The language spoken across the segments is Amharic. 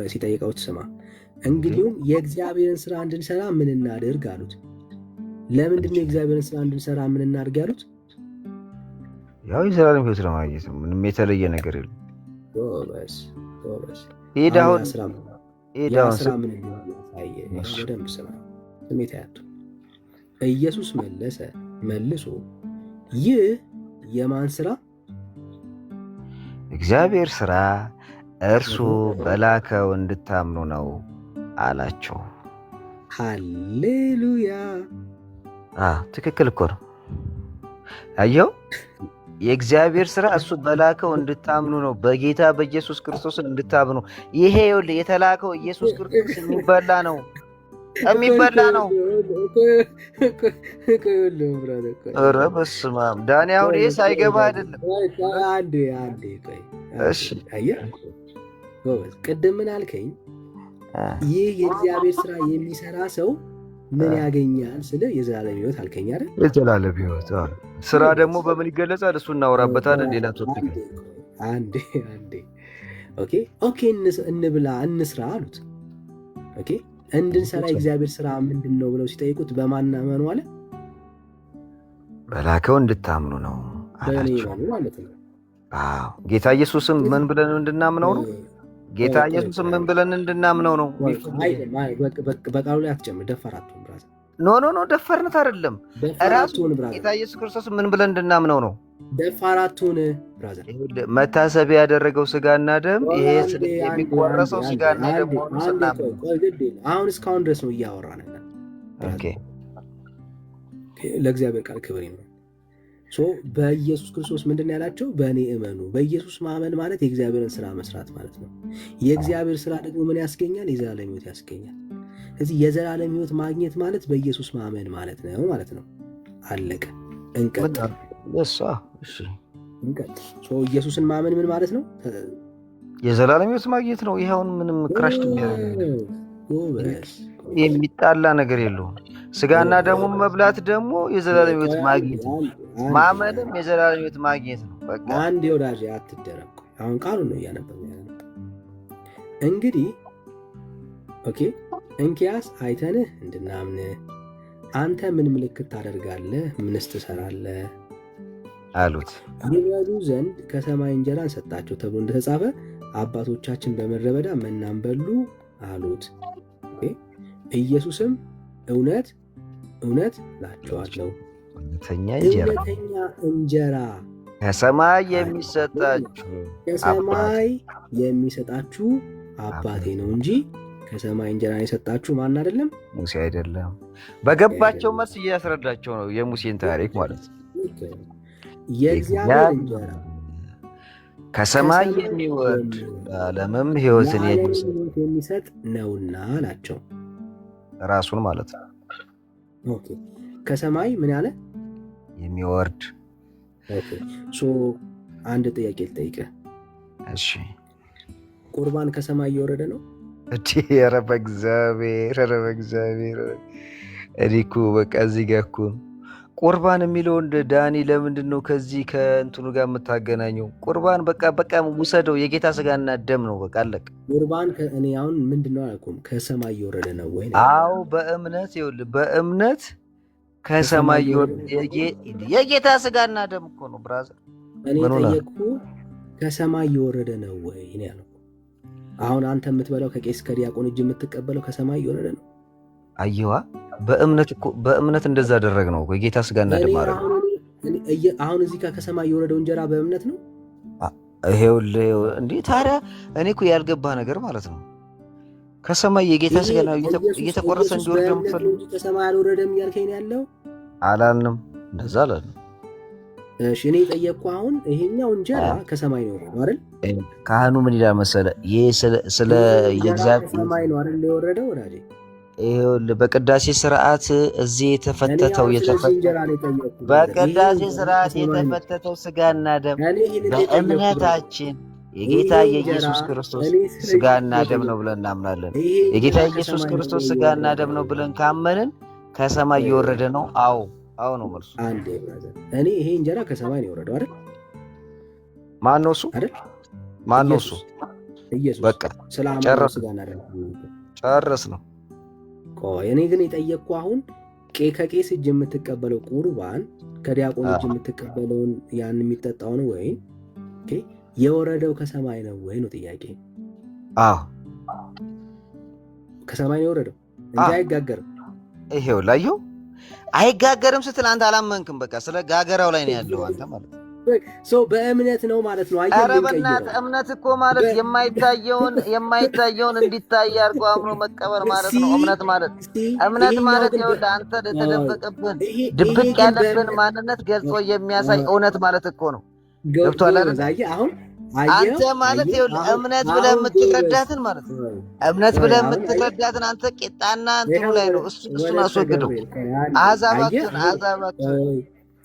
ሲጠይቀው ትስማ። እንግዲሁም የእግዚአብሔርን ስራ እንድንሰራ ምን እናድርግ አሉት። ለምንድን ነው የእግዚአብሔርን ስራ እንድንሰራ ምን እናድርግ ያሉት? ያው የዘላለም ሕይወት ለማግኘት ነው። ምንም የተለየ ነገር የለም። ጎበዝ። ሄዳሁን ስራ ምን በደንብ ስማ። ስሜት ያቱ ኢየሱስ መልሶ ይህ የማን ስራ? እግዚአብሔር ስራ እርሱ በላከው እንድታምኑ ነው አላቸው። ሃሌሉያ! ትክክል እኮ ነው። አየው፣ የእግዚአብሔር ስራ እሱ በላከው እንድታምኑ ነው፣ በጌታ በኢየሱስ ክርስቶስን እንድታምኑ። ይሄ የተላከው ኢየሱስ ክርስቶስ የሚበላ ነው። ኧረ በስመ አብ ዳኒ፣ አሁን ይሄ ሳይገባ አይደለም። ቅድም ምን አልከኝ? ይህ የእግዚአብሔር ስራ የሚሰራ ሰው ምን ያገኛል? ስለ የዘላለም ሕይወት አልከኝ አይደል? የዘላለም ሕይወት ስራ ደግሞ በምን ይገለጻል? እሱ እናወራበታለን። ሌላ ቶፒክ አንዴ ኦኬ፣ እንብላ እንስራ አሉት። ኦኬ፣ እንድንሰራ የእግዚአብሔር ስራ ምንድን ነው ብለው ሲጠይቁት በማን አመኑ አለ? በላከው እንድታምኑ ነው አላቸው ማለት ነው። ጌታ ኢየሱስም ምን ብለን እንድናምነው ነው? ጌታ ኢየሱስም ምን ብለን እንድናምነው ነው? በቃሉ ላይ አትጨምር። ደፈራቱን ብራዘር። ኖ ደፈርነት አይደለም። ራሱ ጌታ ኢየሱስ ክርስቶስ ምን ብለን እንድናምነው ነው? ደፋራቱን ብራዘር። መታሰቢያ ያደረገው ስጋና ደም፣ ይሄ የሚቆረሰው ስጋና ደም ሆኖ ስናምን አሁን እስካሁን ድረስ ነው እያወራን። ለእግዚአብሔር ቃል ክብር ይኖር። በኢየሱስ ክርስቶስ ምንድን ያላቸው? በእኔ እመኑ። በኢየሱስ ማመን ማለት የእግዚአብሔርን ስራ መስራት ማለት ነው። የእግዚአብሔር ስራ ደግሞ ምን ያስገኛል? የዘላለም ሕይወት ያስገኛል። ስለዚህ የዘላለም ሕይወት ማግኘት ማለት በኢየሱስ ማመን ማለት ነው ማለት ነው። አለቀ። እንቀጥል። ኢየሱስን ማመን ምን ማለት ነው? የዘላለም ሕይወት ማግኘት ነው። ይኸውን ምንም ክራሽ የሚጣላ ነገር የለውም። ስጋና ደግሞ መብላት ደግሞ የዘላለም ሕይወት ማግኘት ነው። ማመንም የዘላለም ሕይወት ማግኘት ነው። በቃ አንድ ወዳጅ አትደረቁ። አሁን ቃሉ ነው እያነበብ ያለ። እንግዲህ እንኪያስ አይተንህ እንድናምንህ አንተ ምን ምልክት ታደርጋለህ? ምንስ ትሰራለህ አሉት። ይበሉ ዘንድ ከሰማይ እንጀራን ሰጣቸው ተብሎ እንደተጻፈ አባቶቻችን በምድረ በዳ መናን በሉ አሉት። ኢየሱስም እውነት እላችኋለሁ እውነተኛ እንጀራ ከሰማይ የሚሰጣችሁ አባቴ ነው እንጂ ከሰማይ እንጀራን የሰጣችሁ ማን አይደለም? ሙሴ አይደለም። በገባቸው መልስ እያስረዳቸው ነው የሙሴን ታሪክ ማለት ነው። የእግዚአብሔር እንጀራ ከሰማይ የሚወርድ ለዓለምም ሕይወትን የሚሰጥ ነውና አላቸው። ራሱን ማለት ነው። ከሰማይ ምን ያለ የሚወርድ። አንድ ጥያቄ ልጠይቅህ። እሺ፣ ቁርባን ከሰማይ እየወረደ ነው? ኧረ በእግዚአብሔር እኔ እኮ በቃ እዚህ ጋር እኮ ቁርባን የሚለው እንደ ዳኒ ለምንድን ነው ከዚህ ከእንትኑ ጋር የምታገናኘው? ቁርባን በቃ ውሰደው፣ የጌታ ስጋና ደም ነው። በቃ አለቀ። ቁርባን እኔ አሁን ምንድን ነው አልኩም፣ ከሰማይ እየወረደ ነው ወይ? አዎ በእምነት ከሰማይ የጌታ ስጋና ደም እኮ ነው ብራዘር። እኔ ጠየቅኩ፣ ከሰማይ እየወረደ ነው ወይ እኔ ያልኩ። አሁን አንተ የምትበላው ከቄስ ከዲያቆን እጅ የምትቀበለው ከሰማይ እየወረደ ነው። አየዋ፣ በእምነት እንደዛ አደረግ ነው። የጌታ ስጋና ደም አደረግ። አሁን እዚህ ጋር ከሰማይ የወረደው እንጀራ በእምነት ነው። ይሄውልህ እንዲህ ታዲያ እኔ እኮ ያልገባ ነገር ማለት ነው። ከሰማይ የጌታ ስጋና እየተቆረሰ እንዲወርድ የምትፈልጉ ከሰማይ አልወረደም እያልከኝ ያለው? አላልንም፣ እንደዛ አላልንም። እሺ፣ እኔ ጠየቅኩ። አሁን ይሄኛው እንጀራ ከሰማይ ነው የወረደው አይደል? ካህኑ ምን ይላል መሰለህ? ይሄ ስለ የእግዚአብሔር ሰማይ ነው አይደል የወረደው ወዳጄ? ይኸውልህ በቅዳሴ ስርዓት እዚህ በቅዳሴ ስርዓት የተፈተተው ስጋና ደም በእምነታችን የጌታ የኢየሱስ ክርስቶስ ስጋና ደም ነው ብለን እናምናለን። የጌታ ኢየሱስ ክርስቶስ ስጋና ደም ነው ብለን ካመንን ከሰማይ እየወረደ ነው። አዎ ነው መልሱ። እኔ ይሄ እንጀራ ከሰማይ ነው የወረደው አይደል? ማን ነው እሱ? ኢየሱስ በቃ ስለ አማናዊ ስጋና ደም ጨረስ ነው። እኔ ግን የጠየቅኩ አሁን ከቄስ እጅ የምትቀበለው ቁርባን ከዲያቆን እጅ የምትቀበለውን ያን የሚጠጣው ነው ወይ የወረደው ከሰማይ ነው ወይ ነው ጥያቄ። ከሰማይ ነው የወረደው እንጂ አይጋገርም። ይሄው ላየው አይጋገርም ስትል አንተ አላመንክም። በቃ ስለ ጋገራው ላይ ነው ያለው አንተ ማለት ነው። በእምነት ነው ማለት ነው። ኧረ በእናትህ እምነት እኮ ማለት የማይታየውን እንዲታይ አድርጎ አምኖ መቀበል ማለት ነው። እምነት ማለት ይኸውልህ አንተ የተደበቀብን ድብቅ ያለብን ማንነት ገልጾ የሚያሳይ እውነት ማለት እኮ ነው። ገብቶሃል አይደል? አሁን አንተ ማለት ይኸውልህ እምነት ብለህ የምትረዳትን ማለት ነው። እምነት ብለህ የምትረዳትን አንተ ቄጣና እንትኑ ላይ ነው። እሱን አስወግደው። አሕዛባትን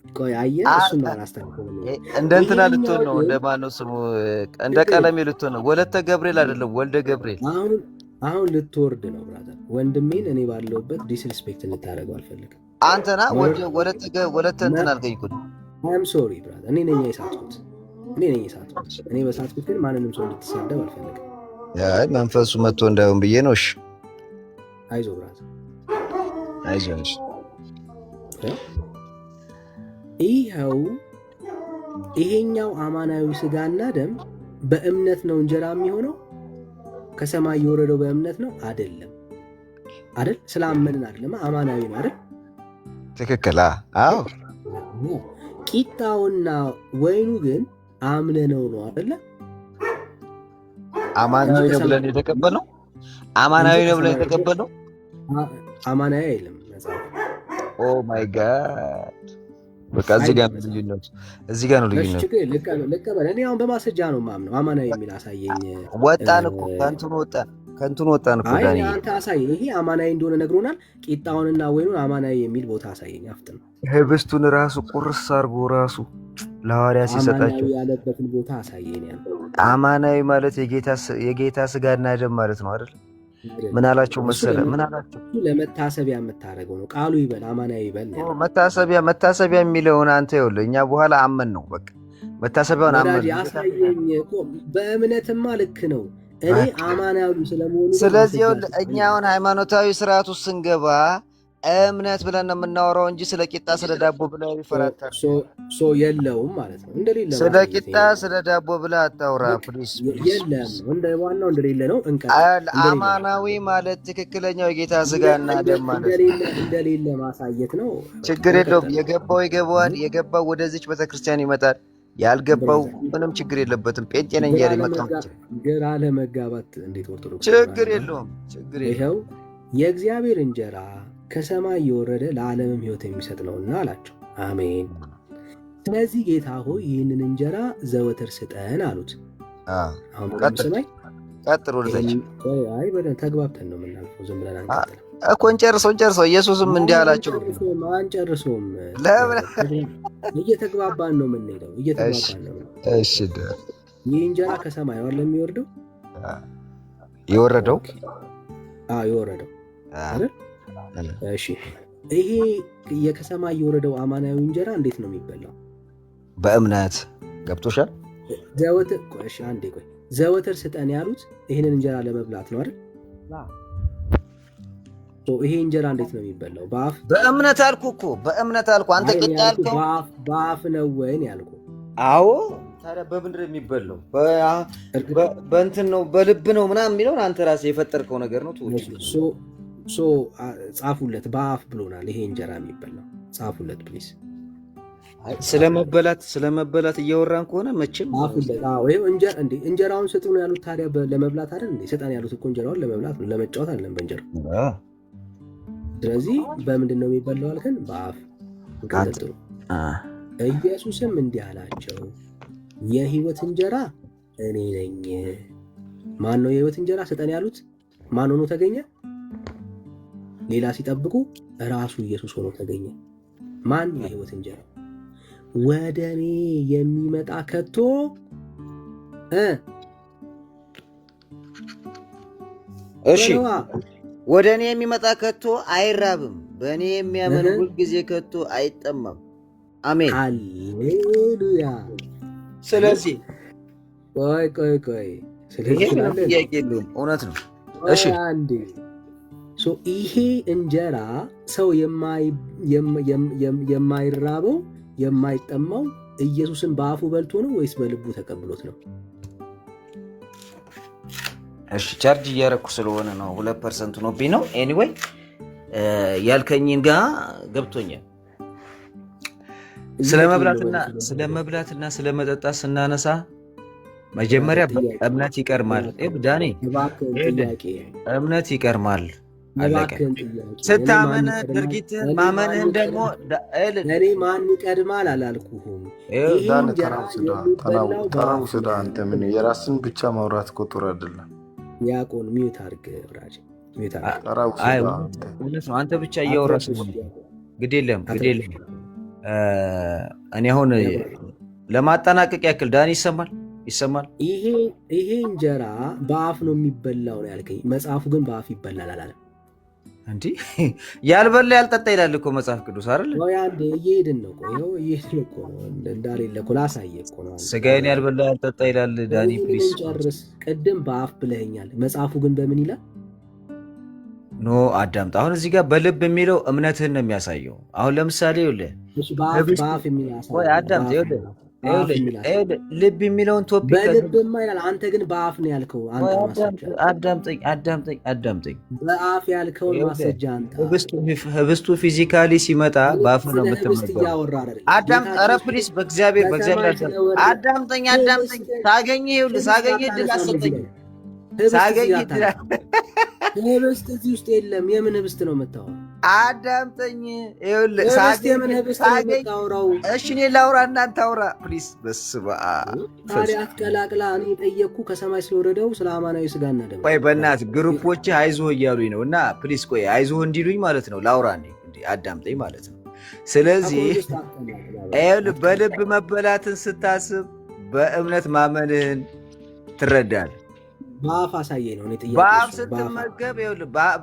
ቆይ አየህ፣ እሱን ነው አላስተካክልም። እንደ እንትና ልትሆን ነው። እንደ ማነው ስሙ? እንደ ቀለሜ ልትሆን ነው። ወለተ ገብርኤል አይደለም ወልደ ገብርኤል። አሁን ልትወርድ ነው ብራዘር። ወንድሜን እኔ ባለሁበት ዲስሪስፔክት እንድታደርገው አልፈልግም። አንተና ወለተ እንትን አልከኝ እኮ። አም ሶሪ ብራዘር፣ እኔ ነኝ የሳትኩት። እኔ በሳትኩት ግን ማንንም ሰው እንድትሳደብ አልፈልግም። መንፈሱ መጥቶ እንዳይሆን ብዬ ነው። እሺ አይዞህ ብራዘር፣ አይዞህ። ይሄኛው አማናዊ ስጋና ደም በእምነት ነው እንጀራ የሚሆነው። ከሰማይ የወረደው በእምነት ነው አይደለም? ስላመንን አይደለም፣ አማናዊ ነው አይደል? ትክክል። አዎ። ቂጣውና ወይኑ ግን አምነነው ነው አይደለ? አማናዊ ነው ብለን የተቀበልነው። አማናዊ አይደለም መጽሐፍ። ኦ ማይ ጋድ! በቃ እዚህ ጋር ነው ልዩነቱ። ልቀበል። እኔ አሁን በማስረጃ ነው የማምነው። አማናዊ የሚል አሳየኝ። ወጣን እኮ ከእንትኑ ወጣን እኮ። አንተ አሳይ። ይሄ አማናዊ እንደሆነ ነግሮናል። ቂጣውንና ወይኑን አማናዊ የሚል ቦታ አሳየኝ። አፍጥን። ህብስቱን ራሱ ቁርስ አድርጎ ራሱ ለሐዋርያ ሲሰጣቸው ያለበትን ቦታ አሳየኝ። አማናዊ ማለት የጌታ ስጋና ደም ማለት ነው አይደል? ምን አላቸው መሰለ? ለመታሰቢያ የምታደርገው ነው። ቃሉ ይበል አማናዊ ይበል። መታሰቢያ የሚለውን አንተ ይኸውልህ፣ እኛ በኋላ አመን ነው በቃ መታሰቢያውን አመን። ያሳየኝ እኮ በእምነትማ ልክ ነው። እኔ አማናዊ ስለመሆኑ ስለዚህ ይኸውልህ፣ እኛ አሁን ሃይማኖታዊ ስርዓት ውስጥ ስንገባ እምነት ብለን ነው የምናወራው እንጂ ስለ ቂጣ ስለ ዳቦ ብለህ ይፈራታል። የለውም ማለት ነው። እንደሌለ ስለ ቂጣ ስለ ዳቦ ብለህ አታውራ ፕሊስ። የለም ዋናው እንደሌለ ነው። አማናዊ ማለት ትክክለኛው የጌታ ስጋና ደም ማለት እንደሌለ ማሳየት ነው። ችግር የለውም። የገባው ይገባዋል። የገባው ወደዚች ቤተክርስቲያን ይመጣል። ያልገባው ምንም ችግር የለበትም። ጴንጤ ነኝ እያለ ይመጣል። ግራ ለመጋባት እንዴት ኦርቶዶክስ ችግር የለውም። ይኸው የእግዚአብሔር እንጀራ ከሰማይ የወረደ ለዓለምም ሕይወት የሚሰጥ ነውና አላቸው። አሜን። ስለዚህ ጌታ ሆይ ይህንን እንጀራ ዘወትር ስጠን አሉት። አሁን ሰማይ ቀጥሎ አይ በደንብ ተግባብተን ነው የምናልፈው። ዝም ብለን አንቀጥልም እኮ እንጨርሰው። ኢየሱስም እንዲህ አላቸው። አንጨርሰውም። እየተግባባን ነው የምንሄደው። እሺ ይህ እንጀራ ከሰማይ ዋለ የሚወርደው የወረደው አይደል? እሺ ይሄ ከሰማይ የወረደው አማናዊ እንጀራ እንዴት ነው የሚበላው? በእምነት ገብቶሻል? ዘወትር ስጠን ያሉት ይህንን እንጀራ ለመብላት ነው አይደል? ይሄ እንጀራ እንዴት ነው የሚበላው? በእምነት አልኩ እኮ በእምነት አልኩ። አንተ ቂጣ ያልከው በአፍ ነው ወይን ያልኩ። አዎ ታዲያ በምንድን ነው የሚበላው? በእንትን ነው በልብ ነው ምናምን የሚለውን አንተ ራስህ የፈጠርከው ነገር ነው። ጻፉለት። በአፍ ብሎናል። ይሄ እንጀራ የሚበላው ጻፉለት ፕሊዝ። ስለመበላት እያወራን ከሆነ መቼም ጻፉለት። እንጀራውን ስጡ ነው ያሉት። ታዲያ ለመብላት አይደል እንዴ? ስጠን ያሉት እኮ እንጀራውን ለመብላት ነው፣ ለመጫወት አይደለም በእንጀራው። ስለዚህ በምንድን ነው የሚበላው አልከን? በአፍ። ቀጥሉ። ኢየሱስም እንዲህ አላቸው፣ የህይወት እንጀራ እኔ ነኝ። ማን ነው የህይወት እንጀራ ስጠን ያሉት? ማን ሆኖ ተገኘ? ሌላ ሲጠብቁ ራሱ ኢየሱስ ሆኖ ተገኘ። ማን የህይወት እንጀራ? ወደ እኔ የሚመጣ ከቶ እሺ፣ ወደ እኔ የሚመጣ ከቶ አይራብም፣ በእኔ የሚያምን ሁልጊዜ ከቶ አይጠማም። አሜን፣ ሃሌሉያ። ስለዚህ ቆይ ስለዚህ ጥያቄ የለውም፣ እውነት ነው። እሺ አንዴ ይሄ እንጀራ ሰው የማይራበው የማይጠማው ኢየሱስን በአፉ በልቶ ነው ወይስ በልቡ ተቀብሎት ነው? እሺ ቻርጅ እያረኩ ስለሆነ ነው 2% ሆኖብኝ ነው። ኤኒዌይ ያልከኝን ጋ ገብቶኛል። ስለመብላትና ስለመጠጣት ስናነሳ መጀመሪያ እምነት ይቀርማል። ዳኔ እምነት ይቀርማል። ስታመን ድርጊትን ማመንህን ደግሞ እኔ ማን ይቀድማል አላልኩህም። ተራው ስዳ አንተ ምን የራስን ብቻ ማውራት ቁጥር አይደለም። ያቆን ሚዩት አድርግ ብራጅ፣ ሚዩት አድርግ። አንተ ብቻ እያወራህ ግድ የለም። እኔ አሁን ለማጠናቀቅ ያክል ዳኒ ይሰማል። ይሄ እንጀራ በአፍ ነው የሚበላው ነው ያልከኝ። መጽሐፉ ግን በአፍ ይበላል አላለም። እንዲህ ያልበላ ያልጠጣ ይላል እኮ መጽሐፍ ቅዱስ አይደል? እየሄድን ነው እንዳሌለ እኮ ላሳየህ እኮ ነው። ስጋዬን ያልበላ ያልጠጣ ይላል ዳኒ ፕሊስ ጨርስ። ቅድም በአፍ ብለኸኛል። መጽሐፉ ግን በምን ይላል? ኖ አዳምጥ። አሁን እዚህ ጋር በልብ የሚለው እምነትህን ነው የሚያሳየው። አሁን ለምሳሌ በአፍ አዳምጥ፣ ልብ የሚለውን ቶፒክ በልብማ ይላል። አንተ ግን በአፍ ነው ያልከው። አዳምጠኝ። በአፍ ያልከውን ማስረጃ አንተ። ህብስቱ ፊዚካሊ ሲመጣ በአፍ ነው የምትመገበው። ኧረ ፕሊስ በእግዚአብሔር አዳምጠኝ። ሳገኝ ድል አሰጠኝ። ህብስት እዚህ ውስጥ የለም። የምን ህብስት ነው የምታወራው? አዳምጠኝ። እሺ እኔ ላውራ እናንተ አውራ ፕሊስ። በስመ አብ ታዲያ አትቀላቅላ። እኔ የጠየቅኩ ከሰማይ ስለወረደው ስለ አማናዊ ስጋና ደም። ቆይ በእናትህ ግሩፖች አይዞህ እያሉኝ ነው እና ፕሊስ ቆይ አይዞህ እንዲሉኝ ማለት ነው ላውራ። አዳምጠኝ ማለት ነው። ስለዚህ በልብ መበላትን ስታስብ በእምነት ማመንህን ትረዳለህ። በአፍ አሳየኝ ነው ጥያቄ።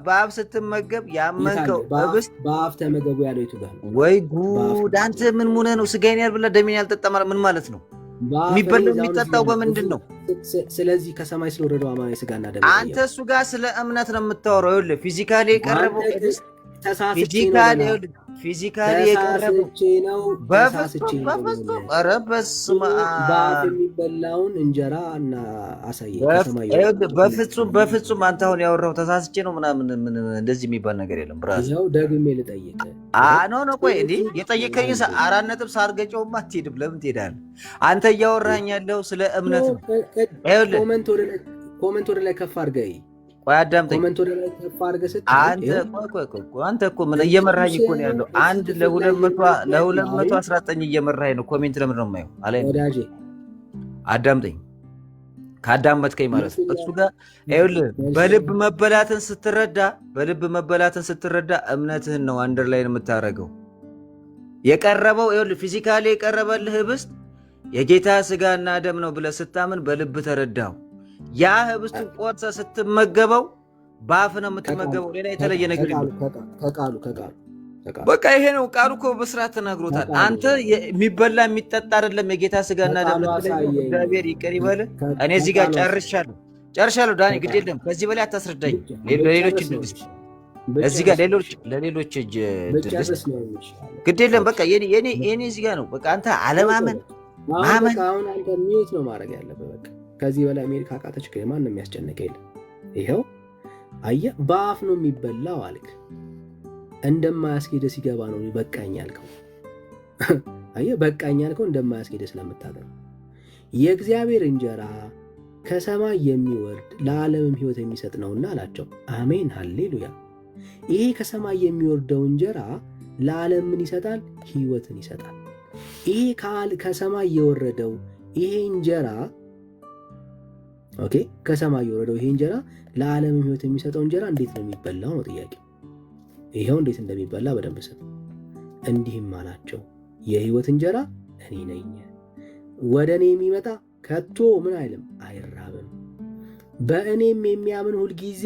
በአፍ ስትመገብ ያመንከው ህብስት በአፍ ተመገቡ ያለው የቱ ጋር ነው? ወይ ጉድ! አንተ ምን ሙነህ ነው? ስጋዬን ያልበላ ደሜን ያልጠጣ ማለት ምን ማለት ነው? የሚበላው የሚጠጣው በምንድን ነው? ስለዚህ ከሰማይ ስለወረደው አማናዊ ስጋና ደም አንተ እሱ ጋር ስለ እምነት ነው የምታወራው። ይኸውልህ ፊዚካሊ የቀረበው ፊዚካሊ የቀረበው በፍጹም ኧረ በስመ አብ በአፍ የሚበላውን እንጀራ እና አሳየኝ። በፍጹም አንተ አሁን ያወራው ተሳስቼ ነው ምናምን እንደዚህ የሚባል ነገር የለም። ብራዘር ያው ደግሜ ልጠይቅህ። ኖ ቆይ እንዲህ የጠየቀኝ 4 ነጥብ ሳርገጨውማ አትሄድም። ለምን ትሄዳለህ? አንተ እያወራኝ ያለው ስለ እምነት ነው። ኮመንት ወደ ላይ ከፍ አድርገህ ቆይ አዳምጠኝ። አንተ እኮ ምን እየመራኝ እኮ ነው ያለው። አንድ ለ219 እየመራኝ ነው። ኮሜንት ለምን ነው የማየው? ወዳጄ አዳምጠኝ። ካዳመጥከኝ ማለት ነው እሱ ጋር ይኸውልህ፣ በልብ መበላትን ስትረዳ እምነትህን ነው አንደርላይን የምታደርገው። የቀረበው ይኸውልህ ፊዚካሊ የቀረበልህ ህብስት የጌታ ስጋና ደም ነው ብለህ ስታምን በልብ ተረዳው። ያ ህብስቱን ቆርሰህ ስትመገበው በአፍ ነው የምትመገበው። ሌላ የተለየ ነገር ከቃሉ በቃ ይሄ ነው ቃሉ እኮ በስርዓት ተናግሮታል። አንተ የሚበላ የሚጠጣ አይደለም የጌታ ስጋና ደም። እግዚአብሔር ይቅር ይበልህ። እኔ እዚህ ጋር ጨርሻለሁ። ዳኒ ግድ የለም ከዚህ በላይ አታስረዳኝ። ለሌሎች እዚህ ጋር ለሌሎች እጅ ግድ የለም። በቃ የኔ እዚህ ጋር ነው። በቃ አንተ አለማመን ማመን። አሁን አንተ ሚዩት ነው ማድረግ ያለብህ። በቃ ከዚህ በላይ አሜሪካ ቃተች ማን ነው የሚያስጨንቀ የለም። ይኸው አየህ፣ በአፍ ነው የሚበላው አልክ። እንደማያስኬደ ሲገባ ነው በቃኝ ያልከው። አየህ፣ በቃኝ ያልከው እንደማያስኬደ ስለምታገር። የእግዚአብሔር እንጀራ ከሰማይ የሚወርድ ለዓለምም ሕይወት የሚሰጥ ነውና አላቸው። አሜን ሃሌሉያ። ይሄ ከሰማይ የሚወርደው እንጀራ ለዓለም ምን ይሰጣል? ሕይወትን ይሰጣል። ይሄ ከሰማይ የወረደው ይሄ እንጀራ ኦኬ፣ ከሰማይ የወረደው ይሄ እንጀራ ለዓለምም ሕይወት የሚሰጠው እንጀራ እንዴት ነው የሚበላው ነው ጥያቄ። ይሄው እንዴት እንደሚበላ በደንብ ስም። እንዲህም አላቸው፣ የሕይወት እንጀራ እኔ ነኝ። ወደ እኔ የሚመጣ ከቶ ምን አይልም አይራብም። በእኔም የሚያምን ሁልጊዜ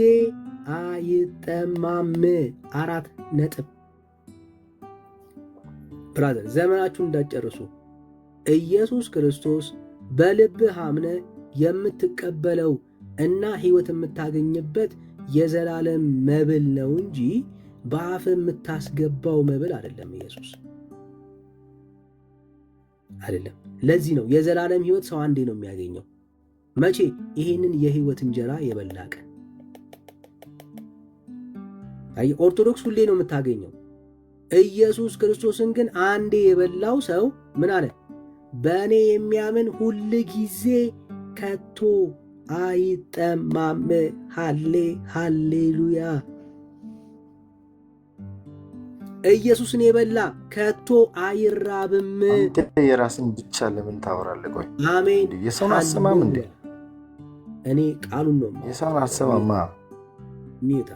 አይጠማም። 4 ነጥብ። ብራዘር ዘመናችሁን እንዳትጨርሱ። ኢየሱስ ክርስቶስ በልብህ አምነህ የምትቀበለው እና ሕይወት የምታገኝበት የዘላለም መብል ነው እንጂ በአፍ የምታስገባው መብል አይደለም። ኢየሱስ አይደለም። ለዚህ ነው የዘላለም ሕይወት ሰው አንዴ ነው የሚያገኘው። መቼ? ይሄንን የሕይወት እንጀራ የበላ ቀን። አይ ኦርቶዶክስ ሁሌ ነው የምታገኘው። ኢየሱስ ክርስቶስን ግን አንዴ የበላው ሰው ምን አለ? በእኔ የሚያምን ሁል ጊዜ ከቶ አይጠማም። ሃሌሉያ። ኢየሱስን የበላ ከቶ አይራብም። አንተ የራስን ብቻ ለምን ታወራለህ? ቆይ አሜን። የሰውን አሰማም እንዴ? እኔ ቃሉን ነው የሰውን አሰማማ ሚታ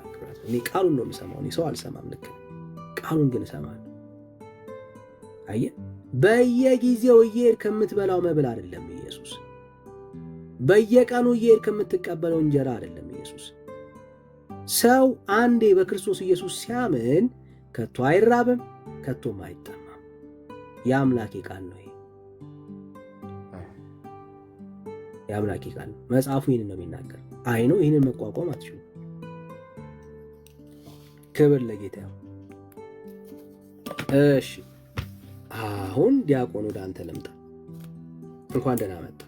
እኔ ቃሉን ነው የምሰማው። እኔ ሰው አልሰማም። ልክ ቃሉን ግን እሰማለሁ። አየህ፣ በየጊዜው እየሄድክ ከምትበላው መብል አይደለም ኢየሱስ። በየቀኑ እየሄድክ ከምትቀበለው እንጀራ አይደለም ኢየሱስ። ሰው አንዴ በክርስቶስ ኢየሱስ ሲያምን ከቶ አይራብም፣ ከቶም አይጠማም። የአምላኬ ቃል ነው። ይሄ የአምላኬ ቃል ነው። መጽሐፉ ይህንን ነው የሚናገር። አይ ነው ይህንን መቋቋም አትችሉም። ክብር ለጌታ ይሁን። እሺ አሁን ዲያቆን ወደ አንተ ልምጣ። እንኳን ደህና መጣ።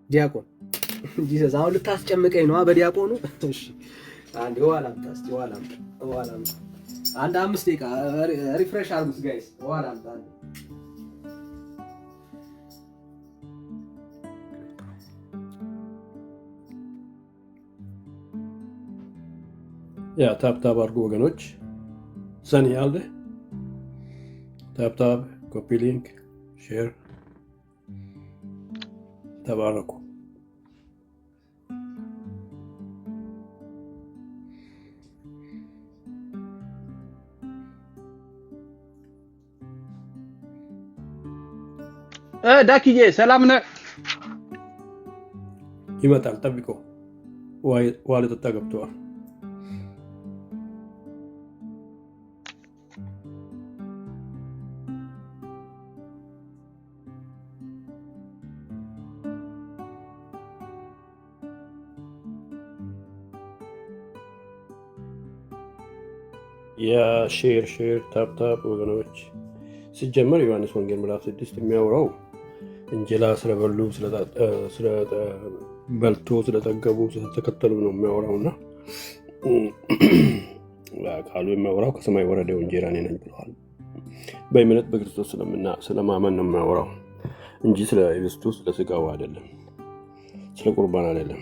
ዲያቆን ጂሰስ አሁን ልታስጨምቀኝ ነው በዲያቆኑ። እሺ አንዴ ውሃ ላምጣ እስቲ፣ ውሃ ላምጣ። አንድ 5 ደቂቃ ሪፍሬሽ አድርጉት ጋይስ። ውሃ ላምጣ። ያ ታፕታፕ አድርጉ ወገኖች። ሰኒ አለ ታፕታፕ፣ ኮፒ ሊንክ፣ ሼር። ተባረኩ። ዳክዬ ሰላም ነህ? ይመጣል፣ ጠብቆ ውሃ ልጠጣ ገብተዋል። ሼር ታፕታፕ ወገኖች። ሲጀመር ዮሐንስ ወንጌል ምዕራፍ 6 የሚያወራው እንጀራ ስለበሉ በልቶ ስለጠገቡ ስለተከተሉ ነው የሚያወራውና ቃሉ የሚያወራው ከሰማይ ወረደው እንጀራ እኔ ነኝ ብለዋል። በእምነት በክርስቶስ ስለማመን ነው የሚያወራው እንጂ ስለ ክርስቶስ ስለስጋው አይደለም፣ ስለ ቁርባን አይደለም።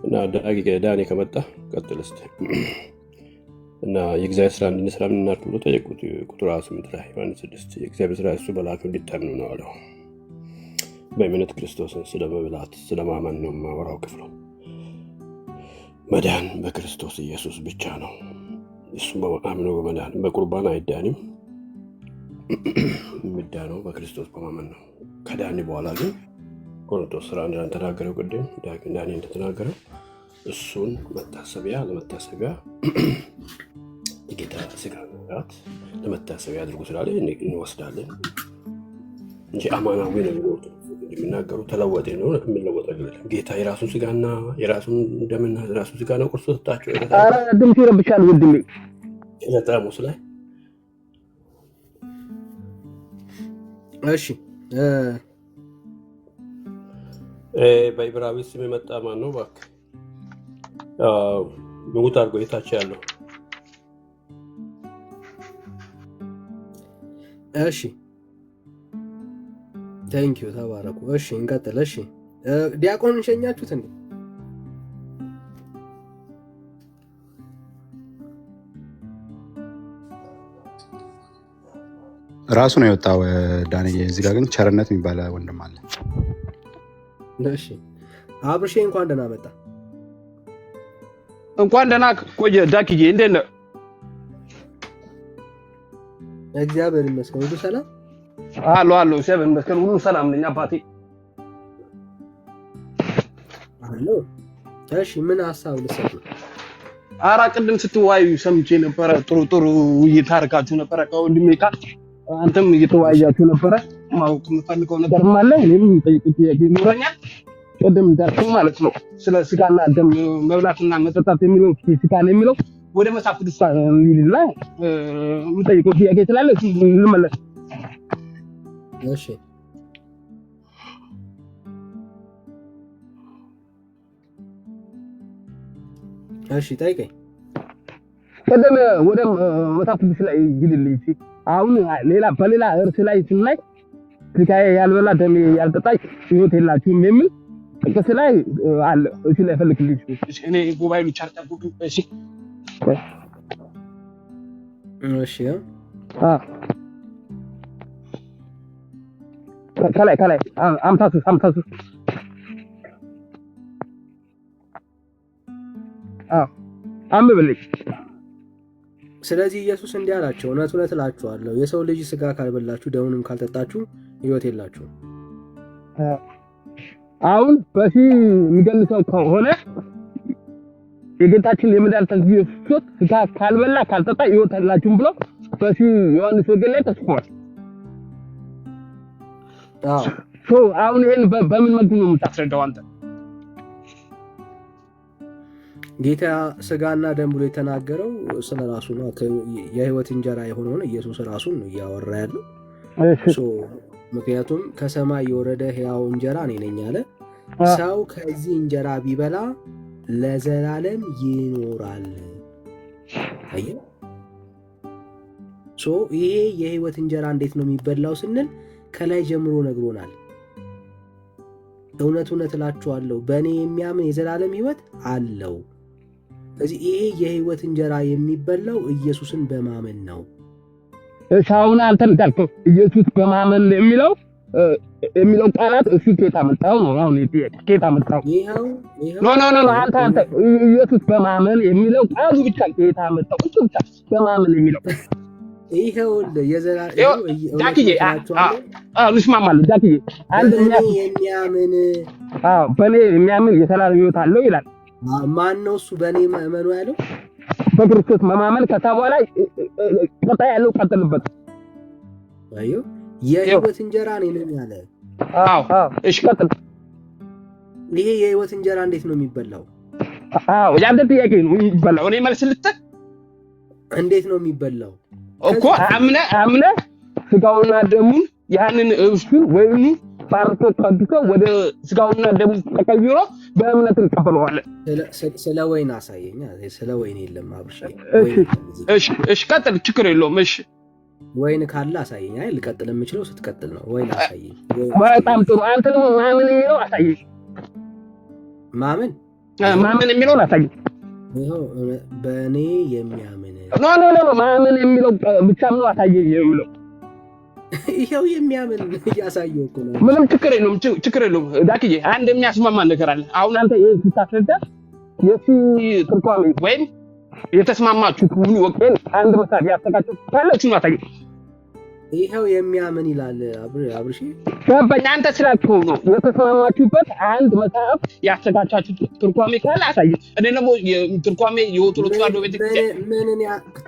እና ዳኔ ከመጣ ቀጥል እስቲ እና የእግዚአብሔር ስራ እንድንሰራ ምን እናድርግ ብሎ ጠየቁት። ቁጥር 8 ላይ ዮሐንስ 6 የእግዚአብሔር ስራ እሱ በላከው እንዲታመኑ ነው አለው። በእምነት ክርስቶስን ስለመብላት ስለማመን ነው የማወራው ክፍሉ። መዳን በክርስቶስ ኢየሱስ ብቻ ነው። እሱም በአምኖ በመዳን በቁርባን አይዳንም። የሚዳነው በክርስቶስ በማመን ነው። ከዳኒ በኋላ ግን ቆሮንቶስ 11 እንደተናገረው ቅድም ዳኒ እንደተናገረው እሱን መታሰቢያ ለመታሰቢያ የጌታ ስጋ መብላት ለመታሰቢያ አድርጉ ስላለ እንወስዳለን እንጂ አማናዊ ነው የሚናገሩ። ተለወጠ ነው የሚለወጥ አይደለም። ጌታ የራሱን ስጋና የራሱን ደምና የራሱን ስጋ ነው ቁርስ ሰጣቸው። ኧረ ድምፅ ይረብሻል ወንድሜ። ለታሙስ ላይ እሺ በዕብራዊ ስም የመጣ ማን ነው እባክህ? ምጉት አድርጎ የታች ያለው። እሺ ቴንኪዩ ተባረኩ። እሺ እንቀጥል። እሺ ዲያቆን እንሸኛችሁት እንዴ? ራሱ ነው የወጣው ዳንኤል። እዚህ ጋር ግን ቸርነት የሚባል ወንድም አለ። እሺ አብርሼ እንኳን ደህና መጣ። እንኳን ደህና ቆየ ዳክዬ። እንዴት ነህ? እግዚአብሔር ይመስገን። ሁሉ ሰላም አሎ እግዚአብሔር ይመስገን። ሁሉ ሰላም ነኝ አባቴ። አሎ እሺ ምን ሐሳብ ልሰጥ ነው? ኧረ ቅድም ስትወያዩ ሰምቼ ነበረ። ጥሩ ውይይት አድርጋችሁ ነበረ ከወንድሜ ጋር። አንተም እየተወያያችሁ ነበረ። ማወቅ የምፈልገው ነገርም አለ፣ እኔም የምጠይቁት ጥያቄ ይኖረኛል። ቅድም እንዳልኩህ ማለት ነው ስለ ስጋና ደም መብላትና መጠጣት የሚለው ፊዚካል የሚለው ወደ መጽሐፍ ቅዱስ ይልና የምጠይቀው ጥያቄ ስላለ ልመለስ። እሺ እሺ ጠይቀኝ። ቅድም ወደ መጽሐፍ ቅዱስ ላይ ይልልኝ። አሁን በሌላ እርስ ላይ ስናይ ስጋዬ ያልበላ ደሜ ያልጠጣ ሕይወት የላችሁም የሚል ጥቅስ ላይ አለ። እሺ ላይ ፈልግልኝ። እሺ እኔ ሞባይሉ ቻርጅ አድርጉ። እሺ እሺ ከላይ አምታሱ አንብብልኝ። ስለዚህ ኢየሱስ እንዲህ አላቸው፣ እውነት እውነት እላችኋለሁ የሰው ልጅ ስጋ ካልበላችሁ ደሙንም ካልጠጣችሁ ሕይወት የላችሁም። አሁን በዚህ የሚገልጸው ከሆነ የጌታችን የመድኃኒታችን ኢየሱስ ክርስቶስ ስጋ ካልበላ ካልጠጣ ሕይወት የላችሁም ብሎ በዚህ ዮሐንስ ወንጌል ላይ ተጽፏል። አሁን ይሄን በምን መልኩ ነው የምታስረዳው አንተ? ጌታ ስጋና ደም ብሎ የተናገረው ስለ ራሱ ነው። የህይወት እንጀራ የሆነውን ኢየሱስ ራሱን ነው እያወራ ያለው። ምክንያቱም ከሰማይ የወረደ ሕያው እንጀራ እኔ ነኝ አለ። ሰው ከዚህ እንጀራ ቢበላ ለዘላለም ይኖራል። አየህ፣ ይሄ የህይወት እንጀራ እንዴት ነው የሚበላው ስንል ከላይ ጀምሮ ነግሮናል። እውነት እውነት እላችኋለሁ በእኔ የሚያምን የዘላለም ህይወት አለው። ስለዚህ ይሄ የህይወት እንጀራ የሚበላው ኢየሱስን በማመን ነው። አሁን አንተ እንዳልከው ኢየሱስ በማመን የሚለው ቃላት እሱ ከየት አመጣው ነው? አሁን ከየት አመጣው? ይሄው ኖ አንተ ኢየሱስ በማመን የሚለው ቃሉ ብቻ ከየት አመጣው? እሱ ብቻ በማመን የሚለው ይሄው የዘላለም ዳክዬ እንስማማለን። ዳክዬ አንድ የሚያምን በእኔ የሚያምን የዘላለም ህይወት አለው ይላል። ማን ነው እሱ? በእኔ ማመኑ ያለው በክርስቶስ መማመን። ከዛ በኋላ ቀጣይ ያለው ቀጥልበት። አዩ የህይወት እንጀራ እኔ ነኝ ያለ። እሺ ቀጥል። ይሄ የህይወት እንጀራ እንዴት ነው የሚበላው? ያንተ ጥያቄ ነው የሚበላው። እኔ መልስ ልስጥህ። እንዴት ነው የሚበላው እኮ አምነ ስጋውና ደሙን ያንን እሱን ወይም ባርኮ ቀድቶ ወደ ስጋውና ደሙ ተቀይሮ በእምነት እንቀበለዋለን። ስለ ወይን አሳየኛ። ስለ ወይን የለም አብርሽ። እሺ ቀጥል፣ ችግር የለውም። እሺ ወይን ካለ አሳየኝ። አይ ልቀጥል የምችለው ስትቀጥል ነው። ወይን አሳየኝ። በጣም ጥሩ። አንተ ነው ማመን የሚለው አሳየኝ። ማመን የሚለውን አሳየኝ። ይሄው በእኔ የሚያምን ኖ ማመን የሚለው ብቻ ነው አሳየኝ የሚለው ይሄው የሚያምን ያሳየው እኮ ነው። ምንም ችግር የለውም ዳክዬ። አንድ የሚያስማማ ነገር አለ። አሁን አንተ ይሄን ስታስረዳ የሱ ትርጓሜ ወይም የተስማማችሁ ሁሉ ወቄን አንድ መሳብ ያስተካክሉ ታላችሁ ነው አሳየኝ። ይሄው የሚያምን ይላል አብርሽ። ገባኝ። አንተ ስላልከው ነው የተስማማችሁበት አንድ መጽሐፍ ያስተካክላችሁ ትርጓሜ ካለ አሳየኝ። እኔ ደግሞ ትርጓሜ የወጥሮት ያለው ቤተክርስቲያን ምንን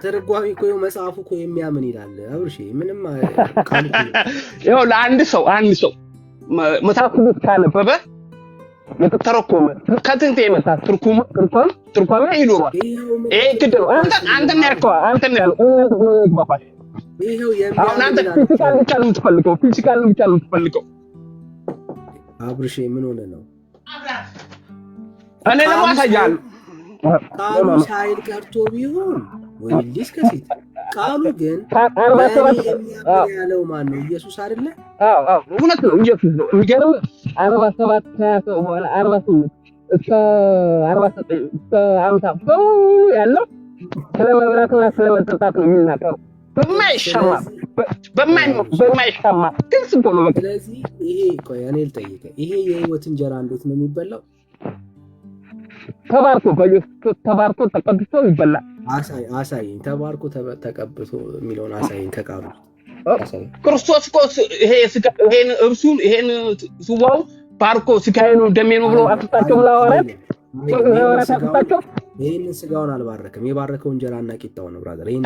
ትርጓሜ እኮ መጽሐፉ እኮ የሚያምን ይላል አብርሽ። ምንም ቃል ይኸው ለአንድ ሰው መጽሐፍ ቅዱስ ካነበበ የተተረጎመ ከጥንት የመጣ ትርጓሜ ይኖራል። ይሄ ግድ ነው። አንተ ነው ያልከው። ይሄው አሁን አንተ ፊዚካል ብቻ ነው የምትፈልገው። አብርሽ ምን ሆነ ነው? እኔ ደግሞ አሳያለሁ። ቃሉ ሳይል ቀርቶ ቢሆን ወይ ዲስከሲት ቃሉ ግን ያለው ማን ነው? ኢየሱስ አይደለ? እውነት ነው፣ ኢየሱስ ነው። የሚገርም 47 ከሰው በኋላ 48 እስከ 49 እስከ 50 ያለው ስለ መብላትና ስለ መጠጣት ነው የሚናገረው። በማይሻማ ግልጽ እኮ ነው። ስለዚህ ይሄ ቆይ እኔ ልጠይቅህ፣ ይሄ የህይወት እንጀራ እንዴት ነው የሚበላው? ተባርኮ በኢየሱስ ተባርኮ ተቀብቶ ይበላል። አሳይኝ። ተባርኮ ተቀብቶ የሚለውን አሳይኝ ከቃሉ። ክርስቶስ እኮ ይሄን እርሱን ይሄን ስዋው ባርኮ ስጋዬ ነው ደሜ ነው ብሎ አጥጣቸው ብላ ወራት አጥጣቸው ይሄንን ስጋውን አልባረከም። የባረከው እንጀራና ቂጣው ነው ብራዘር። ይሄን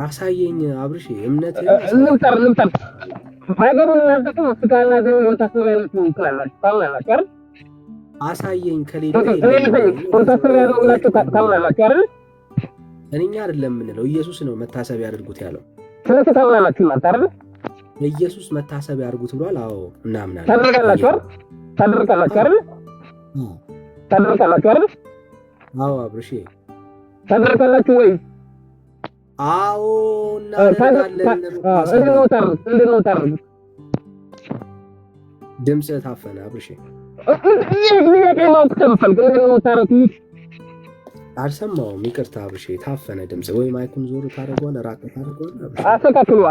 አሳየኝ አብርሽ። እምነት አሳየኝ ከሌለ እኛ አይደለም የምንለው ኢየሱስ ነው መታሰቢያ ያድርጉት ያለው። ኢየሱስ መታሰቢያ ያድርጉት ብሏል። አዎ እናምናለን። ታደርጋላችሁ አይደል? አዎ አብርሽ ታደርጋላችሁ ወይ? አዎ እናደርጋለን። እንደው ድምጽ ታፈነ አብርሽ። አልሰማሁም፣ ይቅርታ አብርሽ። ታፈነ ድምጽ። ወይ ማይኩን ዞሩ ታደርገዋለህ፣ ራቅ ታደርገዋለህ።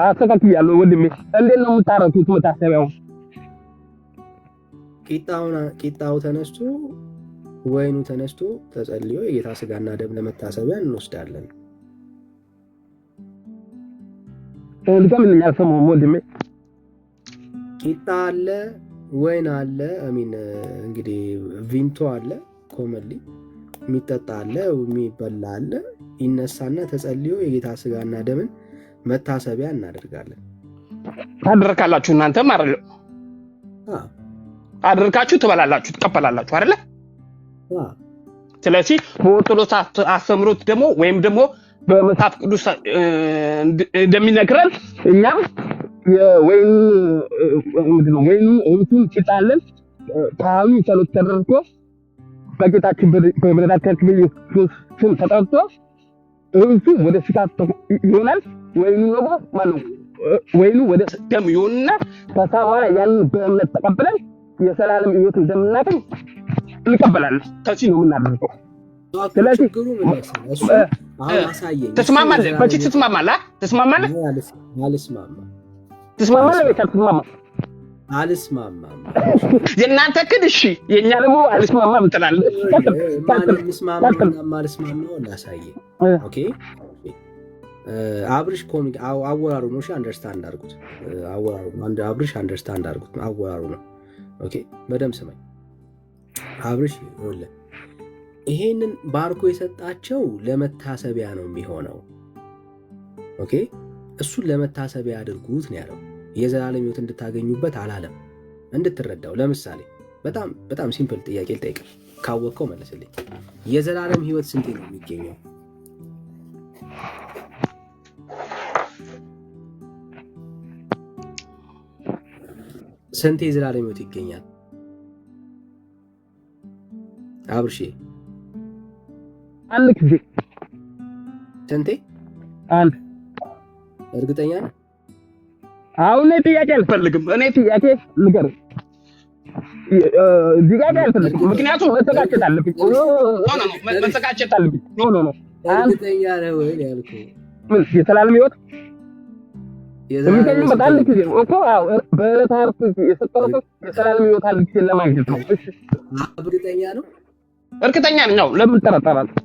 አስተካክያለሁ ወንድሜ። እንዴት ነው የምታረጉት መታሰቢያው? ቂጣው ተነስቶ ወይኑ ተነስቶ ተጸልዮ የጌታ ስጋና ደም ለመታሰቢያ እንወስዳለን። ቂጣ አለ፣ ወይን አለ፣ እንግዲህ ቪንቶ አለ፣ ኮመሊ የሚጠጣ አለ፣ የሚበላ አለ። ይነሳና ተጸልዮ የጌታ ስጋና ደምን መታሰቢያ እናደርጋለን። ታደርካላችሁ እናንተም አይደል? አድርካችሁ ትበላላችሁ፣ ትቀበላላችሁ አይደል? ስለዚህ በኦርቶዶክስ አስተምሮት ደግሞ ወይም ደግሞ በመጽሐፍ ቅዱስ እንደሚነግረን እኛም የወይኑ ቂጣለን ካህኑ ጸሎት ተደርጎ በጌታችን በመድኃኒታችን በኢየሱስ ስም ተጠርቶ እሱ ወደ ስጋ ይሆናል። ወይኑ ወደ ደም ይሆንና ከዛ በኋላ ያንን በእምነት ተቀብለን የሰላም ሕይወት እንደምናገኝ እንቀበላለን። ከዚህ ነው የምናደርገው። ስለዚህ ተስማማለህ? በዚህ ትስማማለህ? አልስማማም። የእናንተ ግን እሺ፣ የኛ ደግሞ አልስማማም ትላለህ። አልስማማው ላሳየህ። ኦኬ አብርሽ ኮሚክ አወራሩ ነው። እሺ አንደርስታንድ አድርጉት። አብርሽ አንደርስታንድ አድርጉት። አወራሩ ነው። ኦኬ በደምብ ስማኝ አብርሽ። ይኸውልህ ይሄንን ባርኮ የሰጣቸው ለመታሰቢያ ነው የሚሆነው። ኦኬ እሱን ለመታሰቢያ አድርጉት ነው ያለው። የዘላለም ሕይወት እንድታገኙበት አላለም። እንድትረዳው ለምሳሌ በጣም ሲምፕል ጥያቄ ልጠይቅ፣ ካወቅከው መለስልኝ። የዘላለም ሕይወት ስንቴ ነው የሚገኘው? ስንቴ የዘላለም ሕይወት ይገኛል? አብርሽ አንድ ጊዜ። ስንቴ? አንድ። እርግጠኛ ነህ? አሁን ጥያቄ አልፈልግም። እኔ ጥያቄ ንገር። ጥያቄ አልፈልግም፣ ምክንያቱም መሰቃጨት አለብኝ። መሰቃጨት አለብኝ። ኖ እርግጠኛ ነህ ወይ ያልኩህ? ምን የሰላም ሕይወት የሚገኝበት አንድ ጊዜ ነው እኮ። በታሪክ የሰጠረው የሰላም ሕይወት አንድ ጊዜ ለማግኘት ነው። እሺ እርግጠኛ ነው? እርግጠኛ ነኝ። ነው ለምን ጠረጠራለህ?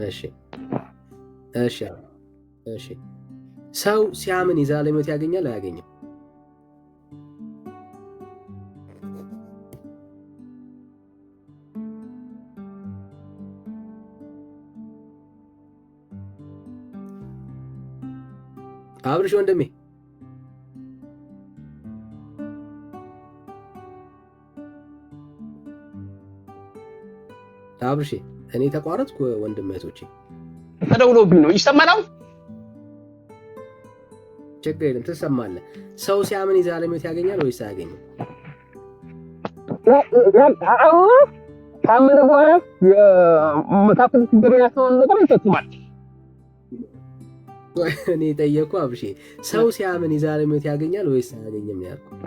እሺ ሰው ሲያምን የዘላለም ሕይወት ያገኛል አያገኝም? አብርሽ ወንድሜ አብርሽ እኔ ተቋረጥኩ ወንድሜ እህቶቼ ተደውሎብኝ ነው። ይሰማል? ችግር የለም ትሰማለህ። ሰው ሲያምን የዘላለም ሕይወት ያገኛል ወይስ አያገኝም? ካመነ በኋላ የመጽሐፍ ቅዱስ እንደሚያስተምረን ነገር ይፈጽማል። እኔ ጠየቅኩ አብርሽ፣ ሰው ሲያምን የዘላለም ሕይወት ያገኛል ወይስ አያገኝም ያልኩህ?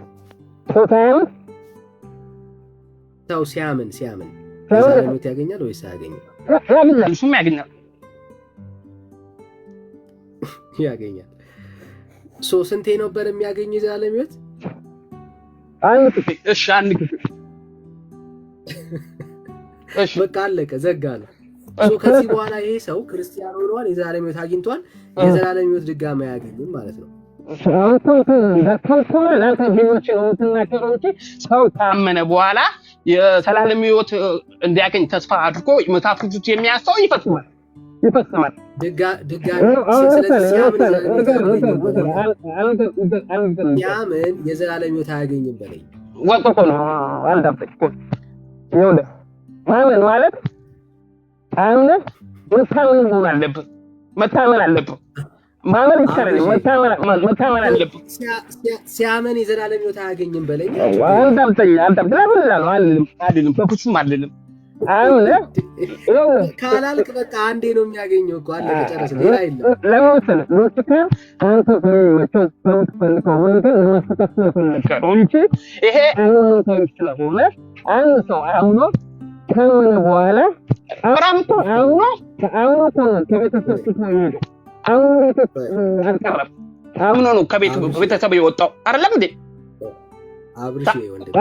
ሰው ሲያምን የዘላለም ሕይወት ያገኛል ወይስ አያገኝም? ያገኛል። እሱም ያገኛል። ያገኛል። ስንቴ ነበር የሚያገኝ የዘላለም ሕይወት? አንድ ጊዜ። እሺ አንድ ጊዜ። እሺ በቃ አለቀ፣ ዘጋ ነው። ከዚህ በኋላ ይሄ ሰው ክርስቲያን ሆኗል፣ የዘላለም ሕይወት አግኝቷል። የዘላለም ሕይወት ድጋሚ አያገኝም ማለት ነው። ሰው ታመነ በኋላ የሰላም ሕይወት እንዲያገኝ ተስፋ አድርጎ መጽሐፍ ቅዱስ የሚያስተው ይፈጽማል። ሲያምን የዘላለም ሕይወት አያገኝም በለኝ። ወጥቶ ነው አንዳፍጥቆ ይኸውልህ ማመን ማለት አሁን መታመን አለብህ። ማመን ይቻላል። መታመን አለብህ። ሲያመን የዘላለም ሕይወት አያገኝም በለኝ። አይደለም በፍጹም አይደለም። ካላልክ በቃ አንዴ ነው የሚያገኘው እኮ አለ ከጨረስን ሌላ የለም። ይሄ ስለሆነ አንድ ሰው አምኖ ከሆነ በኋላ አምኖ ነው ከቤተሰብ የወጣው አይደለም እንዴ? አብርሽ ወንድም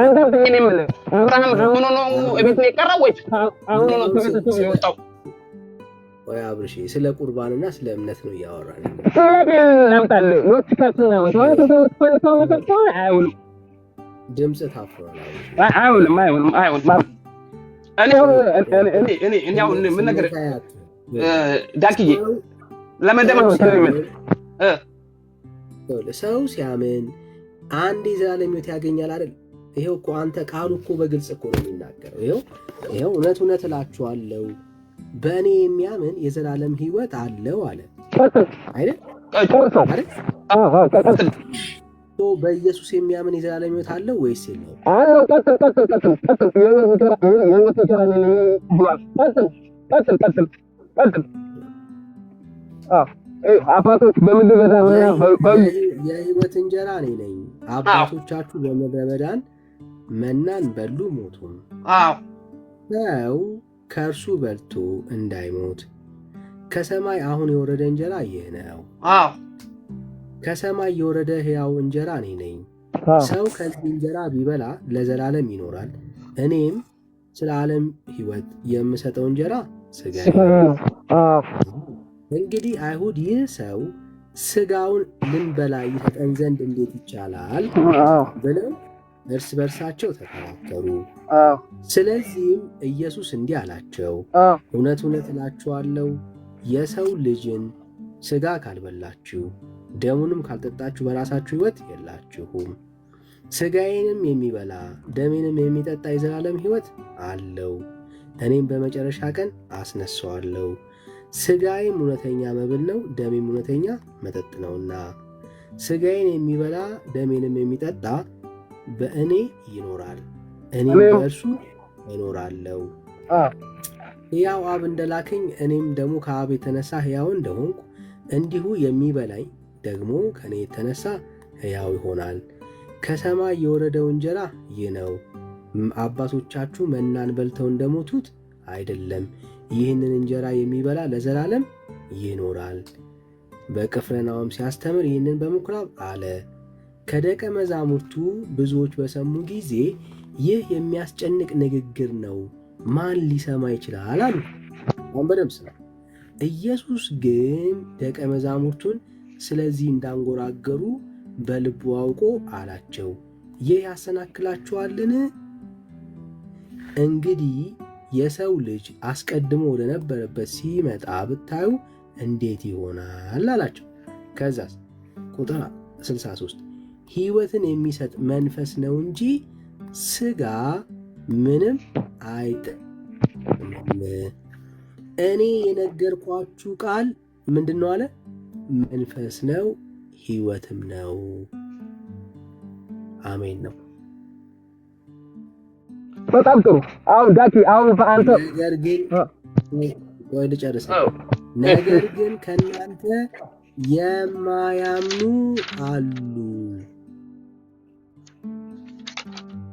አብርሃም አምኖ ነው ቤት ነው የቀረው ወይስ አምኖ ነው ከቤተሰብ የወጣው? ወይ አብርሽ ስለ ቁርባንና ስለ እምነት ነው እያወራን ድምጽ ታፍሯል። አይውልም እኔ አሁን ምን ነገር ዳክዬ ለመደመጥ ሰው ሲያምን አንድ የዘላለም ሕይወት ያገኛል አይደል? ይሄው እኮ አንተ ቃሉ እኮ በግልጽ እኮ ነው የሚናገረው። ይሄው እውነት እላችኋለሁ በእኔ የሚያምን የዘላለም ሕይወት አለው አለ አይደል? በኢየሱስ የሚያምን የዘላለም ሕይወት አለው ወይስ የለውም? አባቶች በምድረ በዳ የሕይወት እንጀራ እኔ ነኝ። አባቶቻችሁ በምድረ በዳን መናን በሉ ሞቱም። ሰው ከእርሱ በልቶ እንዳይሞት ከሰማይ አሁን የወረደ እንጀራ ይህ ነው። ከሰማይ የወረደ ሕያው እንጀራ እኔ ነኝ። ሰው ከዚህ እንጀራ ቢበላ ለዘላለም ይኖራል። እኔም ስለ ዓለም ሕይወት የምሰጠው እንጀራ ሥጋዬ ነው። እንግዲህ አይሁድ ይህ ሰው ሥጋውን ልንበላ ይሰጠን ዘንድ እንዴት ይቻላል ብለው እርስ በርሳቸው ተከራከሩ። ስለዚህም ኢየሱስ እንዲህ አላቸው፣ እውነት እላችኋለሁ የሰው ልጅን ሥጋ ካልበላችሁ ደሙንም ካልጠጣችሁ በራሳችሁ ሕይወት የላችሁም። ሥጋዬንም የሚበላ ደሜንም የሚጠጣ የዘላለም ሕይወት አለው፣ እኔም በመጨረሻ ቀን አስነሣዋለሁ። ሥጋዬም እውነተኛ መብል ነው፣ ደሜም እውነተኛ መጠጥ ነውና። ሥጋዬን የሚበላ ደሜንም የሚጠጣ በእኔ ይኖራል፣ እኔም በእርሱ እኖራለሁ። ሕያው አብ እንደላከኝ እኔም ደግሞ ከአብ የተነሳ ሕያው እንደሆንኩ እንዲሁ የሚበላኝ ደግሞ ከእኔ የተነሳ ሕያው ይሆናል። ከሰማይ የወረደው እንጀራ ይህ ነው። አባቶቻችሁ መናን በልተው እንደሞቱት አይደለም፣ ይህንን እንጀራ የሚበላ ለዘላለም ይኖራል። በቅፍርናሆም ሲያስተምር ይህንን በምኵራብ አለ። ከደቀ መዛሙርቱ ብዙዎች በሰሙ ጊዜ ይህ የሚያስጨንቅ ንግግር ነው፣ ማን ሊሰማ ይችላል አሉ። አሁን በደምብ ስማ። ኢየሱስ ግን ደቀ መዛሙርቱን ስለዚህ እንዳንጎራገሩ በልቡ አውቆ አላቸው፣ ይህ ያሰናክላችኋልን? እንግዲህ የሰው ልጅ አስቀድሞ ወደ ነበረበት ሲመጣ ብታዩ እንዴት ይሆናል አላቸው። ከዛስ ቁጥር 63 ሕይወትን የሚሰጥ መንፈስ ነው እንጂ ሥጋ ምንም አይጠቅምም። እኔ የነገርኳችሁ ቃል ምንድን ነው አለ? መንፈስ ነው ሕይወትም ነው። አሜን ነው። በጣም ጥሩ። አሁን ዳኪ አሁን በአንተ ነገር ግን ወይ ልጨርስ። ነገር ግን ከእናንተ የማያምኑ አሉ።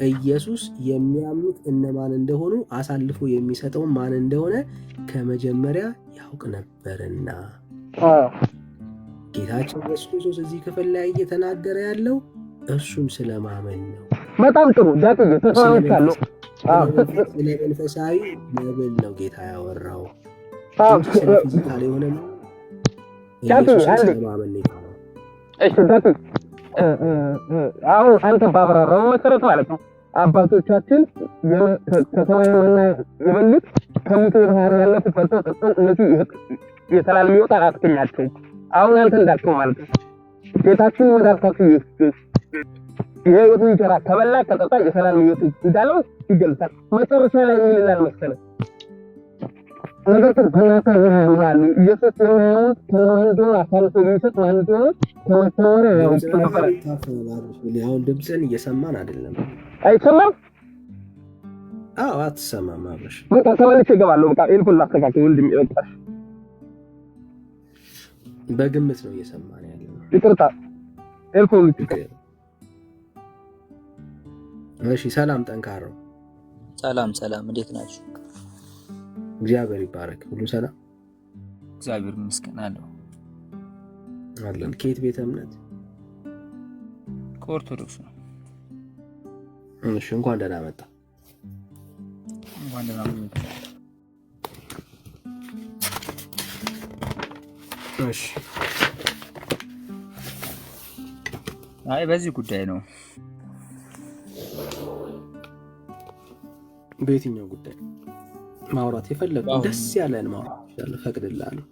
ኢየሱስ የሚያምኑት እነማን እንደሆኑ አሳልፎ የሚሰጠው ማን እንደሆነ ከመጀመሪያ ያውቅ ነበርና። ጌታችን ኢየሱስ ክርስቶስ እዚህ ክፍል ላይ እየተናገረ ያለው እርሱም ስለማመን ነው። በጣም ጥሩ ዳኪ ተሰማምቻለሁ። ስለ መንፈሳዊ መብል ነው ጌታ ያወራው። ፊዚካል የሆነ ኢየሱስ ስለማመን ነው። እሺ ዳት አሁን አንተ ባብራራው መሰረት ማለት ነው አባቶቻችን ከሰማይ መና የበሉት ከሙት ባህር ያለፉት ፈርተው ጠጥተው እነሱ የተላል የሚወጣ አጥተኛቸው አሁን አንተ እንዳልከው ማለት ነው ጌታችን መድኃኒታችን ኢየሱስ የህይወት እንጀራ ከበላ ከጠጣ የተላል የሚወጣ እንዳለው ይገልጻል። መጨረሻ ላይ ምን ይላል መሰለህ? ነገር ግን በእናንተ ያሉ ኢየሱስ የሚያዩት ከወንዶን አሳልፎ የሚሰጥ ማለት ነው። ከመሰወሪያ ያውጥ ነበር። አሁን ድምፅህን እየሰማን አይደለም። አይሰማም? አዎ አትሰማም። አብረሽ በቃ ተመልሼ እገባለሁ። በቃ ኤልኩን ላስተካክል ወንድሜ። በቃ በግምት ነው እየሰማን ያለው። ይቅርታ ኤልኩን። እሺ ሰላም ጠንካራው። ሰላም ሰላም፣ እንዴት ናችሁ? እግዚአብሔር ይባረክ። ሁሉ ሰላም እግዚአብሔር ይመስገን አለው አለን። ከየት ቤተ እምነት? ከኦርቶዶክስ ነው። እሺ እንኳን ደህና መጣ። እንኳን ደህና መጣ። እሺ አይ በዚህ ጉዳይ ነው። በየትኛው ጉዳይ ማውራት የፈለገው? ደስ ያለን ማውራት ይችላል፣ ፈቅድልሃለሁ።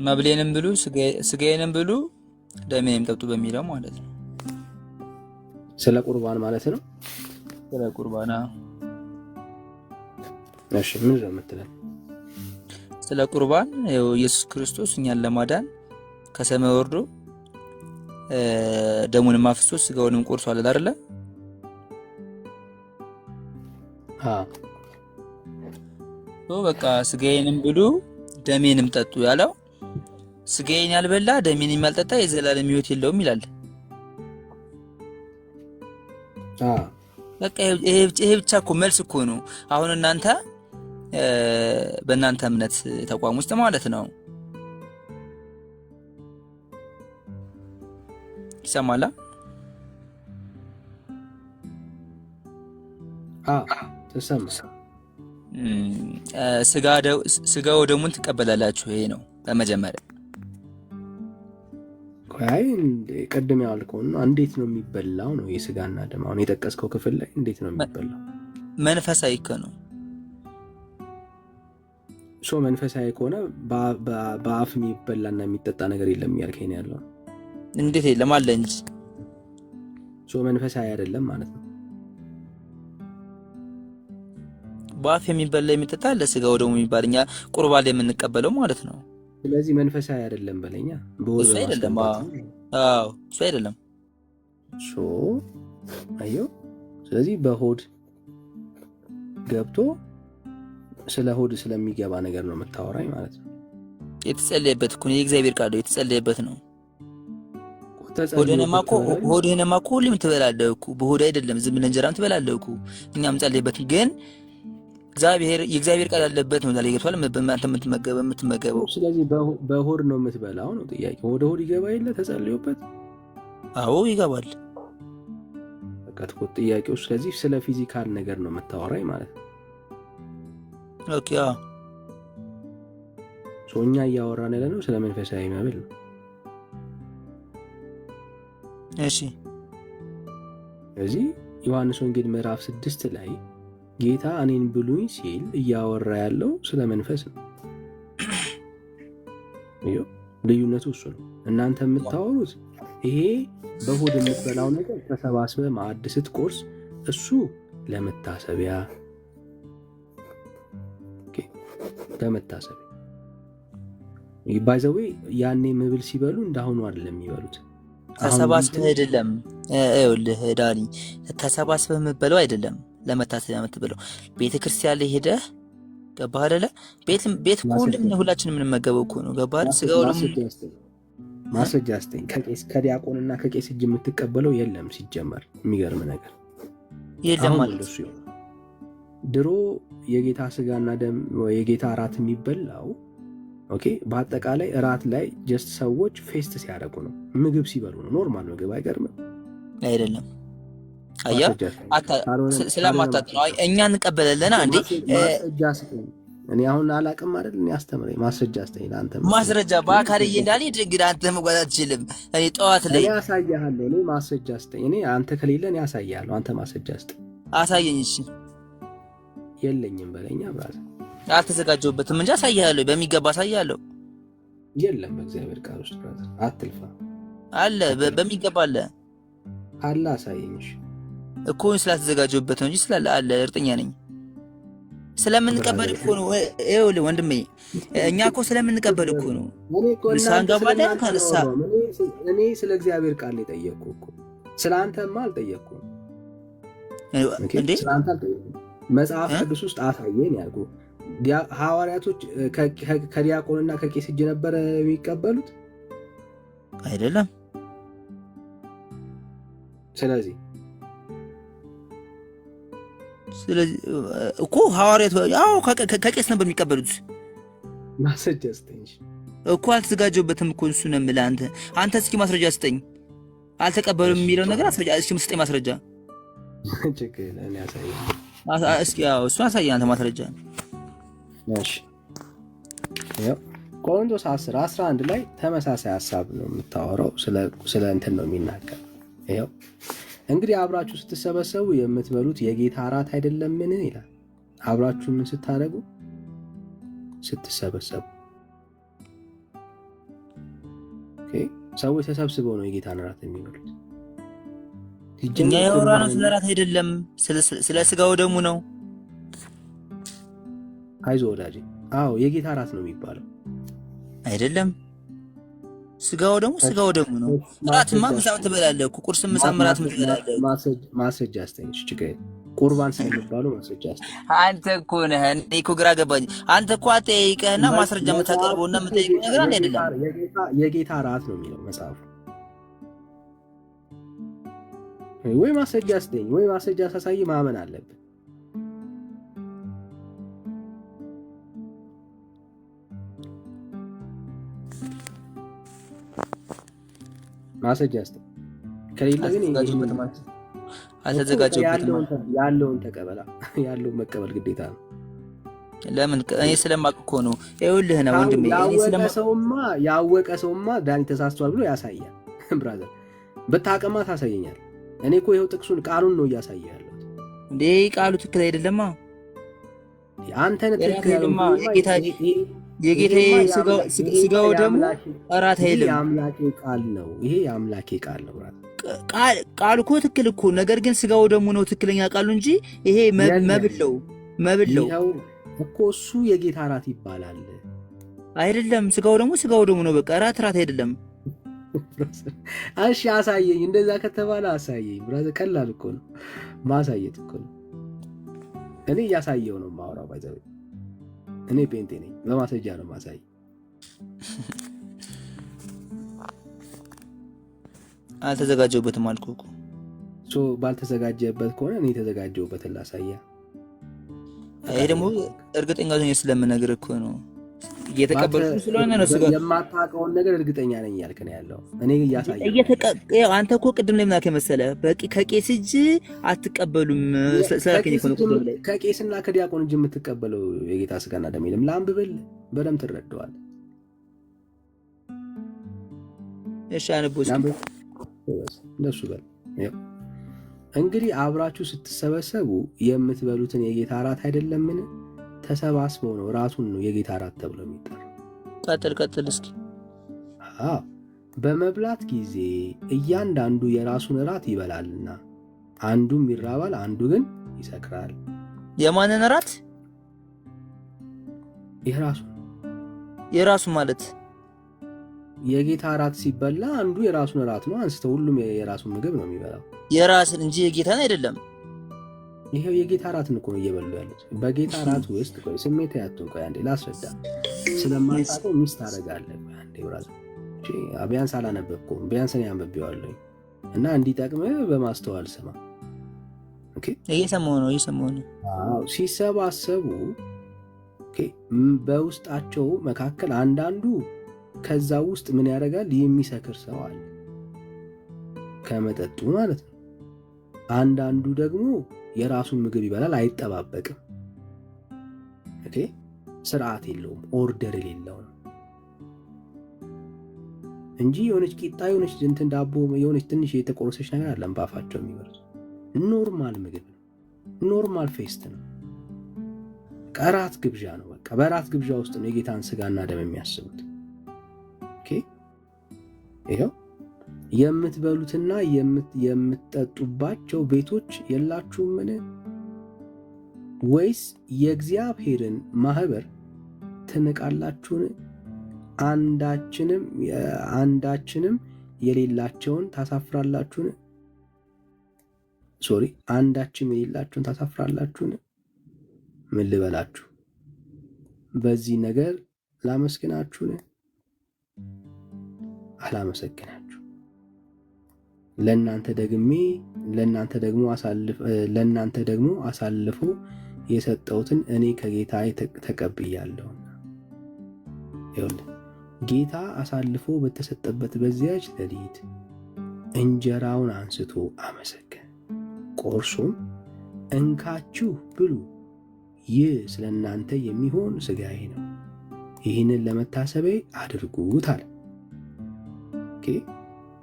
መብሌንም ብሉ ስጋዬንም ብሉ ደሜንም ጠጡ በሚለው ማለት ነው። ስለ ቁርባን ማለት ነው። ስለ ቁርባና እሺ ምን ነው የምትለው? ስለ ቁርባን ኢየሱስ ክርስቶስ እኛን ለማዳን ከሰማይ ወርዶ ደሙንም አፍስሶ ስጋውንም ቆርሷል አይደል? በቃ ስጋዬንም ብሉ ደሜንም ጠጡ ያለው ስጋዬን ያልበላ ደሜን ያልጠጣ የዘላለም ሕይወት የለውም ይላል። በቃ ይሄ ብቻ እኮ መልስ እኮ ነው። አሁን እናንተ በእናንተ እምነት ተቋም ውስጥ ማለት ነው ይሰማላ? ተሰማ ስጋ ወደሙን ትቀበላላችሁ። ይሄ ነው በመጀመሪያ። ቆይ ቀደም ያልከው ነው። እንዴት ነው የሚበላው ነው የስጋና ደም? አሁን የጠቀስከው ክፍል ላይ እንዴት ነው የሚበላው? መንፈሳዊ ነው። መንፈሳዊ ከሆነ በአፍ የሚበላና የሚጠጣ ነገር የለም ያልከኝ ያለው እንዴት የለም አለ እንጂ መንፈሳዊ አይደለም ማለት ነው። በአፍ የሚበላ የሚጠጣ ለስጋ ወደሙ የሚባልኛ ቁርባን ላይ የምንቀበለው ማለት ነው። ስለዚህ መንፈሳዊ አይደለም በለኛ። እሱ አይደለም። አዎ እሱ አይደለም። አዮ ስለዚህ በሆድ ገብቶ ስለ ሆድ ስለሚገባ ነገር ነው የምታወራኝ ማለት ነው። የተጸለየበት እኮ የእግዚአብሔር ቃል የተጸለየበት ነው። ሆድህንማ እኮ ሁሌም ትበላለህ እኮ። በሆድ አይደለም ዝም ብለህ እንጀራም ትበላለህ እኮ። እኛም ጸለየበት ግን የእግዚአብሔር ቃል ያለበት ነው። ታዲያ ይገርቷል። በእናንተ የምትመገበው ስለዚህ በሆድ ነው የምትበላው ነው ጥያቄ። ወደ ሆድ ይገባ የለ ተጸልዮበት? አዎ ይገባል። በቃ ትኩት ጥያቄው። ስለዚህ ስለ ፊዚካል ነገር ነው የምታወራኝ ማለት ነው። ኦኬ እኛ እያወራን ያለ ነው ስለ መንፈሳዊ መብል ነው። እሺ ስለዚህ ዮሐንስ ወንጌል ምዕራፍ 6 ላይ ጌታ እኔን ብሉኝ ሲል እያወራ ያለው ስለ መንፈስ ነው። ልዩነቱ እሱ ነው። እናንተ የምታወሩት ይሄ በሆድ የምትበላው ነገር ተሰባስበ ማዕድ ስትቆርስ እሱ ለመታሰቢያ ባይዘዌ ያኔ መብል ሲበሉ እንዳሁኑ አይደለም የሚበሉት። ተሰባስበህ አይደለም። ይኸውልህ ዳኒ ተሰባስበህ የምትበለው አይደለም ለመታሰቢያ የምትበለው ቤተክርስቲያን ላይ ሄደህ ገባህ አይደለ? ቤት ሁላችንም የምንመገበው እኮ ነው። ገባህ አይደል? ስጋው ማስረጃ አስጠኝ። ከዲያቆንና ከቄስ እጅ የምትቀበለው የለም ሲጀመር። የሚገርም ነገር የለም ማለት ነው። ድሮ የጌታ ስጋና ደም የጌታ እራት የሚበላው ኦኬ በአጠቃላይ እራት ላይ ጀስት ሰዎች ፌስት ሲያደርጉ ነው፣ ምግብ ሲበሉ ነው። ኖርማል ምግብ አይገርምም? አይደለም። አያ ስለማታጥ ነው እኛ እንቀበላለን። አንዴ እኔ አሁን አላቅም አይደል? እኔ አስተምረኝ፣ ማስረጃ አስተኝ። ለአንተ ማስረጃ በአካል እንዳልሄድ እንግዲህ አንተ መጓዝ አትችልም። እኔ ጠዋት ላይ እኔ አሳያለሁ። እኔ ማስረጃ አስተኝ። እኔ አንተ ከሌለ እኔ አሳያለሁ። አንተ ማስረጃ አስተኝ። አሳየኝ። እሺ የለኝም በለኛ ብራዘር። አልተዘጋጀሁበትም እንጂ አሳያለሁ፣ በሚገባ አሳያለሁ። የለም በእግዚአብሔር ቃል ውስጥ ብራዘር አትልፋ። አለ በሚገባ አለ አለ። አሳየኝ እኮ ስላልተዘጋጀሁበት ነው እንጂ ስላለ አለ። እርግጠኛ ነኝ። ስለምንቀበል እኮ ነው። ይኸውልህ ወንድሜ እኛ እኮ ስለምንቀበል እኮ ነው። ንስሐ እንገባለን። ካለሳ እኔ ስለ እግዚአብሔር ቃል የጠየቅኩ እኮ ስለ አንተማ አልጠየቅኩም። እንዴ ስለ አንተ አልጠየቅኩም። መጽሐፍ ቅዱስ ውስጥ አሳየን ያልኩ። ሐዋርያቶች ከዲያቆንና ከቄስ እጅ ነበረ የሚቀበሉት አይደለም? ስለዚህ እኮ ሐዋርያት ያው ከቄስ ነበር የሚቀበሉት። ማስረጃ ስጠኝ እኮ። አልተዘጋጀሁበትም እኮ እሱ ነው የምልህ። አንተ እስኪ ማስረጃ ስጠኝ። አልተቀበሉም የሚለው ነገር እስኪ ስጠኝ ማስረጃ። እስኪ ያው እሱ አሳየኝ አንተ ማስረጃ። እሺ ያው ቆሮንቶስ 10:11 ላይ ተመሳሳይ ሐሳብ ነው የምታወራው። ስለ እንትን ነው የሚናገር። ይኸው እንግዲህ አብራችሁ ስትሰበሰቡ የምትበሉት የጌታ እራት አይደለምን ይላል። አብራችሁ ምን ስታደርጉ? ስትሰበሰቡ። ሰዎች ተሰብስበው ነው የጌታን እራት የሚበሉት። እኛ ያወራነው ስለ እራት አይደለም፣ ስለ ስጋው ደሙ ነው። አይዞህ ወዳጄ። አዎ የጌታ እራት ነው የሚባለው አይደለም? ስጋው ደሙ ነው። እራትማ ምሳም ትበላለህ እኮ፣ ቁርስም ምሳም እራትም ትበላለህ። ማስረጃ አስተኝ። ችግር ቁርባን ስለሚባለው ማስረጃ አስተኝ። አንተ እኮ ነህ። እኔ እኮ ግራ ገባኝ። አንተ እኮ አጠያይቀህና ማስረጃ የምታቀርበውና የምጠይቀው ነገር አንድ አይደለም። የጌታ እራት ነው የሚለው መጽሐፉ። ወይ ማስረጃ አስተኝ፣ ወይ ማስረጃ ሳሳይ ማመን አለብን። ማስረጃ አስተኝ። ከሌለ ግን አልተዘጋጀሁበትም። ያለውን ተቀበላ። ያለውን መቀበል ግዴታ ነው። ለምን? እኔ ስለማውቅ እኮ ነው። ይኸውልህ ነው ወንድሜ፣ ያወቀ ሰውማ ዳኒ ተሳስቷል ብሎ ያሳያል። ብራዘር ብታቀማ ታሳየኛል። እኔ እኮ ይኸው ጥቅሱን ቃሉን ነው እያሳየ ያለው። እንዴ ቃሉ ትክክል አይደለማ። አንተ ነህ ትክክል አይደለማ። የጌታዬ ስጋው ደግሞ እራት አይልም። የአምላኬ ቃል ነው። ይሄ የአምላኬ ቃል ነው። ቃሉ እኮ ትክክል እኮ፣ ነገር ግን ስጋው ደግሞ ነው ትክክለኛ ቃሉ እንጂ ይሄ መብለው እኮ እሱ የጌታ እራት ይባላል አይደለም። ስጋው ደግሞ ነው። በቃ እራት አይደለም። እሺ አሳየኝ። እንደዛ ከተባለ አሳየኝ። ብራዘር ቀላል እኮ ነው፣ ማሳየት እኮ ነው። እኔ እያሳየው ነው የማወራው። ባይዘው እኔ ጴንጤ ነኝ፣ በማስረጃ ነው ማሳይ። አልተዘጋጀሁበትም አልኩህ እኮ። ባልተዘጋጀበት ከሆነ እኔ የተዘጋጀሁበትን ላሳያ። ይሄ ደግሞ እርግጠኛ ሆኜ ስለምነግርህ እኮ ነው። እየተቀበልኩ ስለሆነ ነው። የማታውቀውን ነገር እርግጠኛ ነኝ እያልክ ነው ያለው። እኔ እያሳየሁ አንተ እኮ ቅድም ላይ ምናምን መሰለህ፣ በቂ ከቄስ እጅ አትቀበሉም ስላልከኝ እኮ ነው። ከቄስና ከዲያቆን እጅ የምትቀበለው የጌታ ስጋና ደም የለም። ላንብብል፣ በደምብ ትረዳዋለህ። እሺ አንቦስ እንደሱ በል። እንግዲህ አብራችሁ ስትሰበሰቡ የምትበሉትን የጌታ እራት አይደለምን? ተሰባስበው ነው ራሱን ነው የጌታ እራት ተብሎ የሚጠራው። ቀጥል እስኪ። በመብላት ጊዜ እያንዳንዱ የራሱን እራት ይበላልና አንዱም ይራባል፣ አንዱ ግን ይሰክራል። የማንን እራት? የራሱ ማለት የጌታ እራት ሲበላ አንዱ የራሱን እራት ነው አንስተው፣ ሁሉም የራሱን ምግብ ነው የሚበላው። የራስን እንጂ የጌታን አይደለም። ይሄው የጌታ እራትን እኮ ነው እየበሉ ያሉት። በጌታ እራት ውስጥ ቆይ ስሜት ያቱን ቆይ አንዴ ላስረዳ። ስለማታውቀው ሚስት ታደርጋለህ። አንዴ ብራዘር ቢያንስ አላነበብኩም፣ ቢያንስ እኔ አንብቤዋለሁ እና እንዲጠቅምህ በማስተዋል ስማ። ኦኬ እየሰማሁ ነው። አዎ ሲሰባሰቡ በውስጣቸው መካከል አንዳንዱ ከዛ ውስጥ ምን ያደርጋል? የሚሰክር ሰው አለ ከመጠጡ ማለት ነው። አንዳንዱ ደግሞ የራሱን ምግብ ይበላል፣ አይጠባበቅም። ኦኬ ስርዓት የለውም፣ ኦርደር የሌለው ነው እንጂ የሆነች ቂጣ የሆነች እንትን ዳቦ የሆነች ትንሽ የተቆረሰች ነገር አለን በአፋቸው የሚበሉት። ኖርማል ምግብ ነው፣ ኖርማል ፌስት ነው፣ እራት ግብዣ ነው። በቃ በራት ግብዣ ውስጥ ነው የጌታን ስጋና ደም የሚያስቡት። ኦኬ ይሄው የምትበሉትና የምትጠጡባቸው ቤቶች የላችሁምን? ወይስ የእግዚአብሔርን ማህበር ትንቃላችሁን? አንዳችንም የሌላቸውን ታሳፍራላችሁን? አንዳችም የሌላቸውን ታሳፍራላችሁን? ምን ልበላችሁ? በዚህ ነገር ላመስግናችሁን? አላመሰግናችሁ። ለእናንተ ደግሞ አሳልፎ የሰጠሁትን እኔ ከጌታዬ ተቀብያለሁና። ይኸውልህ ጌታ አሳልፎ በተሰጠበት በዚያች ሌሊት እንጀራውን አንስቶ አመሰገነ፣ ቆርሶም እንካችሁ ብሉ፣ ይህ ስለ እናንተ የሚሆን ሥጋዬ ነው፣ ይህንን ለመታሰቢያ አድርጉት አለ።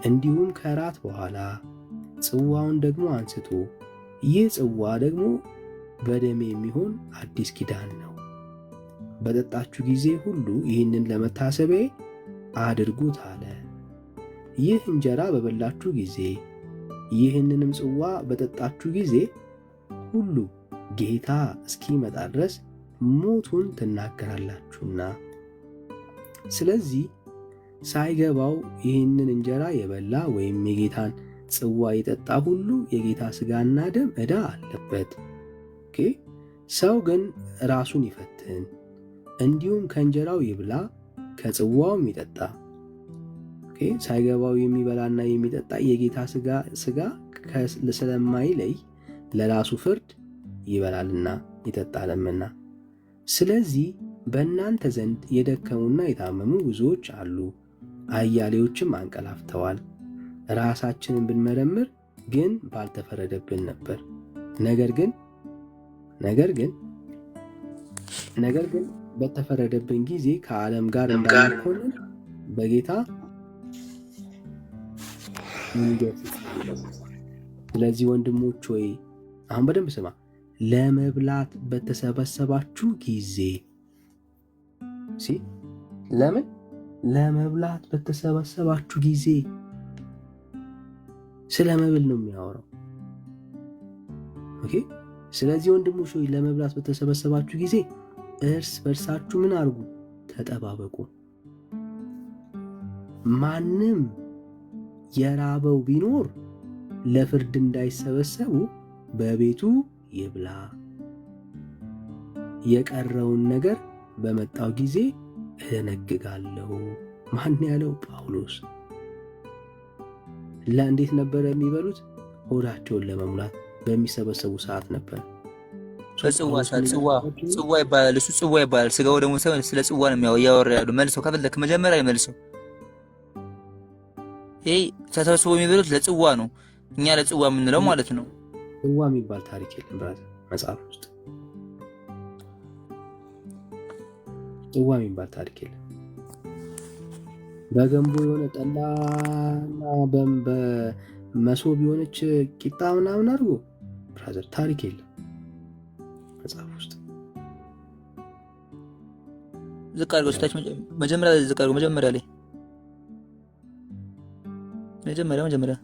እንዲሁም ከራት በኋላ ጽዋውን ደግሞ አንስቶ ይህ ጽዋ ደግሞ በደሜ የሚሆን አዲስ ኪዳን ነው፣ በጠጣችሁ ጊዜ ሁሉ ይህንን ለመታሰቢያ አድርጉት አለ። ይህ እንጀራ በበላችሁ ጊዜ ይህንንም ጽዋ በጠጣችሁ ጊዜ ሁሉ ጌታ እስኪመጣ ድረስ ሞቱን ትናገራላችሁና። ስለዚህ ሳይገባው ይህንን እንጀራ የበላ ወይም የጌታን ጽዋ የጠጣ ሁሉ የጌታ ሥጋና ደም ዕዳ አለበት። ሰው ግን ራሱን ይፈትን፣ እንዲሁም ከእንጀራው ይብላ ከጽዋውም ይጠጣ። ሳይገባው የሚበላና የሚጠጣ የጌታ ሥጋ ስለማይለይ ለራሱ ፍርድ ይበላልና ይጠጣልምና። ስለዚህ በእናንተ ዘንድ የደከሙና የታመሙ ብዙዎች አሉ፣ አያሌዎችም አንቀላፍተዋል። ራሳችንን ብንመረምር ግን ባልተፈረደብን ነበር። ነገር ግን በተፈረደብን ጊዜ ከዓለም ጋር እንዳንኮንን በጌታ እንገሥጽ። ስለዚህ ወንድሞች ሆይ አሁን በደንብ ስማ። ለመብላት በተሰበሰባችሁ ጊዜ ለመብላት በተሰበሰባችሁ ጊዜ ስለ መብል ነው የሚያወራው። ኦኬ። ስለዚህ ወንድሞች ሆይ ለመብላት በተሰበሰባችሁ ጊዜ እርስ በርሳችሁ ምን አድርጉ? ተጠባበቁ። ማንም የራበው ቢኖር ለፍርድ እንዳይሰበሰቡ በቤቱ ይብላ። የቀረውን ነገር በመጣው ጊዜ እደነግጋለሁ። ማን ያለው? ጳውሎስ። ለእንዴት ነበረ የሚበሉት? ሆዳቸውን ለመሙላት በሚሰበሰቡ ሰዓት ነበር። ጽዋ ይባላል። እሱ ጽዋ ይባላል። ስጋው ደግሞ ሳይሆን ስለ ጽዋ ነው እያወራ ያሉ። መልሰው ከፈለክ መጀመሪያ መልሰው። ይሄ ተሰብስቦ የሚበሉት ለጽዋ ነው። እኛ ለጽዋ የምንለው ማለት ነው። ጽዋ የሚባል ታሪክ የለም ብራዘር መጽሐፍ ውስጥ። ጽዋ የሚባል ታሪክ የለም። በገንቦ የሆነ ጠላና በመሶብ የሆነች ቂጣ ምናምን አድርጎ ብራዘር ታሪክ የለም መጽሐፍ ውስጥ። ዝቅ አድርገው ስታች መጀመሪያ ዝቅ አድርገው መጀመሪያ ላይ መጀመሪያ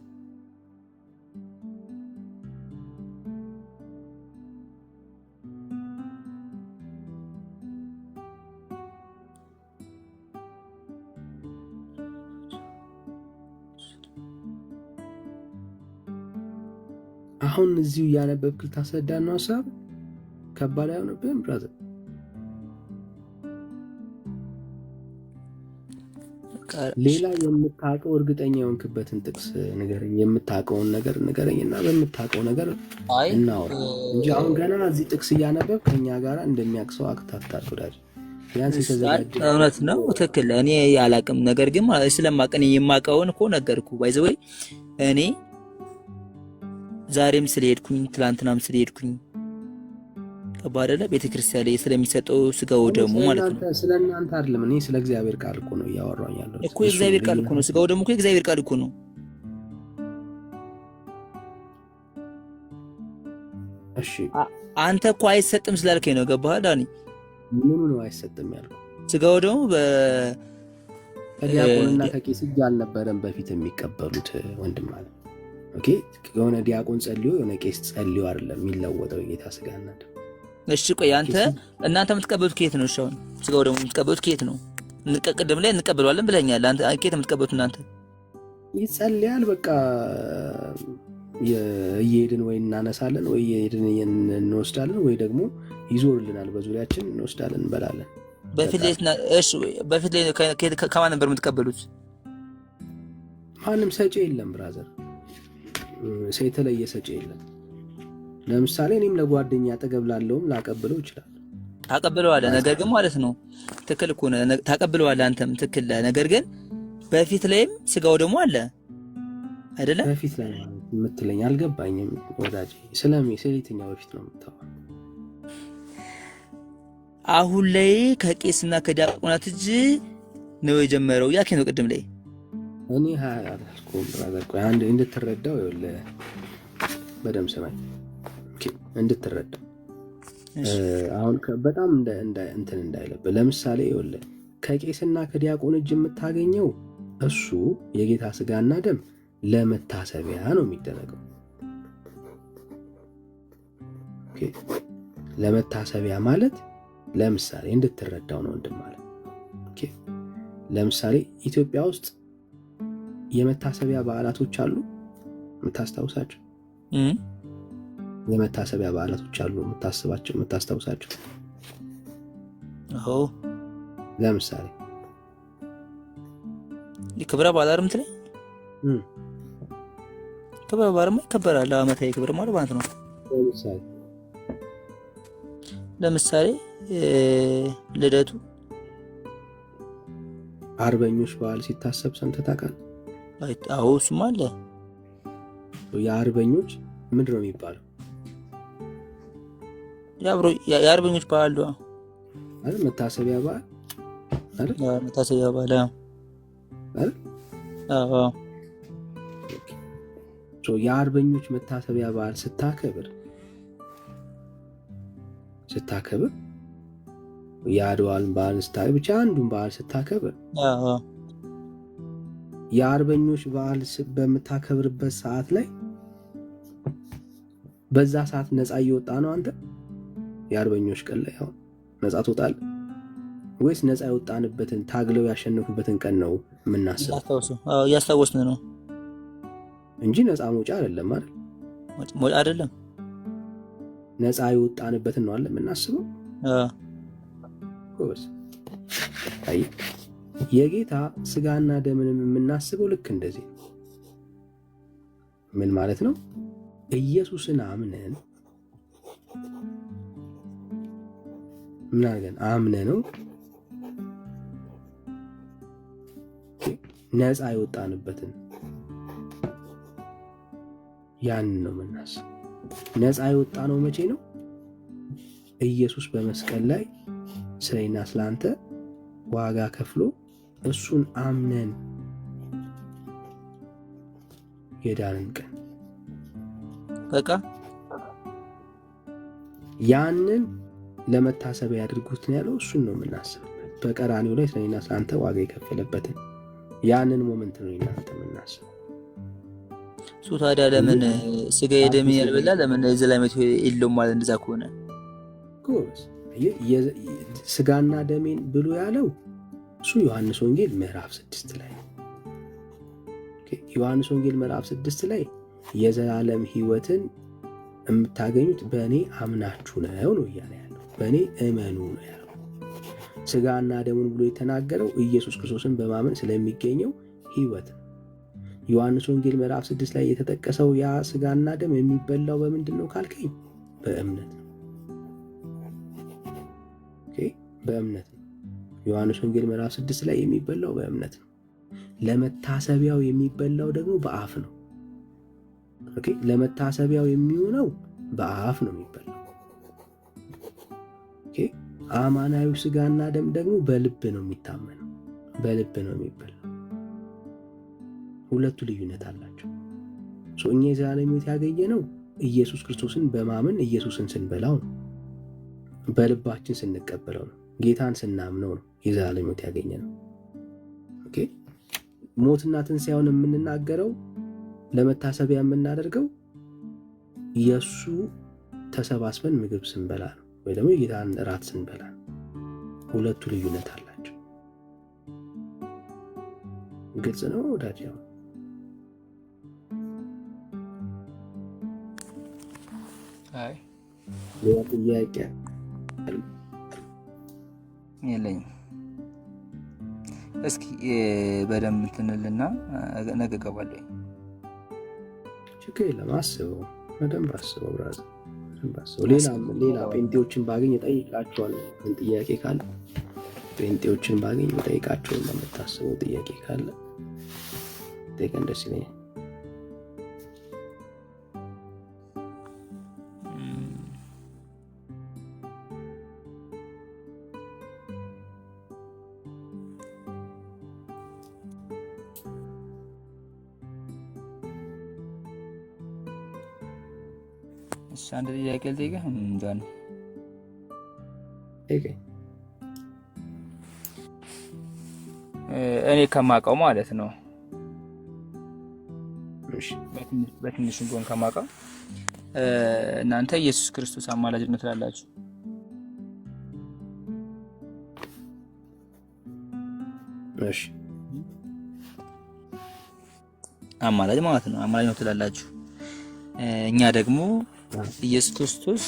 አሁን እዚሁ እያነበብክ ልታስረዳን ነው ሀሳብ? ከባድ አይሆንብህም ብራዘር? ሌላ የምታውቀው እርግጠኛ የሆንክበትን ጥቅስ ንገረኝ። የምታውቀውን ነገር ንገረኝና በምታውቀው ነገር እናወራ እንጂ አሁን ገና እዚህ ጥቅስ እያነበብ ከኛ ጋር እንደሚያቅሰው አክታታል ወዳጅ። ቢያንስ የተዘጋጀ እውነት ነው። ትክክል። እኔ አላቅም፣ ነገር ግን ስለማቀን የማውቀውን እኮ ነገርኩ። ባይዘወይ እኔ ዛሬም ስለሄድኩኝ ትላንትናም ስለሄድኩኝ ገባህ አይደለ? ቤተክርስቲያን ላይ ስለሚሰጠው ስጋው ደሙ ማለት ነው። ስለናንተ አይደለም፣ እኔ ስለ እግዚአብሔር ቃል እኮ ነው እያወራኝ ያለው እኮ። የእግዚአብሔር ቃል እኮ ነው ስጋው ደሙ እኮ የእግዚአብሔር ቃል እኮ ነው። እሺ አንተ እኮ አይሰጥም ስላልከኝ ነው። ገባህ ዳኒ? ምኑ ነው አይሰጥም ያልከው? ስጋው ደሙ ከዲያቆንና ከቄስ እጅ አልነበረም በፊት የሚቀበሉት ወንድም ማለት። ኦኬ የሆነ ዲያቆን ጸልዮ የሆነ ቄስ ጸልዮ አይደለም የሚለወጠው የጌታ ስጋና ደም። እሺ ቆይ እናንተ የምትቀበሉት ከየት ነው? እሺ አሁን ስጋው ደሙ የምትቀበሉት ከየት ነው? ቅድም ላይ እንቀበለዋለን ብለኛል። አንተ ከየት የምትቀበሉት እናንተ? ይጸልያል በቃ እየሄድን ወይ እናነሳለን ወይ እየሄድን እንወስዳለን ወይ ደግሞ ይዞርልናል በዙሪያችን እንወስዳለን እንበላለን። በፊት ላይ ከማን ነበር የምትቀበሉት? ማንም ሰጪ የለም ብራዘር፣ የተለየ ሰጪ የለም። ለምሳሌ እኔም ለጓደኛ አጠገብ ላለውም ላቀብለው ይችላል። ታቀብለዋለህ፣ ነገር ግን ማለት ነው ትክክል እኮ ነው። ታቀብለዋለህ አንተም ትክክል። ነገር ግን በፊት ላይም ስጋው ደግሞ አለ አይደለ? በፊት ላይ የምትለኝ አልገባኝም ወዳጄ። ስለየትኛው በፊት ነው የምታወራው? አሁን ላይ ከቄስና ከዲያቆናት እጅ ነው የጀመረው ያኬ ነው። ቅድም ላይ እኔ አላልኩም ብራዘር። ቆይ አንድ እንድትረዳው ይኸውልህ፣ በደምብ ስማኝ እንድትረዳው። አሁን በጣም እንትን እንዳይለብህ። ለምሳሌ ይኸውልህ ከቄስና ከዲያቆን እጅ የምታገኘው እሱ የጌታ ስጋና ደም ለመታሰቢያ ነው የሚደረገው። ኦኬ ለመታሰቢያ ማለት ለምሳሌ እንድትረዳው ነው ወንድም ማለት። ኦኬ ለምሳሌ ኢትዮጵያ ውስጥ የመታሰቢያ በዓላቶች አሉ የምታስታውሳቸው? የመታሰቢያ በዓላቶች አሉ የምታስታውሳቸው? አዎ ለምሳሌ ክብረ በዓል አርምት ላይ ክብረ በዓልማ ይከበራል። ዓመታዊ ክብር ማለት ነው። ለምሳሌ ልደቱ፣ አርበኞች በዓል ሲታሰብ ሰምተህ ታውቃለህ? አዎ እሱማ አለ። የአርበኞች ምንድን ነው የሚባለው? የአርበኞች በዓል አይደል? መታሰቢያ በዓል አይደል? መታሰቢያ በዓል አይደል? አዎ። የአርበኞች መታሰቢያ በዓል ስታከብር የአድዋን በዓል ስታከብር ብቻ አንዱን በዓል ስታከብር የአርበኞች በዓል በምታከብርበት ሰዓት ላይ በዛ ሰዓት ነፃ እየወጣ ነው አንተ? የአርበኞች ቀን ላይ አሁን ነፃ ትወጣለህ ወይስ ነፃ የወጣንበትን ታግለው ያሸነፉበትን ቀን ነው የምናስበው? እያስታወስን ነው እንጂ ነፃ መውጫ አይደለም አይደል? መውጫ አይደለም፣ ነፃ የወጣንበትን ነው አለ የምናስበው። አይ የጌታ ስጋና ደምንም የምናስበው ልክ እንደዚህ ነው። ምን ማለት ነው? ኢየሱስን አምነን ምን አድርገን አምነነው ነፃ የወጣንበትን ያንን ነው የምናስበው። ነፃ የወጣ ነው መቼ ነው? ኢየሱስ በመስቀል ላይ ስለኛ ስለአንተ ዋጋ ከፍሎ እሱን አምነን የዳንን ቀን በቃ ያንን ለመታሰቢያ ያድርጉት ነው ያለው። እሱን ነው የምናስበው። በቀራኒው ላይ ስለኛ ስለአንተ ዋጋ የከፈለበትን ያንን ሞመንት ነው እናንተ የምናስበው። ሱ ታዲያ ለምን ስጋ የደም ያልበላ ለምን ዘላለም የለውም ማለት እንደዛ ከሆነ ጎስ ስጋና ደሜን ብሎ ያለው እሱ ዮሐንስ ወንጌል ምዕራፍ 6 ላይ ዮሐንስ ወንጌል ምዕራፍ 6 ላይ የዘላለም ሕይወትን የምታገኙት በእኔ አምናችሁ ነው እያለ ያለው። በእኔ እመኑ ነው ያለው። ስጋና ደሙን ብሎ የተናገረው ኢየሱስ ክርስቶስን በማመን ስለሚገኘው ሕይወት። ዮሐንስ ወንጌል ምዕራፍ 6 ላይ የተጠቀሰው ያ ስጋና ደም የሚበላው በምንድን ነው ካልከኝ፣ በእምነት ነው። በእምነት ነው። ዮሐንስ ወንጌል ምዕራፍ 6 ላይ የሚበላው በእምነት ነው። ለመታሰቢያው የሚበላው ደግሞ በአፍ ነው። ለመታሰቢያው የሚሆነው በአፍ ነው የሚበላው። አማናዊ ስጋና ደም ደግሞ በልብ ነው የሚታመነው፣ በልብ ነው የሚበላው። ሁለቱ ልዩነት አላቸው። እኛ የዘላለም ሕይወት ያገኘነው ኢየሱስ ክርስቶስን በማመን ኢየሱስን ስንበላው ነው፣ በልባችን ስንቀበለው ነው፣ ጌታን ስናምነው ነው የዘላለም ሕይወት ያገኘነው። ሞትና ትንሣኤውን የምንናገረው ለመታሰቢያ የምናደርገው የእሱ ተሰባስበን ምግብ ስንበላ ነው፣ ወይ ደግሞ የጌታን እራት ስንበላ ነው። ሁለቱ ልዩነት አላቸው። ግልጽ ነው ወዳጅ? አይ ሌላ ጥያቄ የለኝም። እስኪ በደንብ እንትንልና ነገ እገባለሁ። ችግር የለም። አስበው፣ በደንብ አስበው ብራዘር፣ በደንብ አስበው። ሌላ ጴንጤዎችን ባገኝ እጠይቃቸዋለሁ። ጥያቄ ካለ ጴንጤዎችን ባገኝ እጠይቃቸዋለሁ። የምታስበው ጥያቄ ካለ ጠይቀን፣ ደስ ይለኛል። አንድ ጥያቄ ልጠይቅህ ጃኒ። እኔ ከማውቀው ማለት ነው፣ በትንሽ እንኳን ከማውቀው እናንተ ኢየሱስ ክርስቶስ አማላጅነት ላላችሁ አማላጅ ማለት ነው፣ አማላጅ ነው ትላላችሁ። እኛ ደግሞ ኢየሱስ ክርስቶስ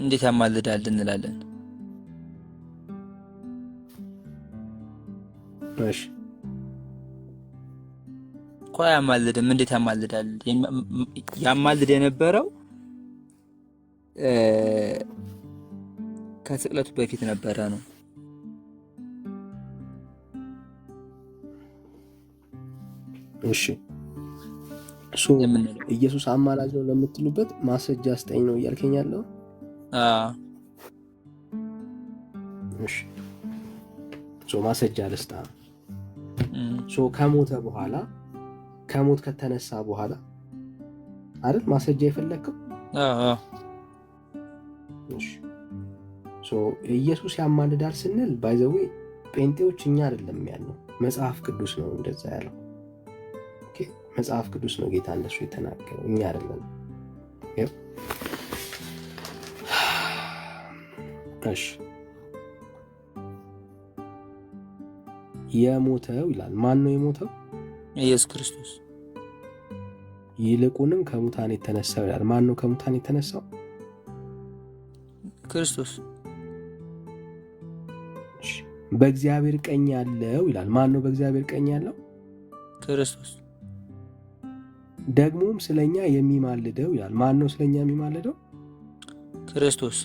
እንዴት ያማልዳል እንላለን። እሺ እኮ ያማልድም እንዴት ያማልዳል? ያማልድ የነበረው ከስቅለቱ በፊት ነበረ ነው። እሺ ኢየሱስ አማላጅ ነው ለምትሉበት ማስረጃ ስጠኝ ነው እያልከኝ ያለው? እሺ ማስረጃ ልስጣ። ከሞተ በኋላ ከሞት ከተነሳ በኋላ አይደል ማስረጃ የፈለግከው? ኢየሱስ ያማልዳል ስንል ባይዘዌ ጴንጤዎች እኛ አይደለም ያለው፣ መጽሐፍ ቅዱስ ነው እንደዛ ያለው። መጽሐፍ ቅዱስ ነው ጌታ እንደሱ የተናገረው፣ እኛ አይደለም። እሺ የሞተው ይላል። ማን ነው የሞተው? ኢየሱስ ክርስቶስ። ይልቁንም ከሙታን የተነሳው ይላል። ማን ነው ከሙታን የተነሳው? ክርስቶስ። በእግዚአብሔር ቀኝ ያለው ይላል። ማን ነው በእግዚአብሔር ቀኝ ያለው? ክርስቶስ። ደግሞም ስለኛ የሚማልደው ይላል። ማን ነው ስለኛ የሚማልደው? ክርስቶስ።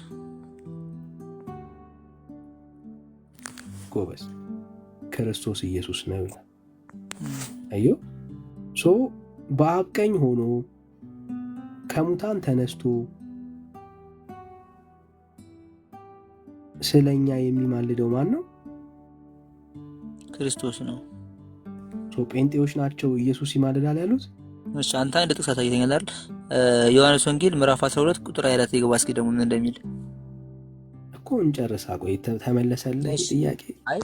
ጎበዝ፣ ክርስቶስ ኢየሱስ ነው ይላል። አዮ በአብ ቀኝ ሆኖ ከሙታን ተነስቶ ስለኛ የሚማልደው ማን ነው? ክርስቶስ ነው። ጴንጤዎች ናቸው ኢየሱስ ይማልዳል ያሉት። እሺ አንተ እንደ ጥቅስ አሳይተኛል አይደል? ዮሐንስ ወንጌል ምዕራፍ 12 ቁጥር 24 ይገባ። እስኪ ደግሞ ምን እንደሚል እኮ እንጨርሳ። ቆይ ተመለሰልህ ጥያቄ? አይ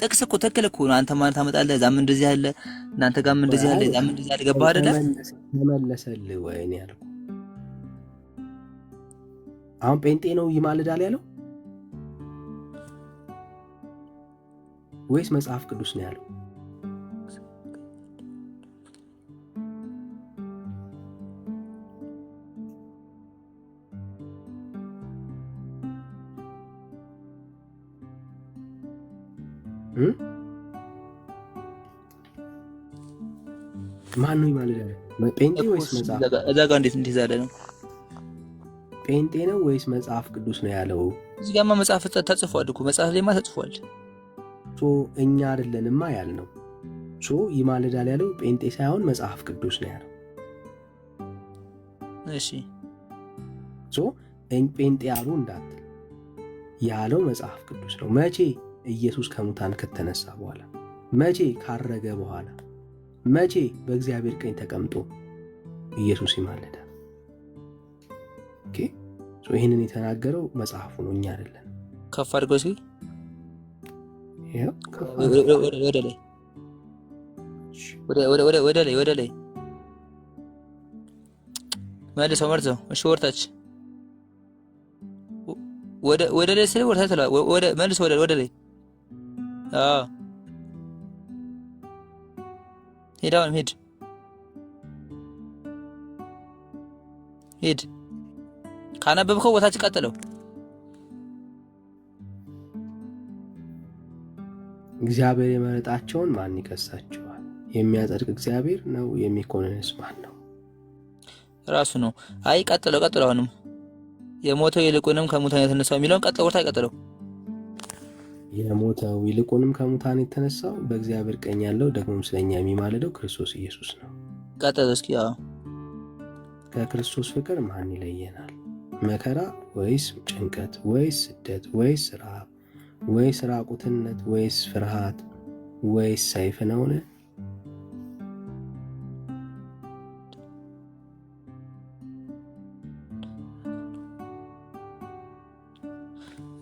ጥቅስ እኮ ተከለ እኮ አንተ ማን ታመጣለህ? እዛም እንደዚህ ያለ እናንተ ጋርም እንደዚህ ያለ እዛም እንደዚህ ያለ ገባ አይደለ? ተመለሰልህ ወይ ነው ያልኩህ። አሁን ጴንጤ ነው ይማልዳል ያለው ወይስ መጽሐፍ ቅዱስ ነው ያለው? ማን ነው ይማልዳል? ጴንጤ ወይስ መጽሐፍ? እዛ ጋር እንዴት ያለ ነው? ጴንጤ ነው ወይስ መጽሐፍ ቅዱስ ነው ያለው? እዚህ ጋርማ መጽሐፍ ተጽፏል እኮ መጽሐፍ ላይማ ተጽፏል። እኛ አይደለንማ ያልነው። ይማልዳል ያለው ጴንጤ ሳይሆን መጽሐፍ ቅዱስ ነው ያለው። እሺ ጴንጤ ያሉ እንዳትል ያለው መጽሐፍ ቅዱስ ነው። መቼ? ኢየሱስ ከሙታን ከተነሳ በኋላ፣ መቼ? ካረገ በኋላ፣ መቼ? በእግዚአብሔር ቀኝ ተቀምጦ ኢየሱስ ይማልዳል። ይህንን የተናገረው መጽሐፉ ነው፣ እኛ አይደለን። ከፍ አድርገው እስኪ ወደ ላይ መልሰው። እሺ ወርታች ወደ ላይ ስለ ወርታች መልሰው ወደ ላይ ሂድ። ካነበብከው ወታች ቀጥለው። እግዚአብሔር የመረጣቸውን ማን ይከሳቸዋል? የሚያጸድቅ እግዚአብሔር ነው፣ የሚኮንንስ ማን ነው? ራሱ ነው። አይ ቀጥለው። አሁንም የሞተው ይልቁንም ከሙታን የተነሳው የሚለውን ቀጥለው። ወርታ ቀጥለው። የሞተው ይልቁንም ከሙታን የተነሳው በእግዚአብሔር ቀኝ ያለው ደግሞም ስለኛ የሚማልደው ክርስቶስ ኢየሱስ ነው። ቀጥለው እስኪ። ከክርስቶስ ፍቅር ማን ይለየናል? መከራ ወይስ ጭንቀት ወይስ ስደት ወይስ ረሃብ ወይስ ራቁትነት ወይስ ፍርሃት ወይስ ሰይፍ ነውን?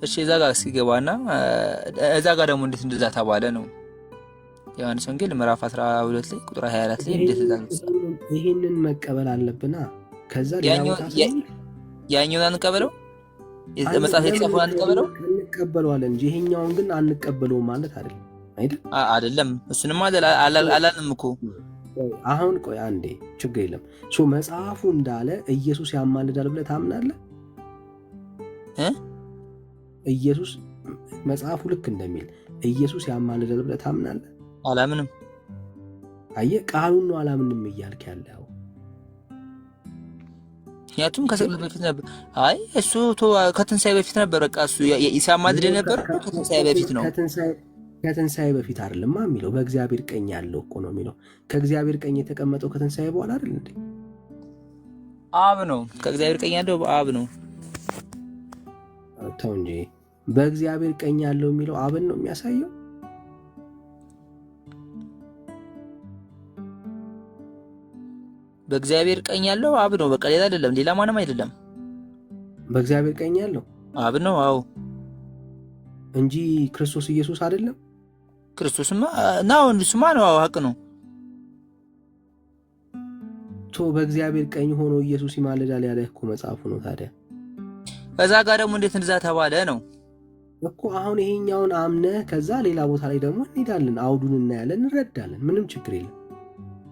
እሺ እዛ ጋር እስኪገባና እዛ ጋር ደግሞ እንዴት እንደዛ ተባለ ነው። ዮሐንስ ወንጌል ምዕራፍ 12 ላይ ቁጥር 24 ላይ እንዴት እንደዛ ይሄንን መቀበል አለብና ከዛ ያኛውን አንቀበለው፣ መጽሐፍ የተጻፈውን አንቀበለው እንቀበለዋለን እንጂ ይሄኛውን ግን አንቀበለውም ማለት አይደለም። አይደለም እሱንም አላልንም እኮ። አሁን ቆይ አንዴ፣ ችግር የለም። መጽሐፉ እንዳለ ኢየሱስ ያማልዳል ብለህ ታምናለህ? ኢየሱስ መጽሐፉ ልክ እንደሚል ኢየሱስ ያማልዳል ብለህ ታምናለህ? አላምንም። አየህ፣ ቃሉን ነው አላምንም እያልክ ያለው። ምክንያቱም ከስቅለት በፊት ነበር። አይ እሱ ከትንሣኤ በፊት ነበር። በቃ እሱ ሲያማልድ ነበር ከትንሣኤ በፊት ነው። ከትንሣኤ በፊት አይደለማ የሚለው፣ በእግዚአብሔር ቀኝ ያለው እኮ ነው የሚለው። ከእግዚአብሔር ቀኝ የተቀመጠው ከትንሣኤ በኋላ አይደል እንዴ? አብ ነው። ከእግዚአብሔር ቀኝ ያለው አብ ነው። ተው እንጂ። በእግዚአብሔር ቀኝ ያለው የሚለው አብን ነው የሚያሳየው። በእግዚአብሔር ቀኝ ያለው አብ ነው። በቃ ሌላ አይደለም፣ ሌላ ማንም አይደለም። በእግዚአብሔር ቀኝ ያለው አብ ነው። አዎ እንጂ ክርስቶስ ኢየሱስ አይደለም። ክርስቶስማ ነው፣ እሱማ ነው። አዎ ሀቅ ነው። በእግዚአብሔር ቀኝ ሆኖ ኢየሱስ ይማልዳል ያለ እኮ መጽሐፉ ነው። ታዲያ ከዛ ጋር ደግሞ እንዴት እንደዛ ተባለ ነው እኮ። አሁን ይሄኛውን አምነህ ከዛ ሌላ ቦታ ላይ ደግሞ እንሄዳለን፣ አውዱን እናያለን፣ እንረዳለን። ምንም ችግር የለም።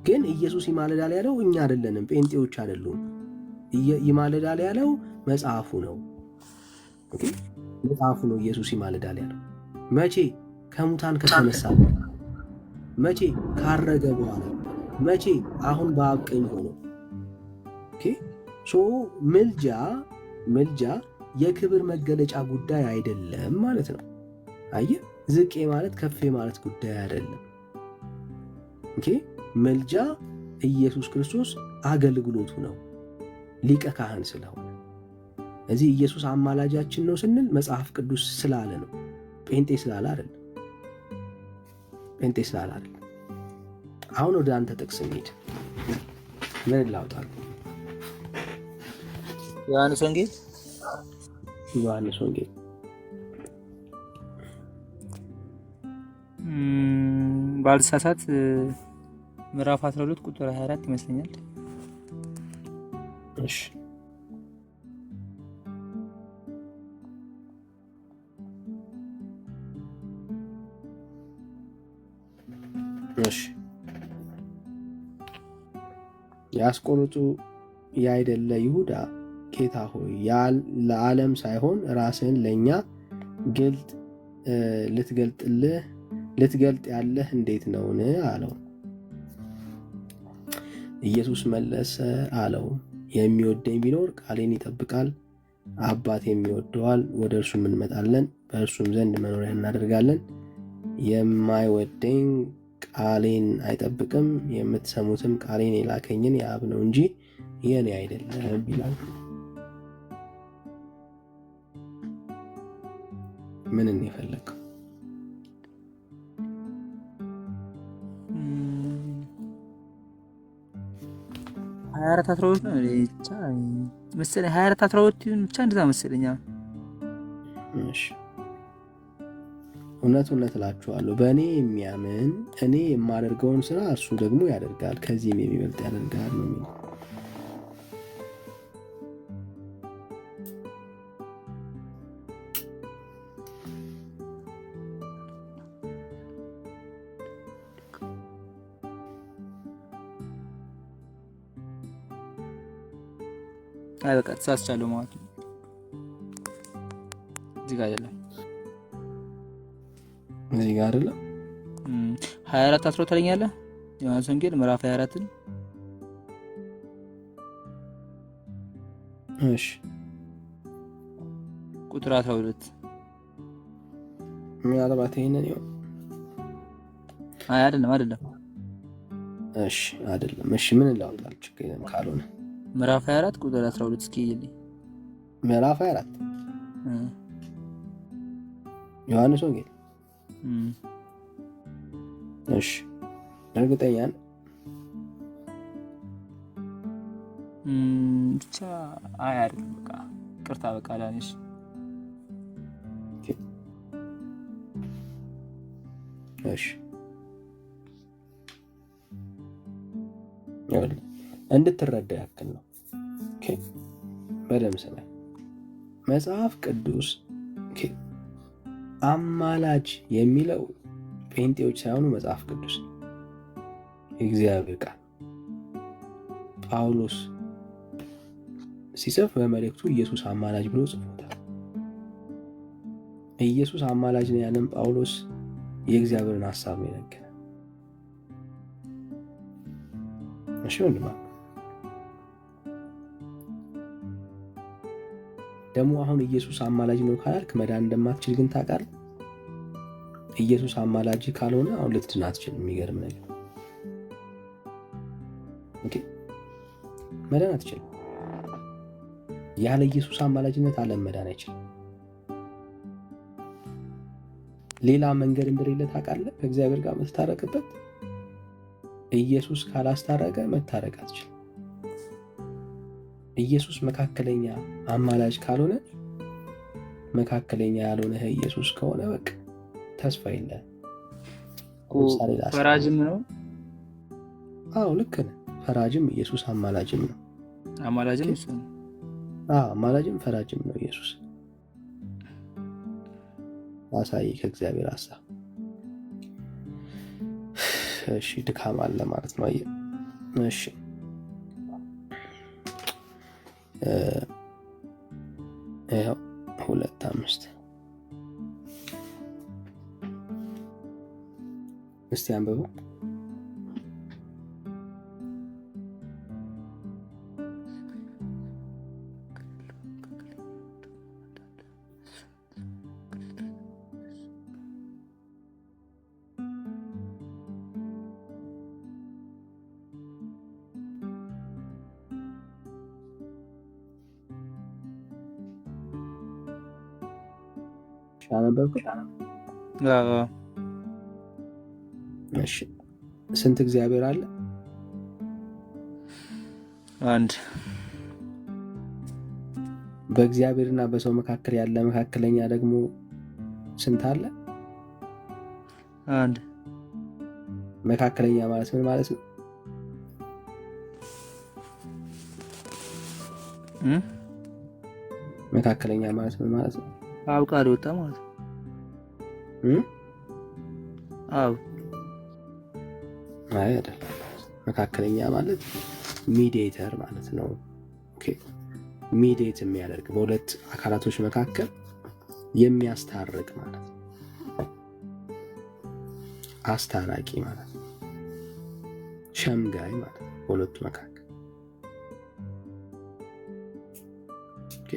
ግን ኢየሱስ ይማልዳል ያለው እኛ አይደለንም፣ ጴንጤዎች አይደሉም። ይማልዳል ያለው መጽሐፉ ነው። መጽሐፉ ነው ኢየሱስ ይማልዳል ያለው። መቼ? ከሙታን ከተነሳ በኋላ። መቼ? ካረገ በኋላ። መቼ? አሁን በአብ ቀኝ ሆኖ። ምልጃ የክብር መገለጫ ጉዳይ አይደለም ማለት ነው። አየህ፣ ዝቄ ማለት ከፌ ማለት ጉዳይ አይደለም። ምልጃ ኢየሱስ ክርስቶስ አገልግሎቱ ነው፣ ሊቀ ካህን ስለሆነ። እዚህ ኢየሱስ አማላጃችን ነው ስንል መጽሐፍ ቅዱስ ስላለ ነው፣ ጴንጤ ስላለ አይደለም። አሁን ወደ አንተ ጥቅስ እንሂድ። ምን ላውጣል? ዮሐንስ ወንጌል ባልሳሳት ምዕራፍ 12 ቁጥር 24 ይመስለኛል። እሺ ያስቆሮቱ ያይደለ ይሁዳ ጌታ ሆይ ለዓለም ሳይሆን ራስህን ለእኛ ልትገልጥ ያለህ እንዴት ነውን? አለው። ኢየሱስ መለሰ አለው፣ የሚወደኝ ቢኖር ቃሌን ይጠብቃል። አባት የሚወደዋል፣ ወደ እርሱም እንመጣለን፣ በእርሱም ዘንድ መኖሪያ እናደርጋለን። የማይወደኝ ቃሌን አይጠብቅም። የምትሰሙትም ቃሌን የላከኝን የአብ ነው እንጂ የኔ አይደለም ይላል። ምን የፈለግከው? ሀያ አራት አስራ ሁለት ነው ብቻ መሰለኝ። 24 12 ብቻ እንደዛ መሰለኝ። እሺ እውነት እላችኋለሁ በእኔ የሚያምን እኔ የማደርገውን ስራ እርሱ ደግሞ ያደርጋል፣ ከዚህም የሚበልጥ ያደርጋል ነው የሚለው። አይ በቃ ተሳስቻለሁ ማለት ነው። እዚህ ጋር አይደለም፣ እዚህ ጋር አይደለም። 24 10 ታለኛለህ። ዮሐንስ ወንጌል ምዕራፍ 24ን እሺ ቁጥር 12 ምናልባት ይሄንን ይሁን። አይ አይደለም። እሺ አይደለም። እሺ ምን ላውጣል? ችግር የለም ካልሆነ ምዕራፍ 24 ቁጥር 12 እስኪ ይልኝ። ምዕራፍ 24 ዮሐንስ ወንጌል እሺ እርግጠኛ ነኝ ብቻ አይ አይደለም። በቃ ቅርታ በቃ ዳንሽ እሺ እንድትረዳ ያክል ነው። ኦኬ በደምብ ስማ። መጽሐፍ ቅዱስ አማላጅ የሚለው ጴንጤዎች ሳይሆኑ መጽሐፍ ቅዱስ የእግዚአብሔር ቃል ጳውሎስ ሲጽፍ በመልእክቱ ኢየሱስ አማላጅ ብሎ ጽፎታል። ኢየሱስ አማላጅ ነው ያለን ጳውሎስ የእግዚአብሔርን ሐሳብ ነው የነገረን። እሺ ወንድማ ደግሞ አሁን ኢየሱስ አማላጅ ነው ካላልክ መዳን እንደማትችል ግን ታውቃለህ። ኢየሱስ አማላጅ ካልሆነ አሁን ልትድን አትችልም። የሚገርም ነገር ኦኬ፣ መዳን አትችልም። ያለ ኢየሱስ አማላጅነት ዓለም መዳን አይችልም። ሌላ መንገድ እንደሌለ ታውቃለህ። ከእግዚአብሔር ጋር መታረቅበት ኢየሱስ ካላስታረቀ መታረቅ አትችልም። ኢየሱስ መካከለኛ አማላጅ ካልሆነ መካከለኛ ያልሆነ ኢየሱስ ከሆነ በቃ ተስፋ የለም። ፈራጅም ነው። አዎ ልክ ነህ። ፈራጅም ኢየሱስ አማላጅም ነው። አማላጅም እሱ ነው። አማላጅም ፈራጅም ነው ኢየሱስ። አሳይ ከእግዚአብሔር ሐሳብ። እሺ ድካም አለ ማለት ነው። አየህ እሺ ያው 2:5 እስቲ አንብበው። እሺ ስንት እግዚአብሔር አለ? አንድ። በእግዚአብሔርና በሰው መካከል ያለ መካከለኛ ደግሞ ስንት አለ? አንድ። መካከለኛ ማለት ምን ማለት ነው? መካከለኛ ማለት ምን ማለት ነው? አብ ቃል ወጣ ማለት ነው። አብ አይደለም። መካከለኛ ማለት ሚዲయేተር ማለት ነው። ኦኬ ሚዲయేት የሚያደርግ በሁለት አካላቶች መካከል የሚያስታርቅ ማለት ነው። አስታራቂ ማለት ነው። ሸምጋይ ማለት ነው በሁለቱ መካከል። ኦኬ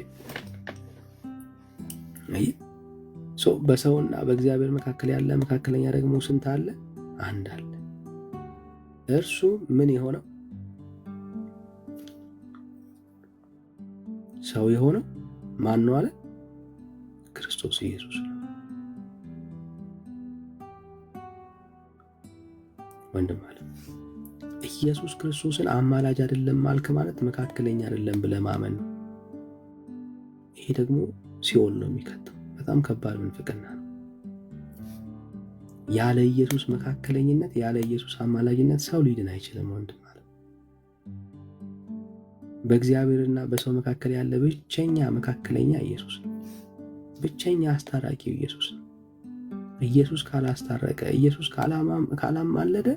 በሰውና በእግዚአብሔር መካከል ያለ መካከለኛ ደግሞ ስንት አለ? አንድ አለ። እርሱ ምን የሆነው ሰው የሆነው ማን ነው አለ? ክርስቶስ ኢየሱስ ነው። ወንድም አለ ኢየሱስ ክርስቶስን አማላጅ አይደለም ማልክ ማለት መካከለኛ አይደለም ብለህ ማመን ነው። ይሄ ደግሞ ሲኦል ነው የሚከተው። በጣም ከባድ ምንፍቅና ነው። ያለ ኢየሱስ መካከለኝነት፣ ያለ ኢየሱስ አማላጅነት ሰው ሊድን አይችልም ወንድም አለ። በእግዚአብሔርና በሰው መካከል ያለ ብቸኛ መካከለኛ ኢየሱስ ነው። ብቸኛ አስታራቂው ኢየሱስ ነው። ኢየሱስ ካላስታረቀ፣ ኢየሱስ ካላማለደ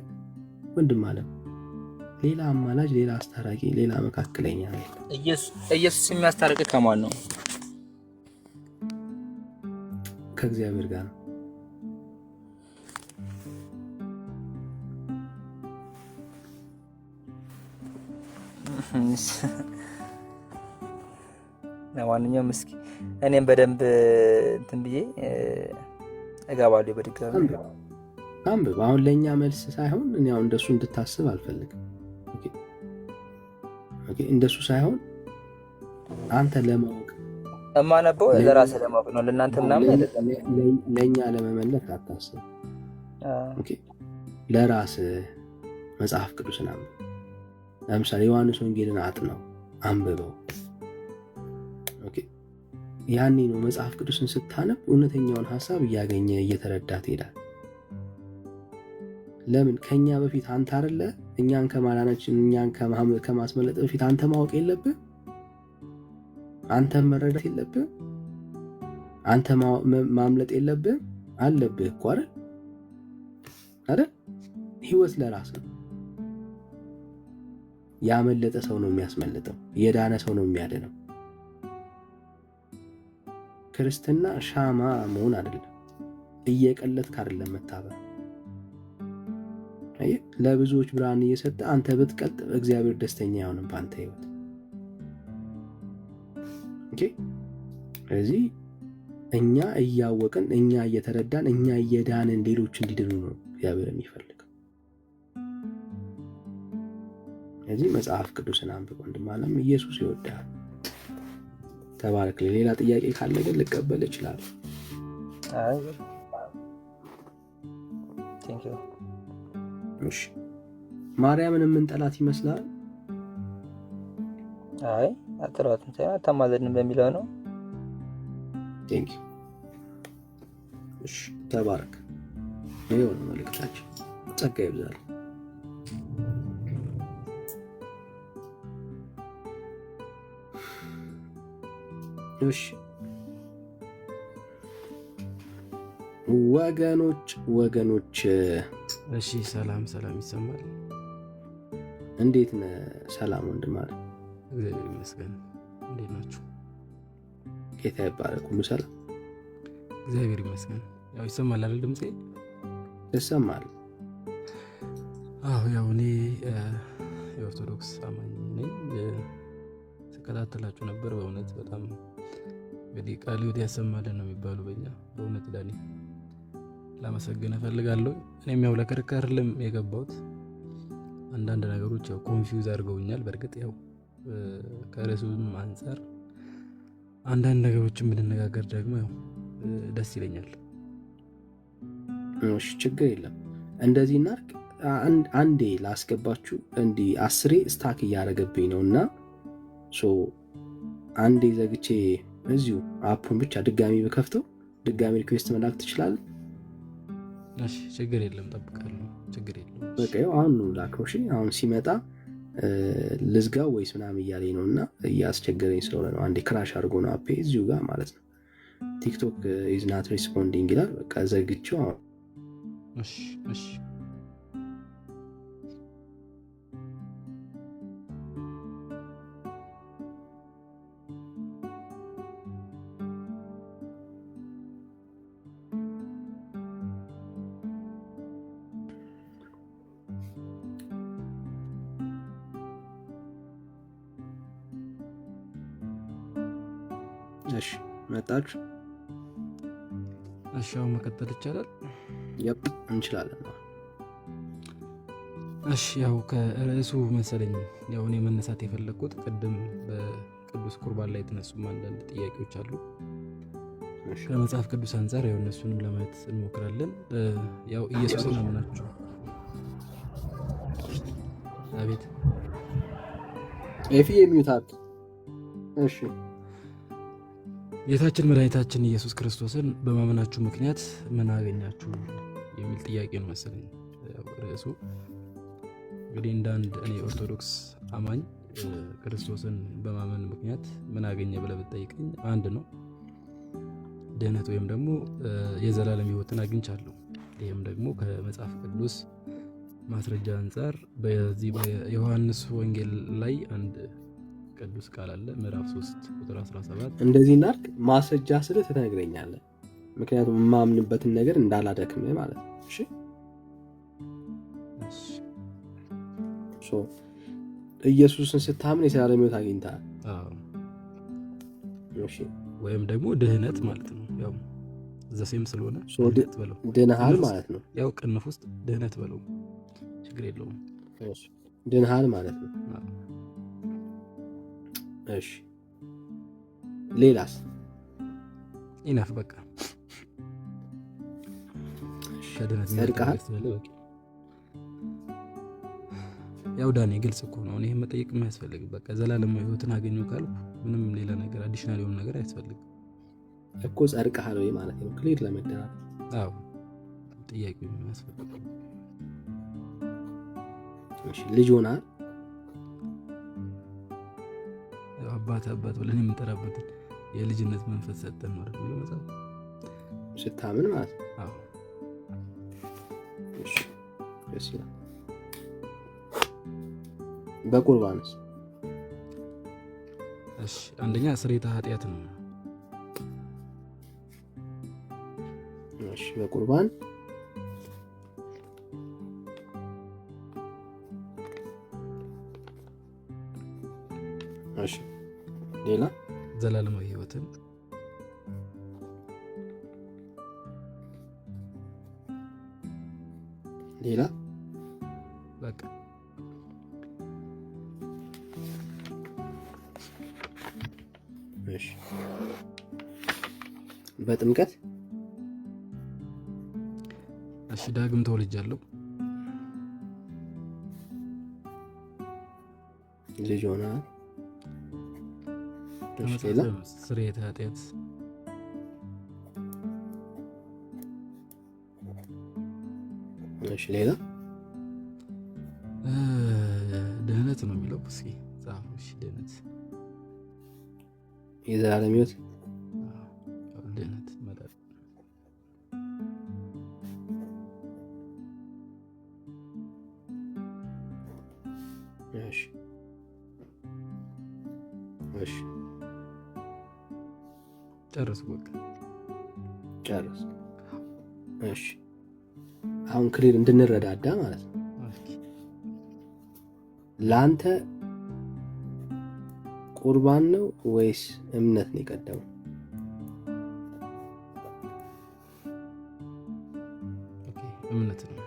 ወንድም አለ ሌላ አማላጅ፣ ሌላ አስታራቂ፣ ሌላ መካከለኛ ነው። ኢየሱስ የሚያስታርቅ ከማን ነው? ከእግዚአብሔር ጋር ነው። ለማንኛውም እስኪ እኔም በደንብ እንትን ብዬ እገባለሁ በድጋሚ አንብብ። አሁን ለእኛ መልስ ሳይሆን እኔ አሁን እንደሱ እንድታስብ አልፈልግም። እንደሱ ሳይሆን አንተ ለማወቅ እማነበው ለራስህ ለማወቅ ነው። ለእናንተ ምናምን ለእኛ ለመመለስ አታስብ። ለራስህ መጽሐፍ ቅዱስን አንብብ። ለምሳሌ ዮሐንስ ወንጌልን አጥናው፣ አንብበው። ያኔ ነው መጽሐፍ ቅዱስን ስታነብ እውነተኛውን ሐሳብ እያገኘ እየተረዳ ትሄዳል። ለምን ከኛ በፊት አንተ አይደለ እኛን ከማላናችን እኛን ከማስመለጥ በፊት አንተ ማወቅ የለብህ? አንተ መረዳት የለብህ? አንተ ማምለጥ የለብህ? አለብህ እኮ አይደል? ህይወት ለራስ ነው። ያመለጠ ሰው ነው የሚያስመልጠው፣ የዳነ ሰው ነው የሚያድነው። ክርስትና ሻማ መሆን አይደለም፣ እየቀለጥክ አይደለም መታበር። ለብዙዎች ብርሃን እየሰጠ አንተ ብትቀልጥ እግዚአብሔር ደስተኛ አይሆንም በአንተ ህይወት። ስለዚህ እኛ እያወቅን፣ እኛ እየተረዳን፣ እኛ እየዳንን ሌሎች እንዲድኑ ነው እግዚአብሔር የሚፈልገው። ስለዚህ መጽሐፍ ቅዱስን አንብብ ወንድም አለም። ኢየሱስ ይወዳል። ተባረክ። ሌላ ጥያቄ ካለ ግን ልቀበል እችላለሁ። እሺ ማርያምን የምንጠላት ይመስላል? አይ አጥራትም ሳይሆን አታማልድንም በሚለው ነው። ቴንክ ዩ። እሺ ተባረክ። ይሄው ነው መልእክታችን። ጸጋ ይብዛል። እሺ ወገኖች እሺ ሰላም ይሰማል? እንዴት ነህ? ሰላም ወንድም አለ። እግዚአብሔር ይመስገን። እንዴት ናችሁ? ጌታ ይባረክ። ሁሉ ሰላም? እግዚአብሔር ይመስገን። ያው ይሰማል አይደል? ድምጼ ይሰማል? አዎ ያው እኔ የኦርቶዶክስ አማኝ ነኝ። ስከታተላችሁ ነበር። በእውነት በጣም እንግዲህ ቃል ሕይወት ያሰማልን ነው የሚባሉ በእኛ በእውነት ዳኒ ላመሰግን እፈልጋለሁ። እኔም ያው ለክርክርልም የገባሁት አንዳንድ ነገሮች ያው ኮንፊውዝ አድርገውኛል። በእርግጥ ያው ከርዕሱም አንፃር አንዳንድ ነገሮችን ብንነጋገር ደግሞ ያው ደስ ይለኛል። እሺ ችግር የለም። እንደዚህ እናርግ። አንዴ ላስገባችሁ። እንዲህ 10 ስታክ እያደረገብኝ ነውና አንዴ ዘግቼ እዚሁ አፑን ብቻ ድጋሚ በከፍተው ድጋሚ ሪኩዌስት መላክ ትችላለህ? እሺ ችግር የለም፣ ጠብቃለሁ። ችግር የለም። በቃ አሁን ነው ላከው። እሺ አሁን ሲመጣ ልዝጋው ወይስ ምናምን እያለኝ ነውና እያስቸገረኝ ስለሆነ ነው። አንዴ ክራሽ አድርጎ ነው አፔ እዚሁ ጋር ማለት ነው። ቲክቶክ ኢዝ ናት ሪስፖንዲንግ ይላል። በቃ ዘግቼው አሁን እሺ እሺ መጣችሁ? እሺ አሁን መቀጠል ይቻላል? ያፕ እንችላለን። እሺ ያው ከርዕሱ መሰለኝ ያው እኔ መነሳት የፈለኩት ቅድም በቅዱስ ቁርባን ላይ የተነሱም አንዳንድ ጥያቄዎች አሉ። ከመጽሐፍ ቅዱስ አንፃር ያው እነሱንም ለማየት እንሞክራለን። ያው ኢየሱስን አምናችሁ አቤት ኤፊ የሚውታት እሺ ጌታችን መድኃኒታችን ኢየሱስ ክርስቶስን በማመናችሁ ምክንያት ምን አገኛችሁ የሚል ጥያቄ ነው መሰለኝ ርዕሱ። እንግዲህ እንዳንድ እኔ ኦርቶዶክስ አማኝ ክርስቶስን በማመን ምክንያት ምን አገኘ ብለህ ብትጠይቀኝ አንድ ነው፣ ድህነት ወይም ደግሞ የዘላለም ሕይወትን አግኝቻለሁ። ይህም ደግሞ ከመጽሐፍ ቅዱስ ማስረጃ አንጻር በዚህ በዮሐንስ ወንጌል ላይ አንድ ቅዱስ ቃል አለ ምዕራፍ 3 ቁጥር 17 እንደዚህ እናድርግ ማስረጃ ስለ ትነግረኛለህ፣ ምክንያቱም የማምንበትን ነገር እንዳላደክም ማለት ነው። እሺ ኢየሱስን ስታምን የዘላለም ሕይወት አግኝተሃል። እሺ ወይም ደግሞ ድህነት ማለት ነው። ያው ዘሴም ስለሆነ ድነሃል ማለት ነው። ያው ቅንፍ ውስጥ ድህነት በለው ችግር የለውም። ድነሃል ማለት ነው። እሺ ሌላስ? ኢነፍ በቃ ጸድቀሃል። ያው ዳኔ ግልጽ እኮ ነው። እኔ መጠየቅ የማያስፈልግ በቃ ዘላለማዊ ሕይወትን አገኘሁ ካልኩ ምንም ሌላ ነገር አዲሽናል የሆነ ነገር አያስፈልግም እኮ። ጸድቀሃል ወይ ማለት ነው ክሊር ለመደናል። አዎ ጥያቄው የማያስፈልግ። እሺ ልጅ ሆነሃል። አባት ብለን የምንጠራበት የልጅነት መንፈስ ሰጠን ማለት ነው መጽሐፍ ስታምን ማለት ነው። አዎ እሺ እሺ በቁርባንስ? እሺ አንደኛ ስርየተ ኃጢአት ነው። እሺ በቁርባን እሺ ሌላ ዘላለማዊ ሕይወትን ሌላ በቃ እሺ በጥምቀት እሺ ዳግም ተወልጃለሁ። ልጅ ሆነሃል። ሌላ ስርየተ ኃጢአት እሺ ሌላ ድህነት ነው የሚለው እስኪ ጻፉ። እሺ ድህነት የዘላለም ሕይወት ድህነት ማለት እሺ እሺ ጨርስ በቃ ጨርስ። እሺ አሁን ክሊር እንድንረዳዳ ማለት ነው። ለአንተ ቁርባን ነው ወይስ እምነት ነው የቀደመው? እምነት ነው።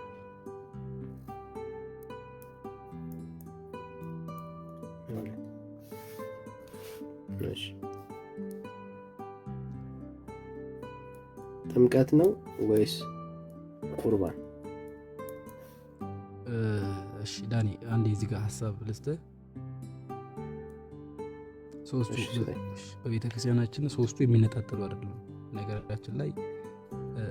እሺ ጥምቀት ነው ወይስ ቁርባን? እሺ ዳኒ አንዴ እዚህ ጋር ሐሳብ ልስጥህ። ሶስቱ በቤተክርስቲያናችን ሶስቱ የሚነጣጠሉ አይደለም። ነገራችን ላይ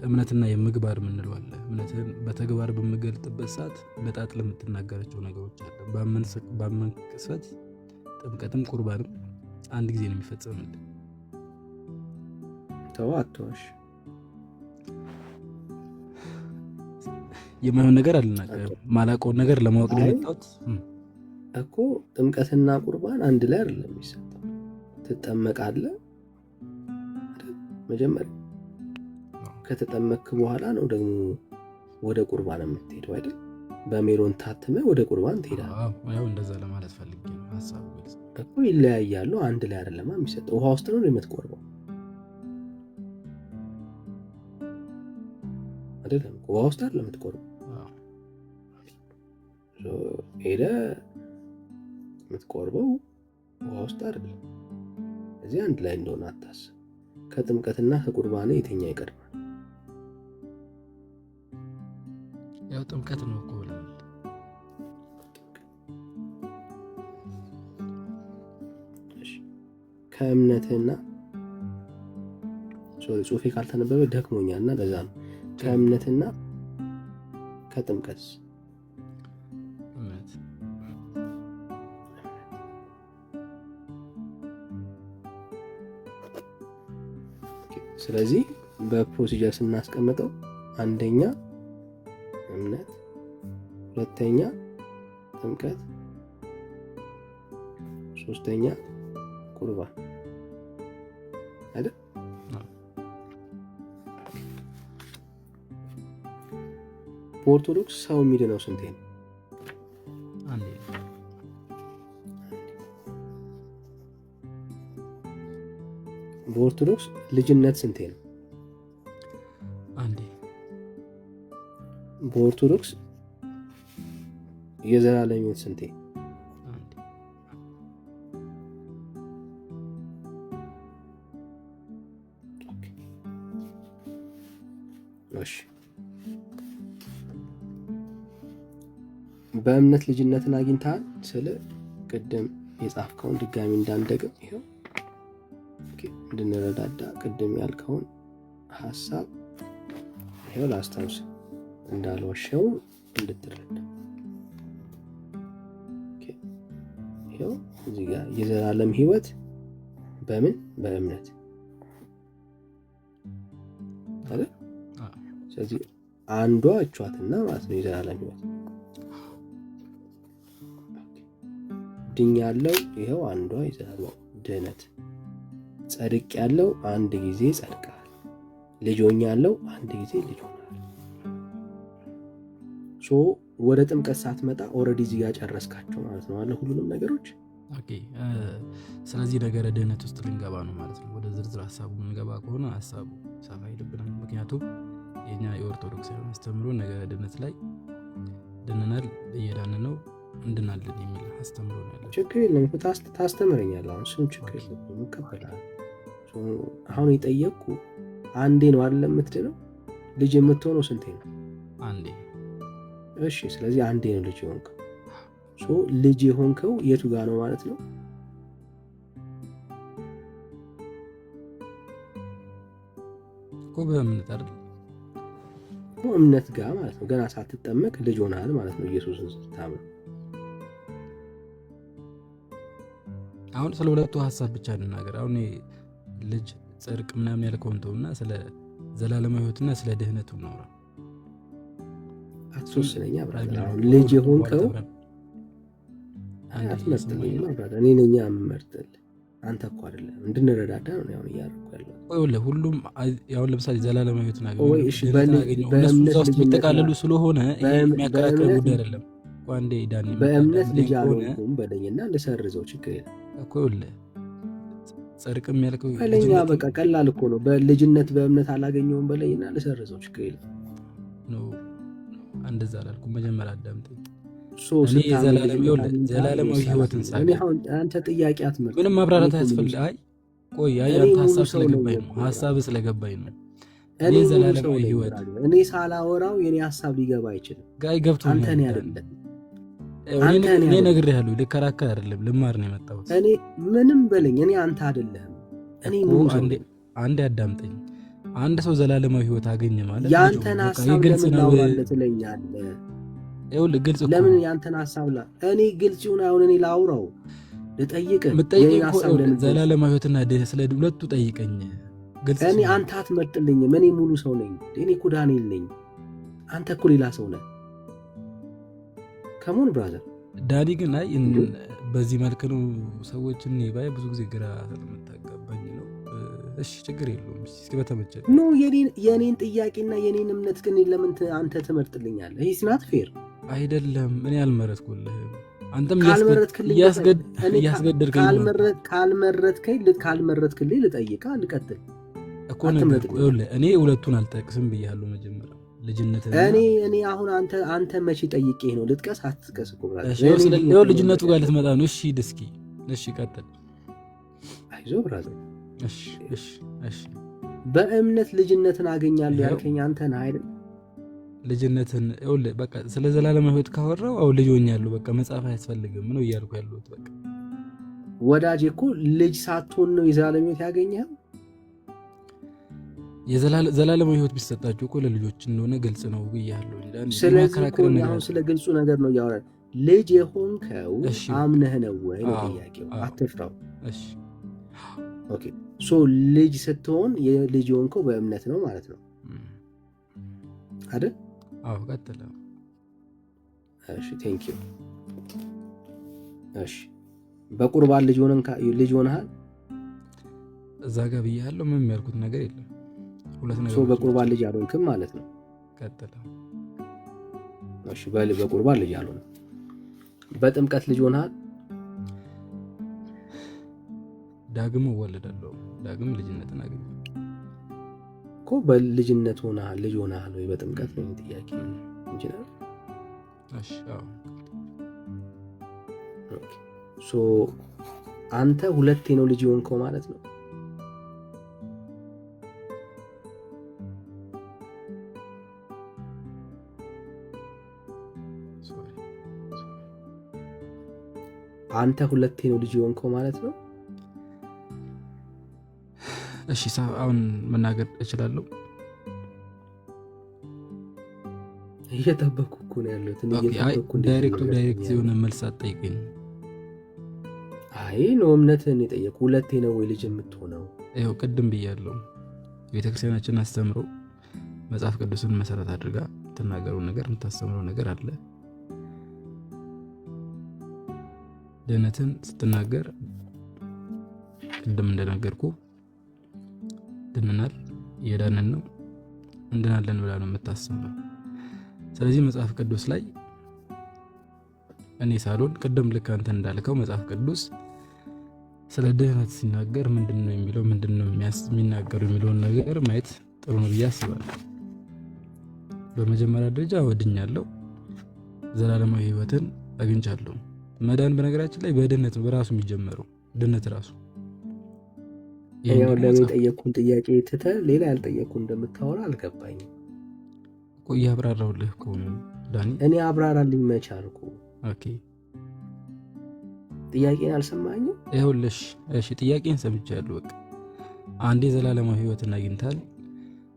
እምነትና የምግባር የምንለው አለ። እምነትን በተግባር በምገልጥበት ሰዓት በጣጥለ የምትናገራቸው ነገሮች አለ። ባመን ቅስፈት ጥምቀትም ቁርባንም አንድ ጊዜ ነው የሚፈጸምልን። ተዋቶሽ የማይሆን ነገር አልናገርም። ማላውቀውን ነገር ለማወቅ ነው የመጣሁት እኮ። ጥምቀትና ቁርባን አንድ ላይ አይደለም የሚሰጠው። ትጠመቃለህ መጀመሪያ፣ ከተጠመቅክ በኋላ ነው ደግሞ ወደ ቁርባን የምትሄደው አይደል? በሜሮን ታትመ ወደ ቁርባን ትሄዳለህ። ያው እንደዛ ለማለት ፈልጌ ነው ሐሳቡ እኮ። ይለያያሉ፣ አንድ ላይ አይደለም የሚሰጠው። ውሃ ውስጥ ነው የምትቆርበው አይደለም? ውሃ ውስጥ አይደለም የምትቆርበው። ሄደህ የምትቆርበው ውሃ ውስጥ አይደለም። እዚህ አንድ ላይ እንደሆነ አታስብ። ከጥምቀትና ከቁርባን የትኛው ይቀድማል? ያው ጥምቀት ነው እኮ ብለናል። ከእምነትና ጽሁፌ ካልተነበበ ደክሞኛልና ለዛ ነው። ከእምነትና ከጥምቀት ስለዚህ በፕሮሲጀር ስናስቀምጠው አንደኛ እምነት፣ ሁለተኛ ጥምቀት፣ ሶስተኛ ቁርባን አይደል? በኦርቶዶክስ ሰው የሚድነው ስንቴ ነው? አንዴ። በኦርቶዶክስ ልጅነት ስንቴ ነው? አንዴ። በኦርቶዶክስ የዘላለም ሕይወት ስንቴ? አንዴ። እሺ በእምነት ልጅነትን አግኝተሃል ስለ ቅድም የጻፍከውን ድጋሚ እንዳንደግም ይሄው እንድንረዳዳ ቅድም ያልከውን ሐሳብ ይሄው ላስታውስ እንዳልዋሸው እንድትረዳ። ይሄው እዚህ ጋር የዘላለም ሕይወት በምን በእምነት አይደል? ስለዚህ አንዷ እቿትና ማለት ነው የዘላለም ሕይወት ድኛለው። ይሄው አንዷ የዘላለም ድህነት ጸድቅ ያለው አንድ ጊዜ ጸድቃል፣ ልጆኛ ያለው አንድ ጊዜ ልጅ ሆናል። ወደ ጥምቀት ሳትመጣ ኦልሬዲ እዚህ ጋር ጨረስካቸው ማለት ነው አለ ሁሉንም ነገሮች። ኦኬ ስለዚህ ነገረ ድህነት ውስጥ ልንገባ ነው ማለት ነው። ወደ ዝርዝር ሀሳቡ ልንገባ ከሆነ ሀሳቡ ሰፋ ይልብናል። ምክንያቱም የኛ የኦርቶዶክስ አስተምሮ ነገረ ድህነት ላይ ድነናል፣ እየዳን ነው፣ እንድናለን የሚል አስተምሮ ነው ያለው። ችግር የለም ታስተምረኛለህ። አሁን እሱን ችግር የለም እንቀበላለን። አሁን የጠየቅኩ አንዴ ነው አይደለም የምትድነው? ልጅ የምትሆነው ስንቴ ነው? አንዴ። እሺ ስለዚህ አንዴ ነው ልጅ የሆንከው። ልጅ የሆንከው የቱ ጋር ነው ማለት ነው? እኮ በእምነት አይደል? እኮ እምነት ጋር ማለት ነው። ገና ሳትጠመቅ ልጅ ሆነሃል ማለት ነው ኢየሱስን ስታምን። አሁን ስለ ሁለቱ ሀሳብ ብቻ እንናገር። አሁን ልጅ ጽድቅ ምናምን ያልከውን ተውና ስለ ዘላለማዊ ሕይወትና ስለ ድህነቱ እናውራ። አትወስነኛ ብራዘር። አሁን ልጅ የሆንከው አትመርጥልኝ ብራዘር። እኔ ነኝ የምመርጥልህ፣ አንተ እኮ አይደለም። እንድንረዳዳ ነው ያው እያደረኩ ያለው። ሁሉም ያው ለምሳሌ ዘላለማዊ ሕይወትን አገኘው እነሱ ውስጥ የሚጠቃለሉ ስለሆነ ይሄ የሚያከራክር ጉዳይ አይደለም። አንዴ ዳኒ በእምነት ልጅ አልሆንኩም በለኝና ልሰርዘው ችግር የለም እኮ ይኸውልህ ጽድቅም ያልከው በለኛ በቃ ቀላል እኮ ነው። በልጅነት በእምነት አላገኘውም በለኝና ልሰርዘው ችግር የለም ነው። እንደዛ አላልኩም። መጀመሪያ አዳምጠኝ። እኔ ዘላለማዊ ሕይወትን ሳገኝ አንተ ጥያቄ አትመርጥ። ምንም ማብራራት አያስፈልግም። አይ ቆይ አንተ ሀሳብ ስለገባኝ ነው። ሀሳብ ስለገባኝ ነው። እኔ ዘላለማዊ ሕይወት እኔ ሳላወራው የኔ ሀሳብ ሊገባ አይችልም። ጋይ ገብቶ አንተ ነህ አይደለም እኔ ነግሬሃለሁ። ልከራከር አይደለም ልማር ነው የመጣሁት። እኔ ምንም በለኝ እኔ አንተ አይደለም። እኔ አንዴ አዳምጠኝ። አንድ ሰው ዘላለማዊ ሕይወት አገኘ ማለት ያንተን ሀሳብ ለምን ላውራለህ ትለኛለህ? ይኸውልህ ግልጽ እኮ ለምን ያንተን ሀሳብ እኔ ግልጽ ይሁን አሁን እኔ ላውራው ልጠይቅህ ዘላለማዊ ሕይወትና ስለ ሁለቱ ጠይቀኝ። እኔ አንተ አትመርጥልኝም። እኔ ሙሉ ሰው ነኝ። እኔ እኮ ዳንኤል ነኝ። አንተ እኮ ሌላ ሰው ነህ። ከሞን ብራዘር ዳኒ ግን አይ በዚህ መልክ ነው ሰዎችን ባይ ብዙ ጊዜ ግራ ስለምታጋባኝ ነው። እሺ ችግር የለውም። እስኪ በተመቸ ነው የኔን ጥያቄና የኔን እምነት ግን ለምን አንተ ትመርጥልኛለህ? ይሄስ ናት ፌር አይደለም። እኔ አልመረጥኩልህም። አንተም ካልመረጥክልኝ ልጠይቅህ ልቀጥል እኮ እኔ ሁለቱን አልጠቅስም ብያለሁ መጀመሪያ ልጅነት እኔ አሁን አንተ መቼ ጠይቄ ነው? ልጥቀስ አትጥቀስ እኮ ብራዘር። ይኸው ልጅነቱ ጋር ልትመጣ ነው። እሺ ድስኪ እሺ ቀጥል። አይዞህ ብራዘር። እሺ በእምነት ልጅነትን አገኛለሁ ያልከኝ አንተ ነህ አይደል? ልጅነትን ይኸውልህ በቃ ስለ ዘላለም ሕይወት ካወራው ልጅ ሆኛለሁ በቃ መጽሐፍ አያስፈልግም ነው እያልኩ ያለሁት። በቃ ወዳጄ እኮ ልጅ ሳትሆን ነው የዘላለም ሕይወት ያገኘኸው። ዘላለማዊ ሕይወት ቢሰጣችሁ እኮ ለልጆች እንደሆነ ግልጽ ነው ብያለሁ። ስለዚህ ስለ ግልጹ ነገር ነው እያወራን። ልጅ የሆንከው አምነህ ነው ወይ ነው ጥያቄው። አትፍራው። ኦኬ ሶ ልጅ ስትሆን የልጅ የሆንከው በእምነት ነው ማለት ነው አይደል? አዎ ቀጥል። እሺ ቴንክ ዩ። እሺ በቁርባን ልጅ ሆነሃል እዛ ጋር ብያለሁ። ምንም ያልኩት ነገር የለም። ሁለት ነገር ሶ በቁርባን ልጅ አልሆንክም ማለት ነው። ቀጥል። እሺ በቁርባን ልጅ አልሆንክም። በጥምቀት ልጅ ሆነሃል። ዳግም እወለዳለሁ። ዳግም ልጅነትን አገኘሁ እኮ። በልጅነት ሆነሃል ልጅ ሆነሃል ወይ በጥምቀት ነው ጥያቄ እንጂ ነው። እሺ አዎ። ኦኬ ሶ አንተ ሁለቴ ነው ልጅ ሆንከው ማለት ነው። አንተ ሁለቴ ነው ልጅ ሆንከው ማለት ነው። እሺ አሁን መናገር እችላለሁ? እየጠበኩ እኮ ነው ያለሁት። ዳይሬክት የሆነ መልስ አትጠይቀኝ። አይ ነው እምነትህን የጠየቁ። ሁለቴ ነው ወይ ልጅ የምትሆነው? ይኸው ቅድም ብያለሁ። ቤተክርስቲያናችን አስተምሮ መጽሐፍ ቅዱስን መሰረት አድርጋ የምትናገረው ነገር የምታስተምረው ነገር አለ። ድህነትን ስትናገር ቅድም እንደነገርኩ ድነናል፣ እየዳንን ነው፣ እንድናለን ብላ ነው የምታስተምረው። ስለዚህ መጽሐፍ ቅዱስ ላይ እኔ ሳልሆን ቅድም ልክ አንተ እንዳልከው መጽሐፍ ቅዱስ ስለ ድህነት ሲናገር ምንድነው የሚለው ምንድነው የሚናገሩ የሚለውን ነገር ማየት ጥሩ ነው ብዬ አስባለሁ። በመጀመሪያ ደረጃ ወድኛለሁ፣ ዘላለማዊ ሕይወትን አግኝቻለሁ። መዳን በነገራችን ላይ በድህነት ነው በራሱ የሚጀመረው። ድህነት ራሱ ያው ለምን የጠየቁን ጥያቄ ትተህ ሌላ ያልጠየቁን እንደምታወራ አልገባኝም እኮ። እያብራራሁልህ እኮ ዳኒ። እኔ አብራራልኝ መቻልኩ። ኦኬ ጥያቄን አልሰማኝም? ይኸውልሽ እሺ ጥያቄን ሰምቻለሁ። በቃ አንዴ ዘላለማዊ ሕይወትን አግኝተሃል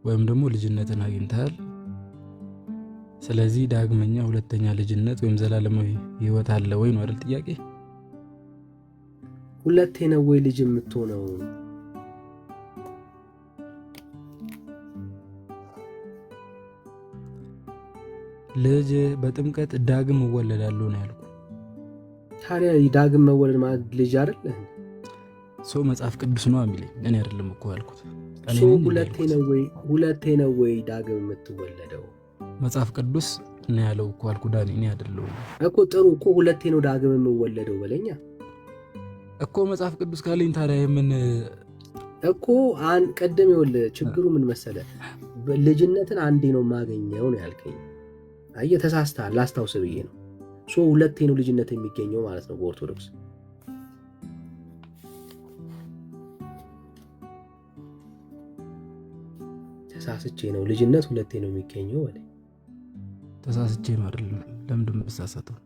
ወይም ደግሞ ልጅነትን አግኝተሃል። ስለዚህ ዳግመኛ ሁለተኛ ልጅነት ወይም ዘላለማዊ ሕይወት አለ ወይ ነው አይደል ጥያቄ? ሁለቴ ነው ወይ ልጅ የምትሆነው? ልጅ በጥምቀት ዳግም እወለዳለሁ ነው ያልኩ። ታዲያ ዳግም መወለድ ማለት ልጅ አይደል? ሰው መጽሐፍ ቅዱስ ነው የሚለኝ እኔ አይደለም እኮ ያልኩት። ሰው ሁለቴ ነው ወይ ዳግም የምትወለደው? መጽሐፍ ቅዱስ ነው ያለው እኮ አልኩ ዳኒ፣ እኔ አይደለሁም እኮ። ጥሩ እኮ ሁለቴ ነው ዳግም የምወለደው በለኛ እኮ። መጽሐፍ ቅዱስ ካለኝ ታዲያ ምን እኮ ቀደም ይኸውልህ፣ ችግሩ ምን መሰለ፣ ልጅነትን አንዴ ነው የማገኘው ነው ያልከኝ። አየህ ተሳስተሃል፣ ላስታውስ ብዬ ነው። ሁለቴ ነው ልጅነት የሚገኘው ማለት ነው በኦርቶዶክስ። ተሳስቼ ነው ልጅነት ሁለቴ ነው የሚገኘው ወለ ተሳስቼ ነው አይደለም። ለምንድን ነው የምትሳሳተው?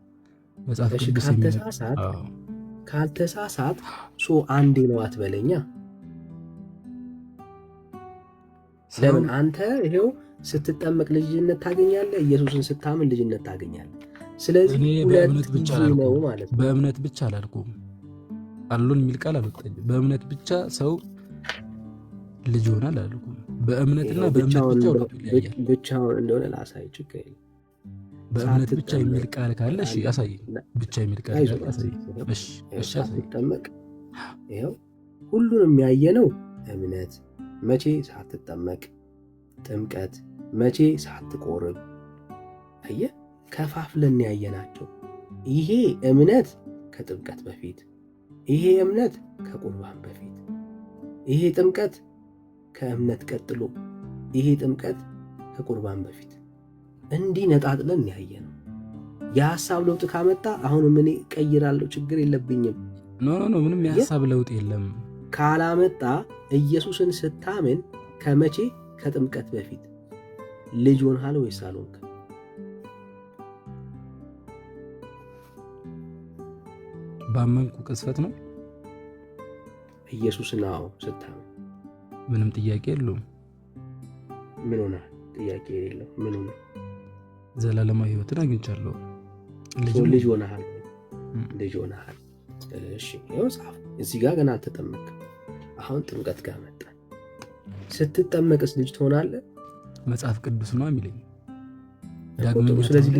መጽሐፍ ቅዱስ ካልተሳሳት አንዴ ነው አትበለኛ። ለምን አንተ ይሄው ስትጠመቅ ልጅነት ታገኛለህ፣ ኢየሱስን ስታምን ልጅነት ታገኛለህ። ስለዚህ በእምነት ብቻ ነው ማለት ነው። በእምነት ብቻ አላልኩም፣ አሉን የሚል ቃል አልወጣኝ። በእምነት ብቻ ሰው ልጅ ይሆናል አላልኩም። በእምነትና በእምነት ብቻ ብቻውን እንደሆነ ላሳይ። ችግር የለም። በእምነት ብቻ የሚል ቃል ካለ እሺ አሳይ። ብቻ የሚል ቃል ካለ አሳይ። እሺ ሳትጠመቅ ይሄው ሁሉንም ያየነው እምነት መቼ ሳትጠመቅ፣ ጥምቀት መቼ ሳትቆርብ። አየህ ከፋፍለን ያየናቸው። ይሄ እምነት ከጥምቀት በፊት፣ ይሄ እምነት ከቁርባን በፊት፣ ይሄ ጥምቀት ከእምነት ቀጥሎ፣ ይሄ ጥምቀት ከቁርባን በፊት። እንዲህ ነጣጥለን ያየነው። የሐሳብ ለውጥ ካመጣ አሁንም እኔ ቀይራለሁ፣ ችግር የለብኝም። ኖ ምንም የሐሳብ ለውጥ የለም። ካላመጣ ኢየሱስን ስታምን ከመቼ ከጥምቀት በፊት ልጅ ሆነሃል ወይስ አልሆንክም? ባመንኩ ቅጽበት ነው ኢየሱስን አዎ ስታምን ምንም ጥያቄ የለውም። ምን ሆነ? ጥያቄ የሌለው ምን ሆነ? ዘላለማዊ ህይወትን አግኝቻለሁ። ልጅ ሆነሃል። ልጅ ሆነሃል። እሺ ይኸው ጻፍ። እዚህ ጋር ገና አልተጠመቅም። አሁን ጥምቀት ጋር መጣ። ስትጠመቅስ ልጅ ትሆናለህ? መጽሐፍ ቅዱስ ነው የሚለኝ። ስለዚህ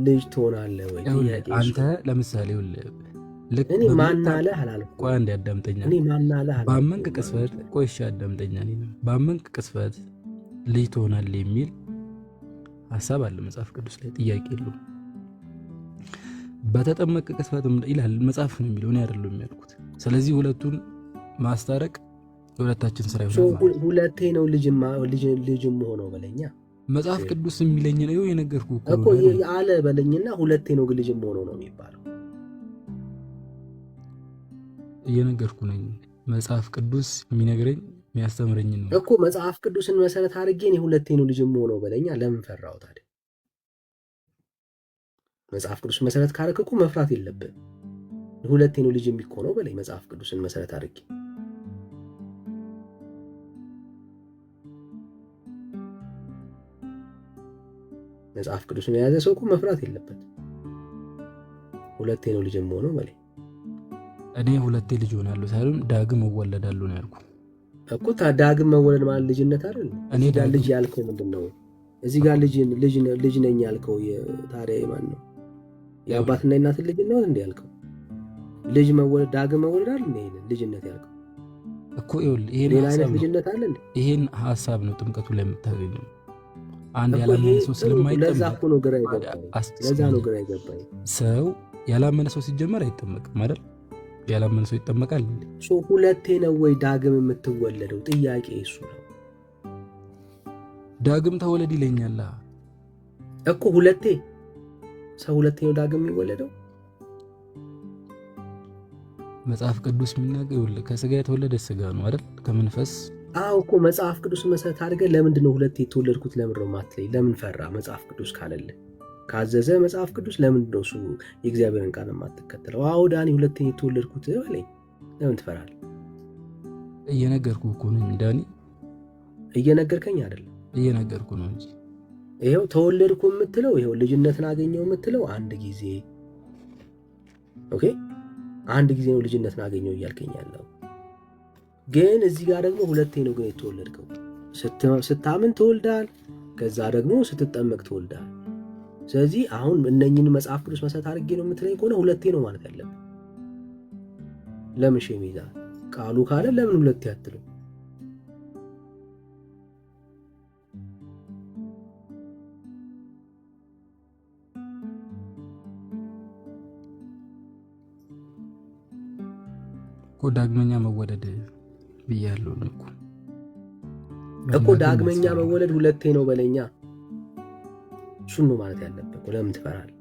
ልጅ ትሆናለህ ወይ? አንተ ለምሳሌ እኔ ማን አለህ አላልኩም። ቆይ አንዴ አዳምጠኛ። እኔ ማን አለህ አላልኩም። ባመንክ ቅስፈት ቆይ እሺ አዳምጠኛ። ባመንክ ቅስፈት ልጅ ትሆናለህ የሚል ሐሳብ አለ መጽሐፍ ቅዱስ ላይ፣ ጥያቄ የለውም። በተጠመቀ ቅስፈት ይላል መጽሐፍ ነው የሚለው፣ እኔ አይደለም ያልኩት። ስለዚህ ሁለቱን ማስታረቅ የሁለታችን ስራ ይሆናል። ሁለቴ ነው ልጅም ሆነው በለኛ። መጽሐፍ ቅዱስ የሚለኝ ነው የነገርኩህ እኮ አለ በለኝና ሁለቴ ነው ልጅም ሆነው ነው የሚባለው። እየነገርኩ ነኝ። መጽሐፍ ቅዱስ የሚነግረኝ የሚያስተምረኝ ነው እኮ። መጽሐፍ ቅዱስን መሰረት አድርጌ እኔ ሁለቴ ነው ልጅም ሆነው በለኛ። ለምን ፈራው ታዲያ? መጽሐፍ ቅዱስ መሰረት ካረክ እኮ መፍራት የለብን። ሁለቴ ነው ልጅ የሚሆነው በለኝ። መጽሐፍ ቅዱስን መሰረት አድርጌ መጽሐፍ ቅዱስን የያዘ ሰው እኮ መፍራት የለበት። ሁለቴ ነው ልጅ የምሆነው በለኝ። እኔ ሁለቴ ልጅ ሆናለሁ ሳይሆን ዳግም እወለዳለሁ ነው ያልኩት እኮ። ዳግም መወለድ ማለት ልጅነት አይደል? እኔ ጋር ልጅ ያልከው ምንድነው? እዚህ ጋር ልጅ ነኝ ያልከው ታዲያ ማን ነው? የአባትና የእናት ልጅ ነው እንዴ ያልከው? ልጅ መወለድ ዳግም መወለድ አይደል እንዴ ልጅነት ያልከው እኮ? ይሄን ሌላ አይነት ልጅነት አለ እንዴ? ይሄን ሐሳብ ነው ጥምቀቱ ላይ የምታገኘው። አንድ ያላመነ ሰው ስለማይጠመቅ ለዛ እኮ ነው ግራ ይገባኝ። ሰው ያላመነ ሰው ሲጀመር አይጠመቅም አይደል? ያላመነ ሰው ይጠመቃል እንዴ? ሁለቴ ነው ወይ ዳግም የምትወለደው? ጥያቄ እሱ ነው። ዳግም ተወለድ ይለኛል እኮ። ሁለቴ ሰው ሁለቴ ነው ዳግም የሚወለደው? መጽሐፍ ቅዱስ የሚናገር ከስጋ የተወለደ ስጋ ነው አይደል? ከመንፈስ አዎ እኮ መጽሐፍ ቅዱስ መሰረት አድርገህ ለምንድን ነው ሁለቴ የተወለድኩት ለምን ነው ማትለኝ? ለምን ፈራ? መጽሐፍ ቅዱስ ካለለ ካዘዘ መጽሐፍ ቅዱስ ለምንድን ነው እሱ የእግዚአብሔርን ቃል የማትከተለው? አዎ ዳኒ ሁለቴ የተወለድኩት በለኝ። ለምን ትፈራለህ? እየነገርኩህ እኮ ነው ዳኒ። እየነገርከኝ አይደለም? እየነገርኩ ነው እንጂ። ይሄው ተወለድኩ የምትለው ይሄው ልጅነትን አገኘው የምትለው አንድ ጊዜ ኦኬ፣ አንድ ጊዜ ነው ልጅነትን አገኘው እያልከኝ ያለው። ግን እዚህ ጋር ደግሞ ሁለቴ ነው ግን የተወለድከው። ስታምን ትወልዳል፣ ከዛ ደግሞ ስትጠመቅ ትወልዳል። ስለዚህ አሁን እነኝን መጽሐፍ ቅዱስ መሰረት አድርጌ ነው የምትለኝ ከሆነ ሁለቴ ነው ማለት ያለብን። ለምን ሸሚዛ ቃሉ ካለ ለምን ሁለቴ አትለው? ዳግመኛ መወለድ ብያለሁ እኮ ዳግመኛ መወለድ ሁለቴ ነው በለኛ። እሱን ነው ማለት ያለበት። ለምን ትፈራለህ?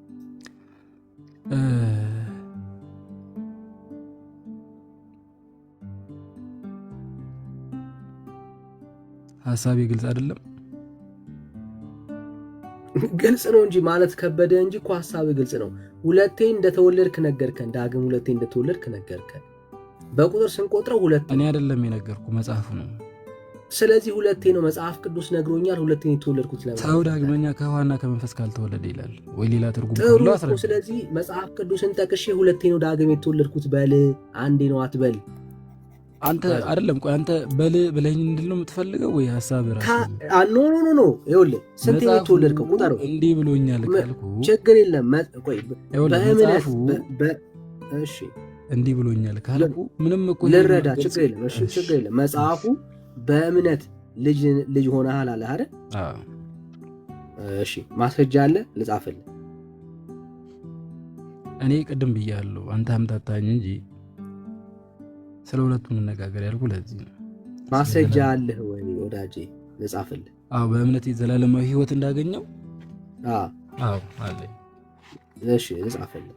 ሐሳቤ ግልጽ አይደለም? ግልጽ ነው እንጂ ማለት ከበደ እንጂ እኮ ሐሳቤ ግልጽ ነው። ሁለቴ እንደተወለድክ ነገርከን። ዳግም ሁለቴ እንደተወለድክ ነገርከን። በቁጥር ስንቆጥረው ሁለቴ። እኔ አይደለም የነገርኩ መጽሐፉ ነው። ስለዚህ ሁለቴ ነው መጽሐፍ ቅዱስ ነግሮኛል። ሁለቴ ነው የተወለድኩት። ሰው ዳግመኛ ከውሃና ከመንፈስ ካልተወለደ ይላል ወይ ሌላ ትርጉም ካለው አስረዳ። ስለዚህ መጽሐፍ ቅዱስን ጠቅሼ ሁለቴ ነው ዳግም የተወለድኩት በል፣ አንዴ ነው አትበል። አንተ አይደለም ቆይ አንተ በል ብለኝ እንድል ነው የምትፈልገው ወይ ሐሳብ ራስ? ኖ ይኸውልህ ስንት ነው የተወለድከው ቁጠረው። እንዲህ ብሎኛል ካልኩ ችግር የለም። ቆይ በእምነት እሺ እንዲህ ብሎኛል ካልኩ ምንም እኮ ልረዳ። ችግር የለም። እሺ ችግር የለም። መጽሐፉ በእምነት ልጅ ሆነሃል አለ አይደል? አዎ። እሺ ማስረጃ አለ ልጻፍልህ። እኔ ቅድም ብያለሁ አንተ አምታታኝ እንጂ ስለ ሁለቱ እንነጋገር ያልኩ ለዚህ ነው። ማስረጃ አለህ ወይ ወዳጄ? ልጻፍልህ። አዎ በእምነት የዘላለማዊ ሕይወት እንዳገኘው አዎ አለ። እሺ ልጻፍልህ።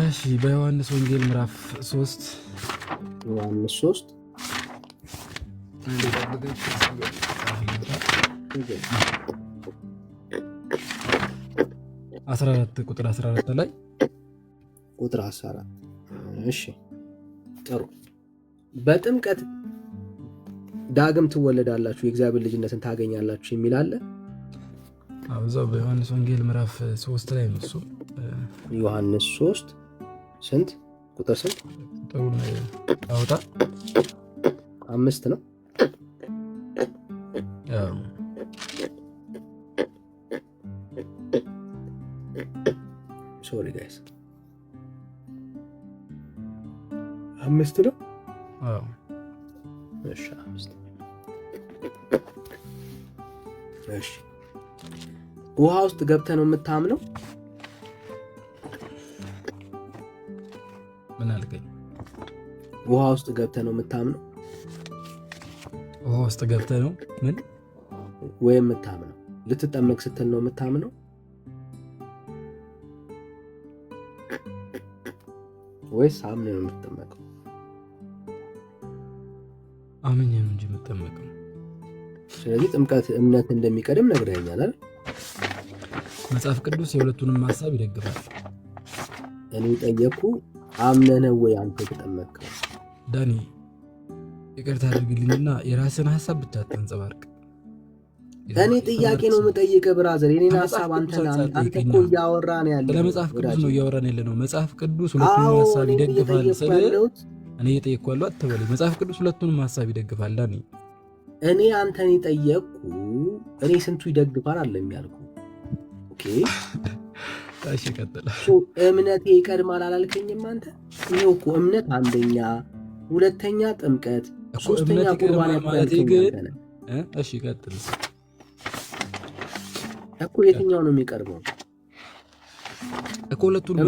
እሺ በዮሐንስ ወንጌል ምዕራፍ 3 ዮሐንስ 3 14 ቁጥር 14 ላይ ቁጥር 14 እሺ ጥሩ። በጥምቀት ዳግም ትወለዳላችሁ የእግዚአብሔር ልጅነትን ታገኛላችሁ የሚል አለ። እዛው በዮሐንስ ወንጌል ምዕራፍ 3 ላይ ነው እሱ። ዮሐንስ 3 ስንት ቁጥር ስንት? ቁጥሩን አውጣ 5 ነው። ሶሪ ጋይስ 5 ነው። እሺ 5። እሺ ውሃ ውስጥ ገብተህ ነው የምታምነው? ምን አልከኝ? ውሃ ውስጥ ገብተህ ነው የምታምነው? ውሃ ውስጥ ገብተህ ነው ምን ወይ የምታምነው? ልትጠመቅ ስትል ነው የምታምነው? ወይስ አምነህ ነው የምትጠመቀው? አምኜ ነው እንጂ የምትጠመቀው። ስለዚህ ጥምቀት እምነት እንደሚቀድም ነግረኸኛል አይደል? መጽሐፍ ቅዱስ የሁለቱንም ሐሳብ ይደግፋል። እኔ ጠየቅኩ አምነህ ነው ወይ አንተ የተጠመቅከው? ዳኒ ይቅርታ አድርግልኝና የራስን ሐሳብ ብቻ አታንጸባርቅ። እኔ ጥያቄ ነው የምጠይቅህ ብራዘር። የኔን ሐሳብ አንተ እኮ እያወራን ያለው ለመጽሐፍ ቅዱስ ነው እያወራን ያለ ነው። መጽሐፍ ቅዱስ ሁለቱንም ሐሳብ ይደግፋል ስለ እኔ እየጠየቅኩ ያለው አትበለኝ። መጽሐፍ ቅዱስ ሁለቱንም ሐሳብ ይደግፋል ዳኒ። እኔ አንተን የጠየቅኩ እኔ ስንቱ ይደግፋል አለም ያልኩ። ኦኬ እሺ ቀጥል። እምነቴ ይቀድማል አላልከኝም አንተ? ይሄው እኮ እምነት አንደኛ፣ ሁለተኛ ጥምቀት፣ ሶስተኛ ቁርባን ማለት ግን እሺ ቀጥል እኮ የትኛው ነው የሚቀድመው እኮ? ሁለቱንም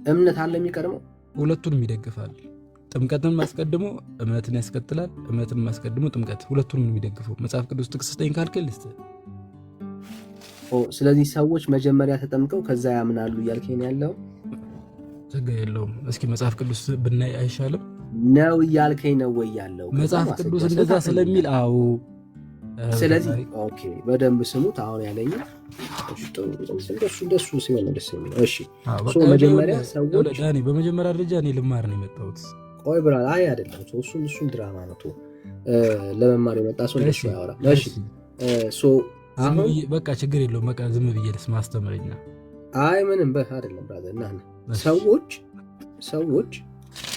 እምነት አለ የሚቀድመው፣ ሁለቱንም ይደግፋል። ጥምቀትን ማስቀድሞ እምነትን ያስከትላል፣ እምነትን ማስቀድሞ ጥምቀት። ሁለቱንም የሚደግፈው መጽሐፍ ቅዱስ ጥቅስ ስጠኝ ካልከኝ ልስጥ። ስለዚህ ሰዎች መጀመሪያ ተጠምቀው ከዛ ያምናሉ እያልከኝ ያለው? ችግር የለውም። እስኪ መጽሐፍ ቅዱስ ብናይ አይሻልም ነው እያልከኝ ነው ወይ ያለው? መጽሐፍ ቅዱስ እንደዛ ስለሚል አዎ። ስለዚህ ኦኬ በደንብ ስሙት። አሁን ያለኝ እንደሱ ሲሆን ደስ የሚለው። እሺ መጀመሪያ ሰዎች ዳኒ በመጀመሪያ ደረጃ እኔ ልማር ነው የመጣሁት። ቆይ ብራ አይ አይደለም፣ እሱን ድራማ ነው ለመማር የመጣ ሰው እንደሱ ያወራ። እሺ አሁን በቃ ችግር የለውም። በቃ ዝም ብዬ ልስማ አስተምረኛ። አይ ምንም አይደለም ብራዘር። እና ሰዎች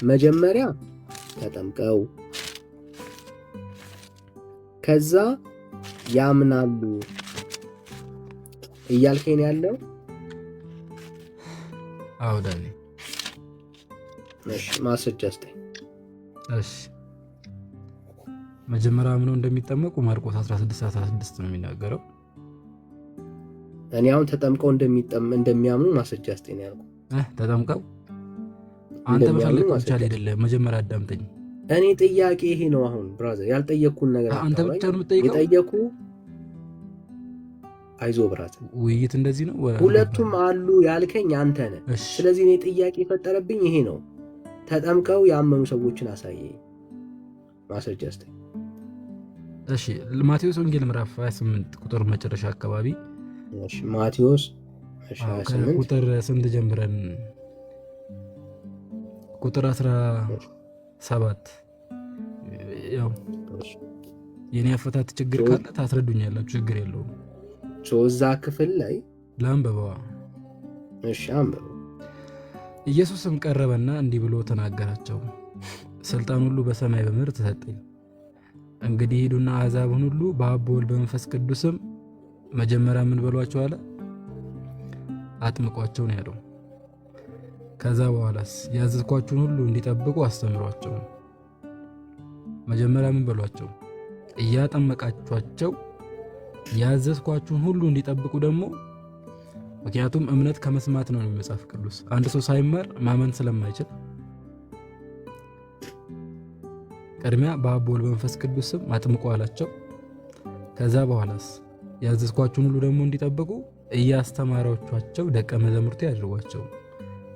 መጀመሪያ ተጠምቀው ከዛ ያምናሉ እያልከኝ ያለው? አዎ ዳኒ። እሺ ማስረጃ ስጠኝ። እሺ መጀመሪያ አምነው እንደሚጠመቁ ማርቆስ 16:16 ነው የሚናገረው። እኔ አሁን ተጠምቀው እንደሚያምኑ ማስረጃ ስጠኝ ያልኩህ። ተጠምቀው አንተ በፈለግ ብቻ አይደለም፣ መጀመሪያ አዳምጠኝ። እኔ ጥያቄ ይሄ ነው። አሁን ብራዘር ያልጠየቅኩን ነገር አንተ ብቻ ነው የምትጠይቀው። የጠየቁ አይዞ ብራዘር፣ ውይይት እንደዚህ ነው። ሁለቱም አሉ ያልከኝ አንተ ነህ። ስለዚህ እኔ ጥያቄ የፈጠረብኝ ይሄ ነው። ተጠምቀው ያመኑ ሰዎችን አሳየኝ፣ ማስረጃ ስጠኝ። እሺ ማቴዎስ ወንጌል ምዕራፍ 28 ቁጥር መጨረሻ አካባቢ። እሺ ማቴዎስ 28 ቁጥር ስንት ጀምረን? ቁጥር 17። ያው የኔ አፈታት ችግር ካለ ታስረዱኛላችሁ፣ ችግር የለውም። እዛ ክፍል ላይ ላንብበዋ። እሺ አንብበው። ኢየሱስም ቀረበና እንዲህ ብሎ ተናገራቸው፣ ስልጣን ሁሉ በሰማይ በምድር ተሰጠኝ። እንግዲህ ሂዱና አሕዛብን ሁሉ በአብ በወልድ በመንፈስ ቅዱስም መጀመሪያ ምን በሏቸው አለ? አጥምቋቸው ነው ያለው። ከዛ በኋላስ ያዘዝኳችሁን ሁሉ እንዲጠብቁ አስተምሯቸው። መጀመሪያ ምን በሏቸው? እያጠመቃችኋቸው ያዘዝኳችሁን ሁሉ እንዲጠብቁ ደግሞ። ምክንያቱም እምነት ከመስማት ነው መጽሐፍ ቅዱስ። አንድ ሰው ሳይማር ማመን ስለማይችል ቅድሚያ በአብ በወልድ በመንፈስ ቅዱስም አጥምቁ አላቸው። ከዛ በኋላስ ያዘዝኳችሁን ሁሉ ደግሞ እንዲጠብቁ እያስተማራችኋቸው ደቀ መዛሙርቴ ያድርጓቸው።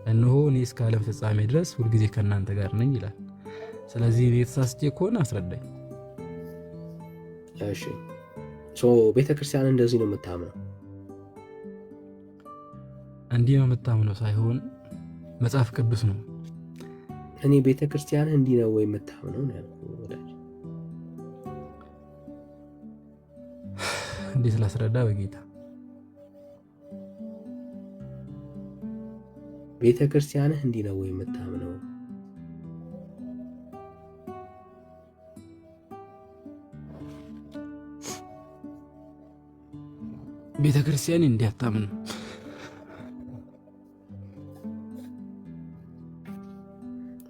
እነሆ እኔ እስከ ዓለም ፍጻሜ ድረስ ሁልጊዜ ከእናንተ ጋር ነኝ ይላል። ስለዚህ እኔ ተሳስቼ ከሆነ አስረዳኝ። እሺ ቤተክርስቲያን እንደዚህ ነው የምታምነው? እንዲህ ነው የምታምነው ሳይሆን መጽሐፍ ቅዱስ ነው። እኔ ቤተክርስቲያን እንዲህ ነው ወይ የምታምነው ነው ያልኩት ወዳጅ። እንዴት ላስረዳ በጌታ ቤተክርስቲያን እንዲህ ነው ወይ የምታምነው? ቤተክርስቲያን እንዲያታምን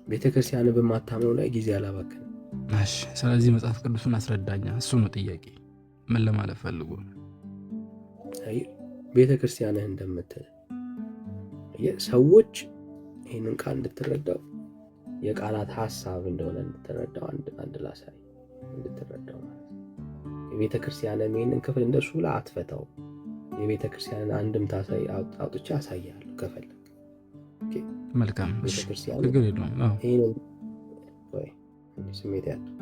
ቤተክርስቲያን በማታምነው ላይ ጊዜ አላባከን። እሺ፣ ስለዚህ መጽሐፍ ቅዱስን አስረዳኛ። እሱ ነው ጥያቄ። ምን ለማለት ፈልጎ? አይ ቤተክርስቲያን እንደምትል ሰዎች ይህንን ቃል እንድትረዳው የቃላት ሐሳብ እንደሆነ እንድትረዳው አንድ ላሳይ እንድትረዳው ማለት የቤተክርስቲያን ይህንን ክፍል እንደሱ ብላ አትፈታው። የቤተክርስቲያንን አንድምታ አውጥቼ አሳያለሁ ከፈለግ። መልካም፣ ቤተክርስቲያን ችግር የለውም። ይሄንን ወይ ስሜት ያለው